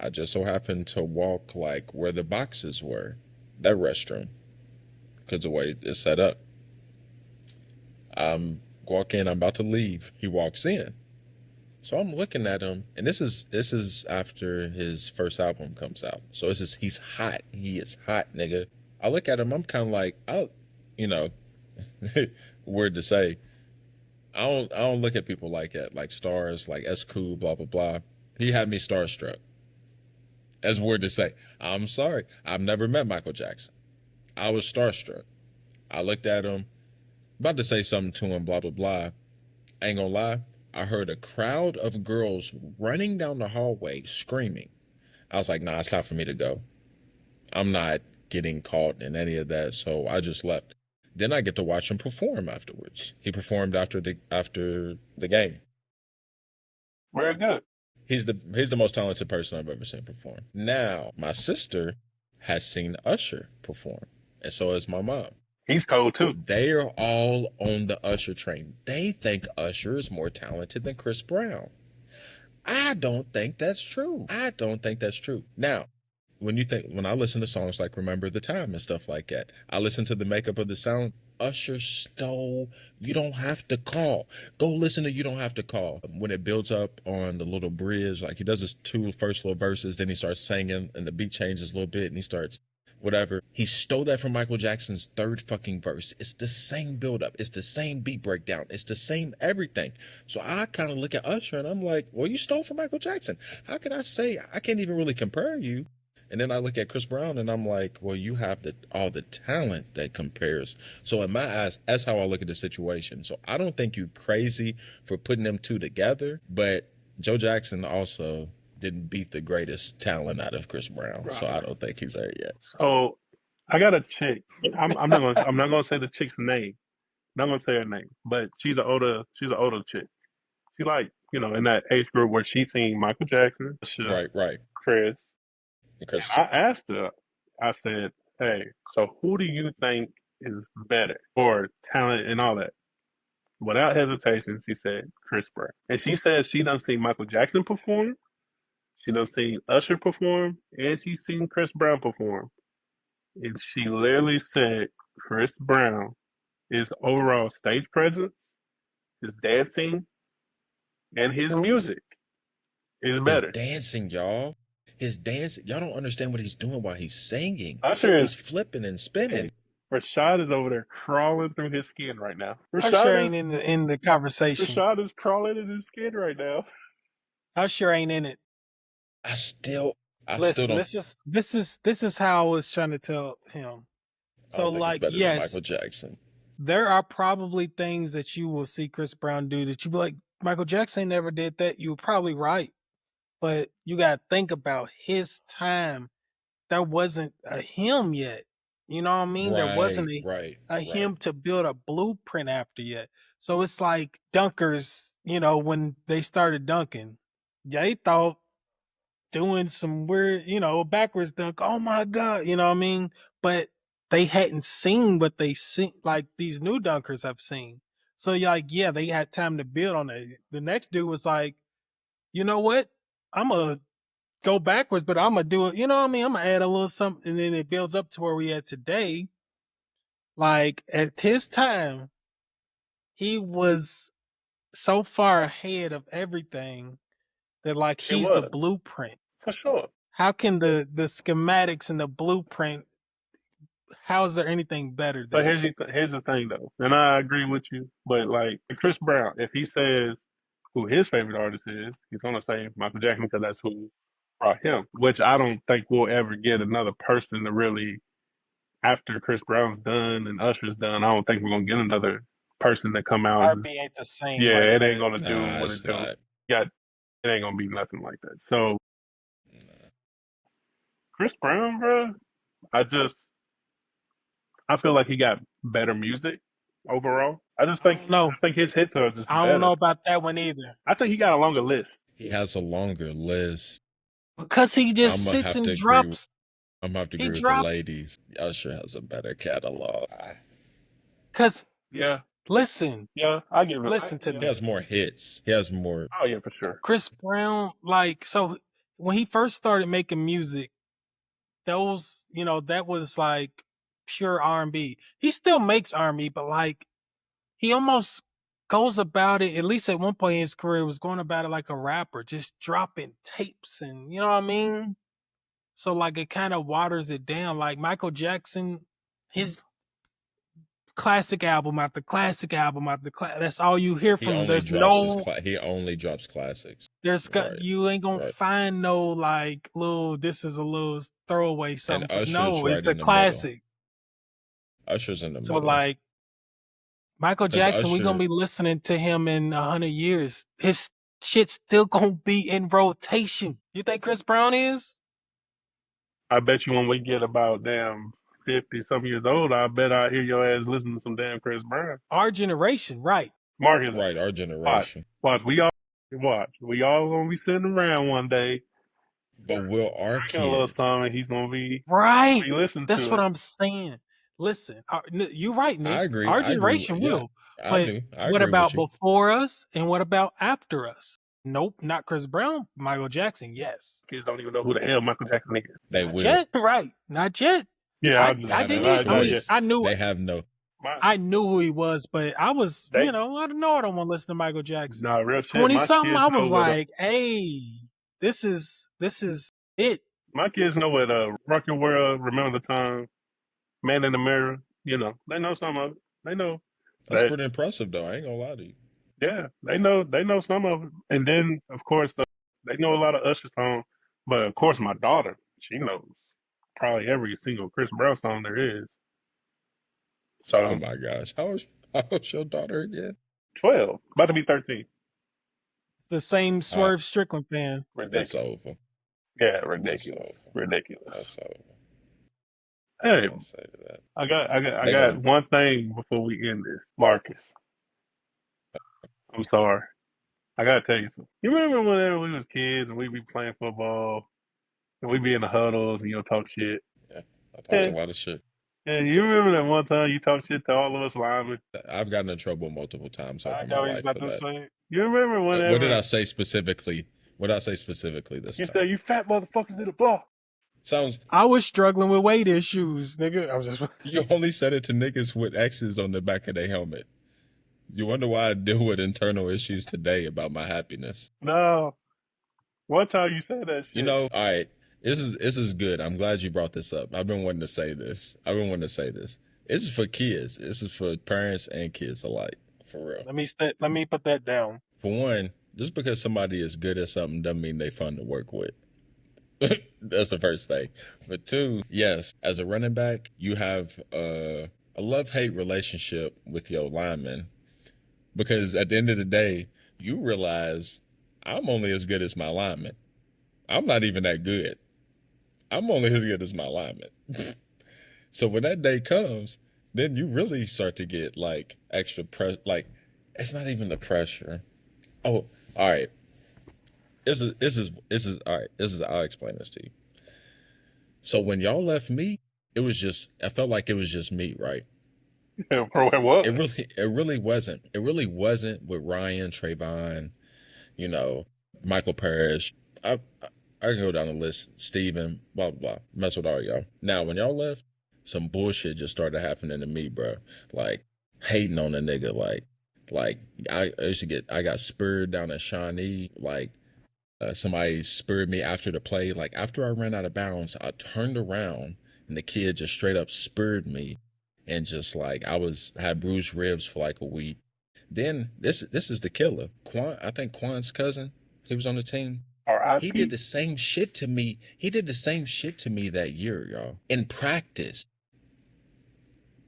I just so happened to walk like where the boxes were, that restroom, because the way it's set up. Walk in, I'm about to leave. He walks in. So I'm looking at him, and this is after his first album comes out. So he's hot. He is hot, nigga. I look at him, I'm kind of like, weird to say. I don't look at people like that, like stars, like S cool, blah blah blah. He had me starstruck. That's weird to say. I'm sorry. I've never met Michael Jackson. I was starstruck. I looked at him, about to say something to him, blah blah blah. I ain't gonna lie. I heard a crowd of girls running down the hallway screaming. I was like, nah, it's time for me to go. I'm not getting caught in any of that, so I just left. Then I get to watch him perform afterwards. He performed after the game. Very good. He's the most talented person I've ever seen perform. Now, my sister has seen Usher perform, and so has my mom. He's cold too. They are all on the Usher train. They think Usher is more talented than Chris Brown. I don't think that's true. Now, when I listen to songs like Remember the Time and stuff like that, I listen to the makeup of the sound. Usher stole You Don't Have to Call. Go listen to You Don't Have to Call. When it builds up on the little bridge, like he does his two first little verses, then he starts singing and the beat changes a little bit and he starts whatever. He stole that from Michael Jackson's third fucking verse. It's the same buildup. It's the same beat breakdown. It's the same everything. So I kind of look at Usher and I'm like, well, you stole from Michael Jackson. How can I say I can't even really compare you? And then I look at Chris Brown and I'm like, well, you have all the talent that compares. So in my eyes, that's how I look at the situation. So I don't think you're crazy for putting them two together, but Joe Jackson also didn't beat the greatest talent out of Chris Brown. Right. So I don't think he's there yet. So I got a chick. I'm not gonna say the chick's name. I'm not gonna say her name, but she's an older chick. She like, in that age group where she's seen Michael Jackson, right, Chris. I asked her, I said, hey, so who do you think is better for talent and all that? Without hesitation, she said Chris Brown. And she said she done seen Michael Jackson perform, she done seen Usher perform, and she's seen Chris Brown perform. And she literally said Chris Brown, his overall stage presence, his dancing, and his music is better. His dancing, y'all. His dance, y'all don't understand what he's doing while he's singing. Usher he's flipping and spinning. Rashid is over there crawling through his skin right now. Usher ain't in the conversation. Rashid is crawling in his skin right now. Usher ain't in it. I still don't. This is how I was trying to tell him. So yes, Michael Jackson. There are probably things that you will see Chris Brown do that you be like, Michael Jackson never did that. You're probably right. But you got to think about his time. There wasn't a him yet. You know what I mean? There wasn't a him to build a blueprint after yet. So it's like dunkers, when they started dunking, they thought doing some weird, backwards dunk. Oh my God. You know what I mean? But they hadn't seen what they see, like these new dunkers have seen. So they had time to build on it. The next dude was like, you know what? I'm going to go backwards, but I'm going to do it. You know what I mean? I'm going to add a little something, and then it builds up to where we at today. Like, at his time, he was so far ahead of everything that, he's the blueprint. For sure. How can the schematics and the blueprint, how is there anything better than But here's the thing, though, and I agree with you, but, Chris Brown, if he says who his favorite artist is, he's going to say Michael Jackson because that's who brought him, which I don't think we'll ever get another person to really, after Chris Brown's done and Usher's done, I don't think we're going to get another person to come out. R&B ain't the same. Yeah, it ain't going to do what it's doing. It ain't going to be nothing like that. So, Chris Brown, bro, I feel like he got better music overall. I think his hits are just I don't know about that one either. I think he got a longer list. He has a longer list. Because he just sits and drops. I'm going to have to agree with the ladies. Usher has a better catalog. Listen. Yeah, I give it. Listen to me. He has more hits. He has more. Oh, yeah, for sure. Chris Brown, so when he first started making music, that was pure R&B. He still makes R&B, but he almost goes about it, at least at one point in his career, was going about it like a rapper, just dropping tapes and, you know what I mean? So it kind of waters it down. Like Michael Jackson, his classic album after classic album after that's all you hear from him. He only drops classics. You ain't gonna find no this is a little throwaway something. No, it's a classic. Usher's in the middle. So Michael Jackson, we're gonna be listening to him in 100 years. His shit's still gonna be in rotation. You think Chris Brown is? I bet you when we get about 50 some years old, I bet I hear your ass listen to some damn Chris Brown. Our generation, right? Marcus, Right, our generation. watch. We all gonna be sitting around one day. But will our Drinking a little kids? something, he's gonna be Right. listening That's to what it. I'm saying. Listen, you're right, Nick. I agree. Our I agree. generation Yeah, will. I But do. I what agree about with you. before us and what about after us? Nope, not Chris Brown. Michael Jackson, yes. Kids don't even know who the hell Michael Jackson is. They Not will. yet. Right. Not yet. Yeah, I didn't. I mean, I knew. They have no. I knew who he was, but I was, They- I don't want to listen to Michael Jackson. Nah, real shit. 20 my something, kids I was know what like, hey, this is it. my kids know what Rock Your World, Remember the Time, Man in the Mirror. You know, they know some of it. They know. That's that- pretty impressive, though. I ain't gonna lie to you. Yeah, they know some of it. And then, of course, they know a lot of Usher songs. But of course, my daughter, she knows probably every single Chris Brown song there is. So, Oh my gosh, how old's your daughter again? 12, about to be 13. The same Swerve Strickland fan. Ridiculous. That's over. Yeah, ridiculous. That's Ridiculous. That's over. Hey, Don't say that. I got They gonna- one thing before we end this. Marcus, I'm sorry. I gotta tell you something. You remember whenever we was kids and we be playing football and we be in the huddles and talk shit? I talked a lot of shit. And you remember that one time you talked shit to all of us linemen? I've gotten in trouble multiple times over I my know he's life about for to that. say. You remember whenever What did I say specifically? What did I say specifically this you time? said you fat motherfuckers in the block? Sounds. I was struggling with weight issues, nigga. I was just. You only said it to niggas with X's on the back of their helmet. You wonder why I deal with internal issues today about my happiness. No. One time you said that shit. You know, all right. This is good. I'm glad you brought this up. I've been wanting to say this. This is for kids. This is for parents and kids alike. For real. Let me put that down. For one, just because somebody is good at something doesn't mean they fun to work with. That's the first thing. But two, yes, as a running back, you have a love-hate relationship with your lineman. Because at the end of the day, you realize I'm only as good as my lineman. I'm not even that good. I'm only as good as my lineman. So when that day comes, then you really start to get like extra pressure. Like, it's not even the pressure. Oh, all right. This is all right. I'll explain this to you. So when y'all left me, I felt like it was just me, right? Yeah, bro, it was. It really wasn't. It really wasn't with Ryan, Trayvon, Michael Parrish. I can go down the list. Steven, blah, blah, blah. Mess with all y'all. Now, when y'all left, some bullshit just started happening to me, bro. Like, hating on a nigga. Like I got spurred down at Shawnee. Like, somebody spurred me after the play. Like, after I ran out of bounds, I turned around and the kid just straight up spurred me. And just like, had bruised ribs for like a week. Then this is the killer. I think Quan's cousin, he was on the team. He did the same shit to me. He did the same shit to me that year, y'all. In practice.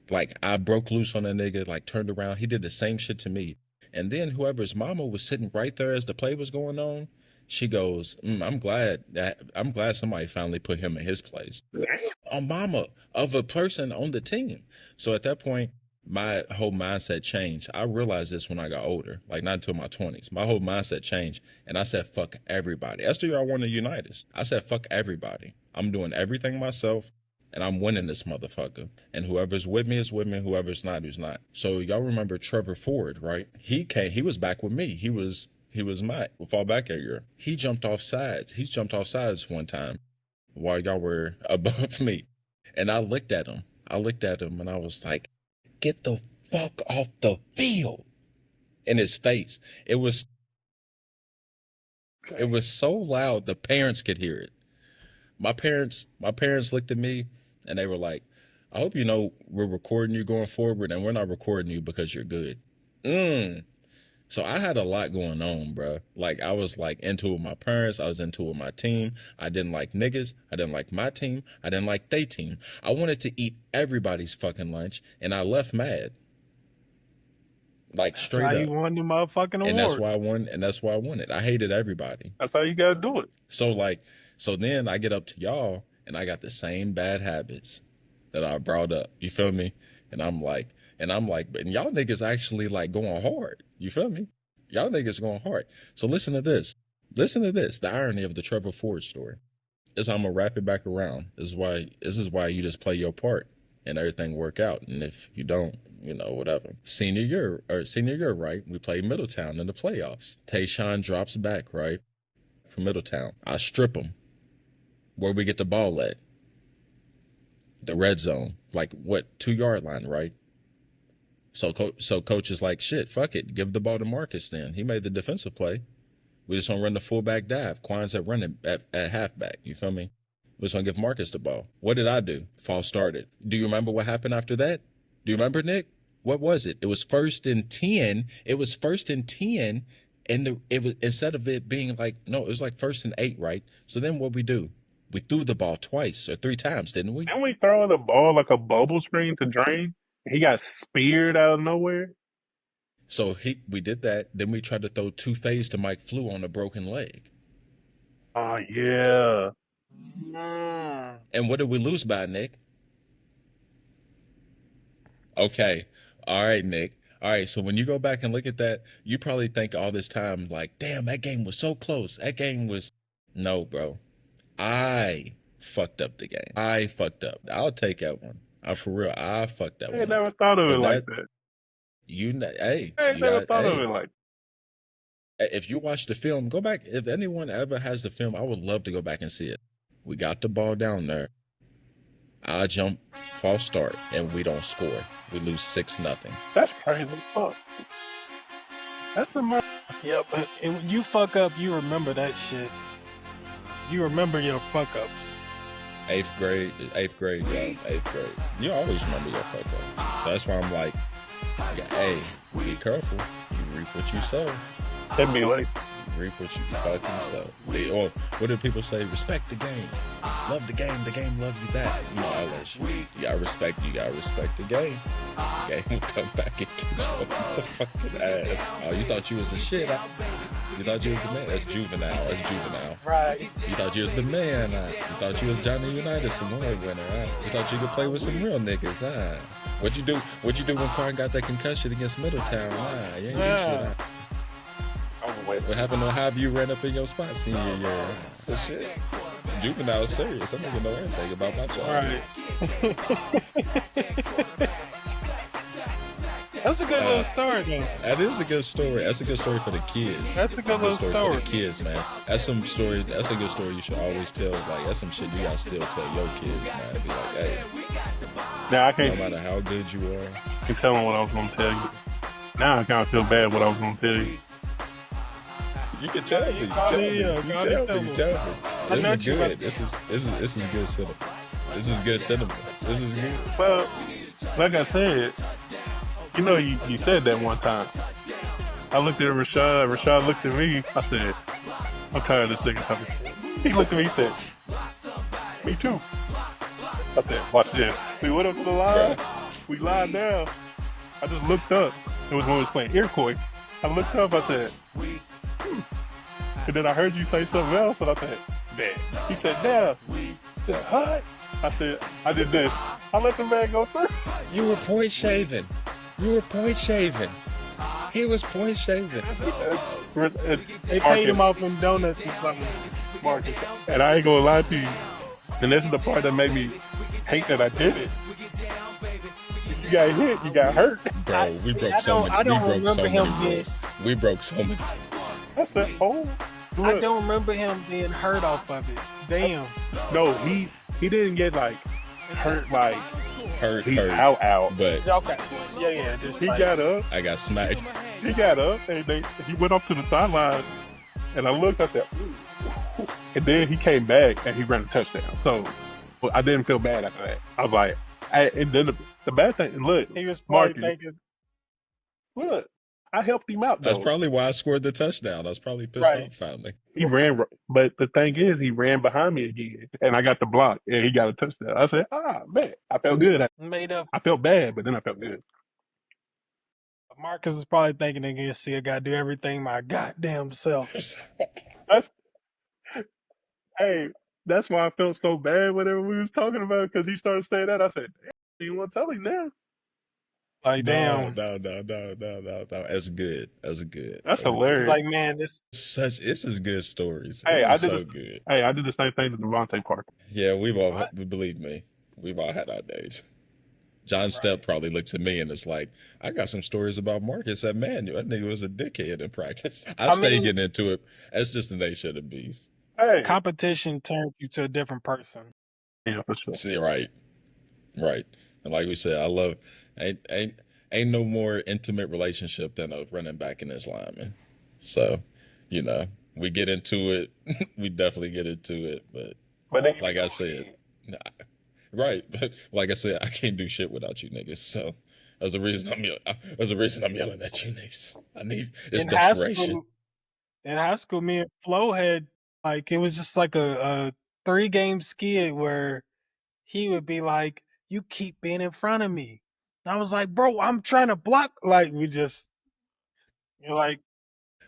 Like, I broke loose on a nigga, like turned around. He did the same shit to me. And then whoever's mama was sitting right there as the play was going on, she goes, I'm glad somebody finally put him in his place. A mama of a person on the team. So at that point, my whole mindset changed. I realized this when I got older, like not until my 20s. My whole mindset changed, and I said, fuck everybody. That's the year I wanted to unite us. I said, fuck everybody. I'm doing everything myself, and I'm winning this motherfucker. And whoever's with me is with me, whoever's not, who's not. So y'all remember Trevor Ford, right? He was back with me. He was my fallback area. He jumped off sides. He jumped off sides one time while y'all were above me. And I looked at him and I was like, get the fuck off the field. In his face. It was so loud the parents could hear it. My parents looked at me and they were like, I hope you know we're recording you going forward, and we're not recording you because you're good. So I had a lot going on, bro. Like, I was like into it with my parents. I was into it with my team. I didn't like niggas. I didn't like my team. I didn't like they team. I wanted to eat everybody's fucking lunch, and I left mad. Like, straight up. That's why you won the motherfucking award. And that's why I won. And that's why I won it. I hated everybody. That's how you gotta do it. So then I get up to y'all, and I got the same bad habits. that I brought up. You feel me? And I'm like, and y'all niggas actually like going hard. You feel me? Y'all niggas going hard. So listen to this. Listen to this. The irony of the Trevor Ford story is I'm gonna wrap it back around. This is why you just play your part and everything work out. And if you don't, you know, whatever. Senior year, right? We played Middletown in the playoffs. Tayshawn drops back, right? From Middletown. I strip him. Where we get the ball at? The red zone. Like what, 2-yard line, right? So coach is like, shit, fuck it. Give the ball to Marcus then. He made the defensive play. We just gonna run the fullback dive. Quan's at running at halfback. You feel me? We just gonna give Marcus the ball. What did I do? False started. Do you remember what happened after that? Do you remember, Nick? What was it? It was 1st and 10. It was 1st and 10, and it was, instead of it being like, no, it was like 1st and 8, right? So then what we do? We threw the ball twice or 3 times, didn't we? Didn't we throw the ball like a bubble screen to drain? He got speared out of nowhere. So we did that. Then we tried to throw 2 fades to Mike Flew on a broken leg. Oh, yeah. And what did we lose by, Nick? Okay. All right, Nick. All right, so when you go back and look at that, you probably think all this time, like, damn, that game was so close. That game was... No, bro. I fucked up the game. I fucked up. I'll take that one. For real, I fucked that one. I never thought of it like that. I never thought of it like that. If you watch the film, go back. If anyone ever has the film, I would love to go back and see it. We got the ball down there. I jump, false start, and we don't score. We lose 6-0. That's crazy. Fuck. That's a Yeah, but when you fuck up, you remember that shit. You remember your fuck ups. 8th grade, yo. 8th grade. You always remember your fuck ups. So that's why I'm like, hey, be careful. You reap what you sow. That'd be like, reap what you fucking sow. Or what do people say? Respect the game. Love the game love you back. You know, all that shit. You gotta respect the game. The game will come back and get your motherfucking ass. Oh, you thought you was a shit? You thought you was the man? That's juvenile. Right. You thought you was the man. You thought you was Johnny Unitas award winner. You thought you could play with some real niggas. What'd you do when Quan got that concussion against Middletown? You ain't do shit. What happened to how you ran up in your spot senior year? For shit. Juvenile is serious. I don't even know anything about my child. Right. That's a good little story, though. That is a good story. That's a good story for the kids. That's a good little story for the kids, man. That's a good story you should always tell. Like, that's some shit you gotta still tell your kids, man. Be like, hey. Now I can't. No matter how good you are. I can tell them what I was gonna tell you. Now I kind of feel bad what I was gonna tell you. You can tell me. Tell me. This is good. This is good cinema. This is good. Well, like I said, you know, you said that one time. I looked at Rashid. Rashid looked at me. I said, I'm tired of this nigga talking shit. He looked at me and said, me too. I said, watch this. We went up to the line. We lied down. I just looked up. It was when we was playing air quotes. I looked up. I said, and then I heard you say something else, and I said, Dad. He said, Dad. I said, what? I said, I did this. I let the man go through. You were point shaving. He was point shaving. They paid him off in donuts or something. Marcus. And I ain't gonna lie to you. And this is the part that made me hate that I did it. You got hit, you got hurt. Bro, we broke so many. We broke so many. I said, oh. Look. I don't remember him being hurt off of it. Damn. No, he didn't get like hurt like hurt out. But okay. Yeah. Just he got up. I got smacked. He got up and he went up to the sideline, and I looked at that, and then he came back and he ran a touchdown. So I didn't feel bad after that. I was like, and then the bad thing, look, he was probably thinking, look, I helped him out. Though. That's probably why I scored the touchdown. I was probably pissed off finally. He ran, but the thing is, he ran behind me again, and I got the block, and he got a touchdown. I said, man, I felt good. Made up. I felt bad, but then I felt good. Marcus is probably thinking again, see, I got to do everything my goddamn self. Hey, That's why I felt so bad whenever we was talking about it, because he started saying that. I said, "Damn, you want to tell him now?" Like, No, damn. no. That's good. That's good. That's That's good. It's hilarious. like, man, this This is good stories. Hey, This I is did so this. good. Hey, I did the same thing to Devontae Parker. Yeah, what? believe me, we've all had our days. John Stepp Right. probably looks at me and is like, I got some stories about Marcus at Man. That nigga was a dickhead in practice. I stay mean, getting into it. That's just the nature of the beast. Hey, competition turned you to a different person. yeah, for sure. See, right. And like we said, I love ain't no more intimate relationship than a running back and his lineman. So, we get into it. We definitely get into it. But But like I said, nah, right. But like I said, I can't do shit without you niggas. So there's a reason I'm yelling at you niggas. It's In desperation. high school, me and Flo had it was just like a 3-game skid where he would be like, "You keep being in front of me." I was like, "Bro, I'm trying to block." Like we just, like,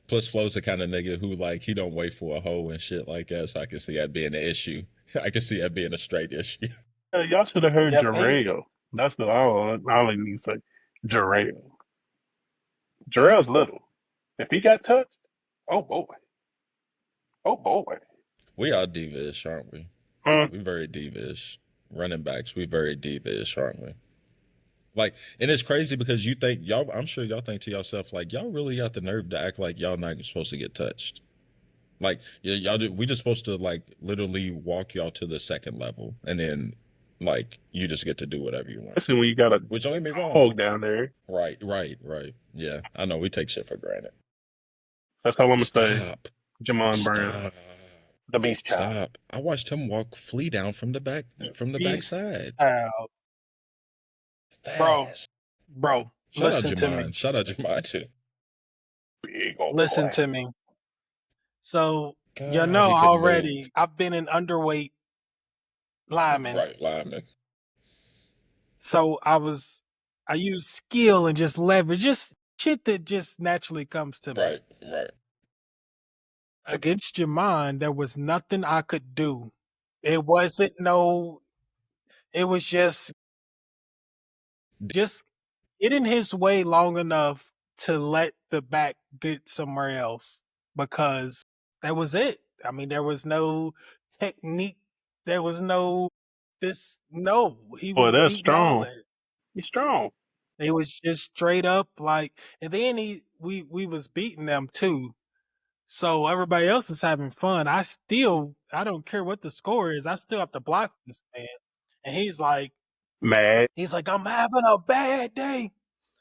Plus, Flo's the kind of nigga who he don't wait for a hoe and shit like that. So I can see that being an issue. I can see that being a straight issue. y'all should have heard yep. Jarrell. That's the all I need to say. Jarrell. Jarrell's little. If he got touched, oh boy. Oh boy. We are diva-ish, aren't we? Huh? We very diva-ish. Running backs, we very diva-ish, aren't we? And it's crazy because you think I'm sure y'all think to yourself, y'all really got the nerve to act like y'all not supposed to get touched. We just supposed to literally walk y'all to the second level, and then you just get to do whatever you want. Especially when you got a Which don't get me wrong. hog down there. Right. Yeah, I know we take shit for granted. That's all I'm gonna say. Stop. Jamon Brown, Stop. the Beast Child. Stop. I watched him walk flea down from the Beast backside. child. Fast. Bro, Shout out listen to me. Jamon. Shout out Jamon too. Big old Listen boy. to me. So God, you he know couldn't already, move. I've been an underweight lineman. Right, lineman. So I use skill and just leverage, just shit that just naturally comes to me. Right. Against Jamon, there was nothing I could do. It wasn't it was just get in his way long enough to let the back get somewhere else, because that was it. I mean, there was no technique. There was no he Boy, was that's eating all strong. that. He's strong. It was just straight up and then we was beating them too. So everybody else is having fun. I don't care what the score is. I still have to block this man. And he's like, Mad. I'm having a bad day.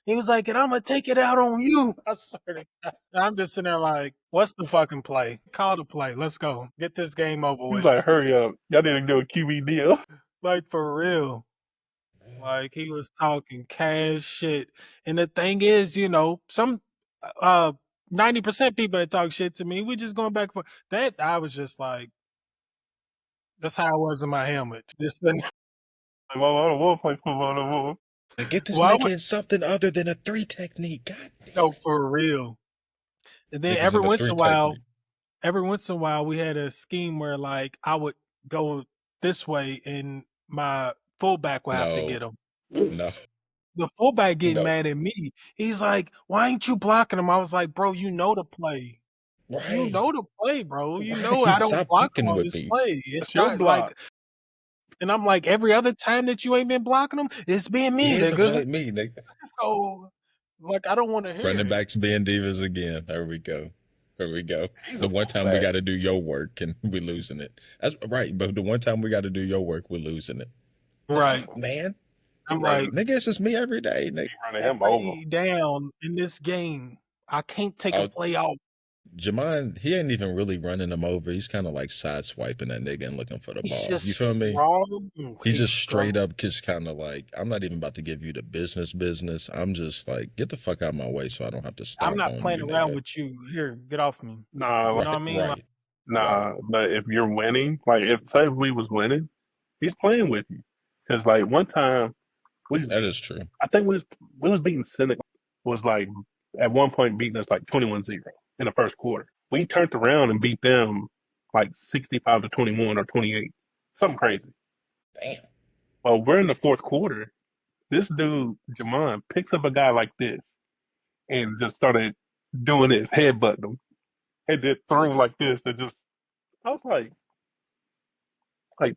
He was like, and I'm gonna take it out on you. I swear to God. And I'm just sitting there like, what's the fucking play? Call the play. Let's go. Get this game over He's with. like, hurry up. Y'all need to do a QB deal. Like, for real. Like, he was talking cash shit. And the thing is, some 90% people that talk shit to me, we just going back for that. I was just like, that's how I was in my helmet. Just Like, we'll play football no more. Get this Well, I nigga in something other than a 3 technique. God damn. no, for real. And then Niggas every in the once in 3 a while, we had a scheme where I would go this way and my fullback would have to No. get him. No. The fullback getting No. mad at me. He's like, "Why ain't you blocking him?" I was like, "Bro, you know the play. Right. You know the play, bro. You know Right. I don't Stop block him fucking on with this me. play. It's That's your not block. and I'm like, every other time that you ain't been blocking him, it's being me, Yeah, nigga. like me, nigga. So, I don't want to hear Running it. backs being divas again. There we go. He's The a one time we fullback. got to do your work and we losing it. That's right. But the one time we got to do your work, we're losing it. Right. Fuck, man. I'm Right. like, Nigga, it's just me every day, nigga. He running him over. every down in this game, I can't take Oh, a play off. Jamon, he ain't even really running him over. He's kind of side swiping that nigga and looking for the He's ball. just You feel me? strong. He's just straight strong. up just kind of I'm not even about to give you the business. I'm just get the fuck out of my way so I don't have to stop. I'm not on playing you, around with with you. Here, get off me. Nah, You know like, what I mean? Right. nah. But if you're winning, if we was winning, he's playing with you. Because one time That is true. I think we was beating Cynic was at one point beating us 21-0 in the first quarter. We turned around and beat them like 65-21 or 28, something crazy. Damn. Well, we're in the fourth quarter. This dude Jamon picks up a guy like this and just started doing this, headbutting him, and then threw him like this, and just I was like,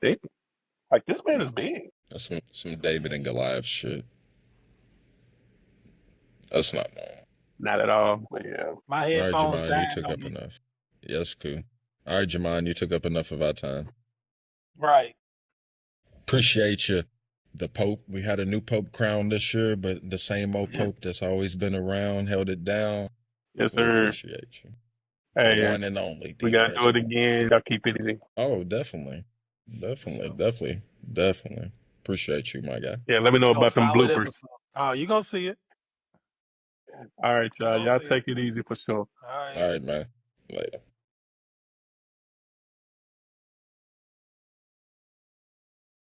damn, like this man is big. That's some David and Goliath shit. That's not normal. Not at all, but yeah. My All right, headphones Jamon, died you took on up me. enough. Yes, cool. All right, Jamon, you took up enough of our time. Right. Appreciate you. The Pope, we had a new Pope crowned this year, but the same old Pope that's always been around held it down. Yes, We sir. appreciate you. Hey, The one and only. we the gotta do it original. again. Gotta keep it easy. Oh, definitely. Appreciate you, my guy. Yeah, let me know about them Solid bloopers. episode. Oh, you gonna see it. All right, y'all. gonna Y'all see take it easy for sure. All right. All right, man. Later.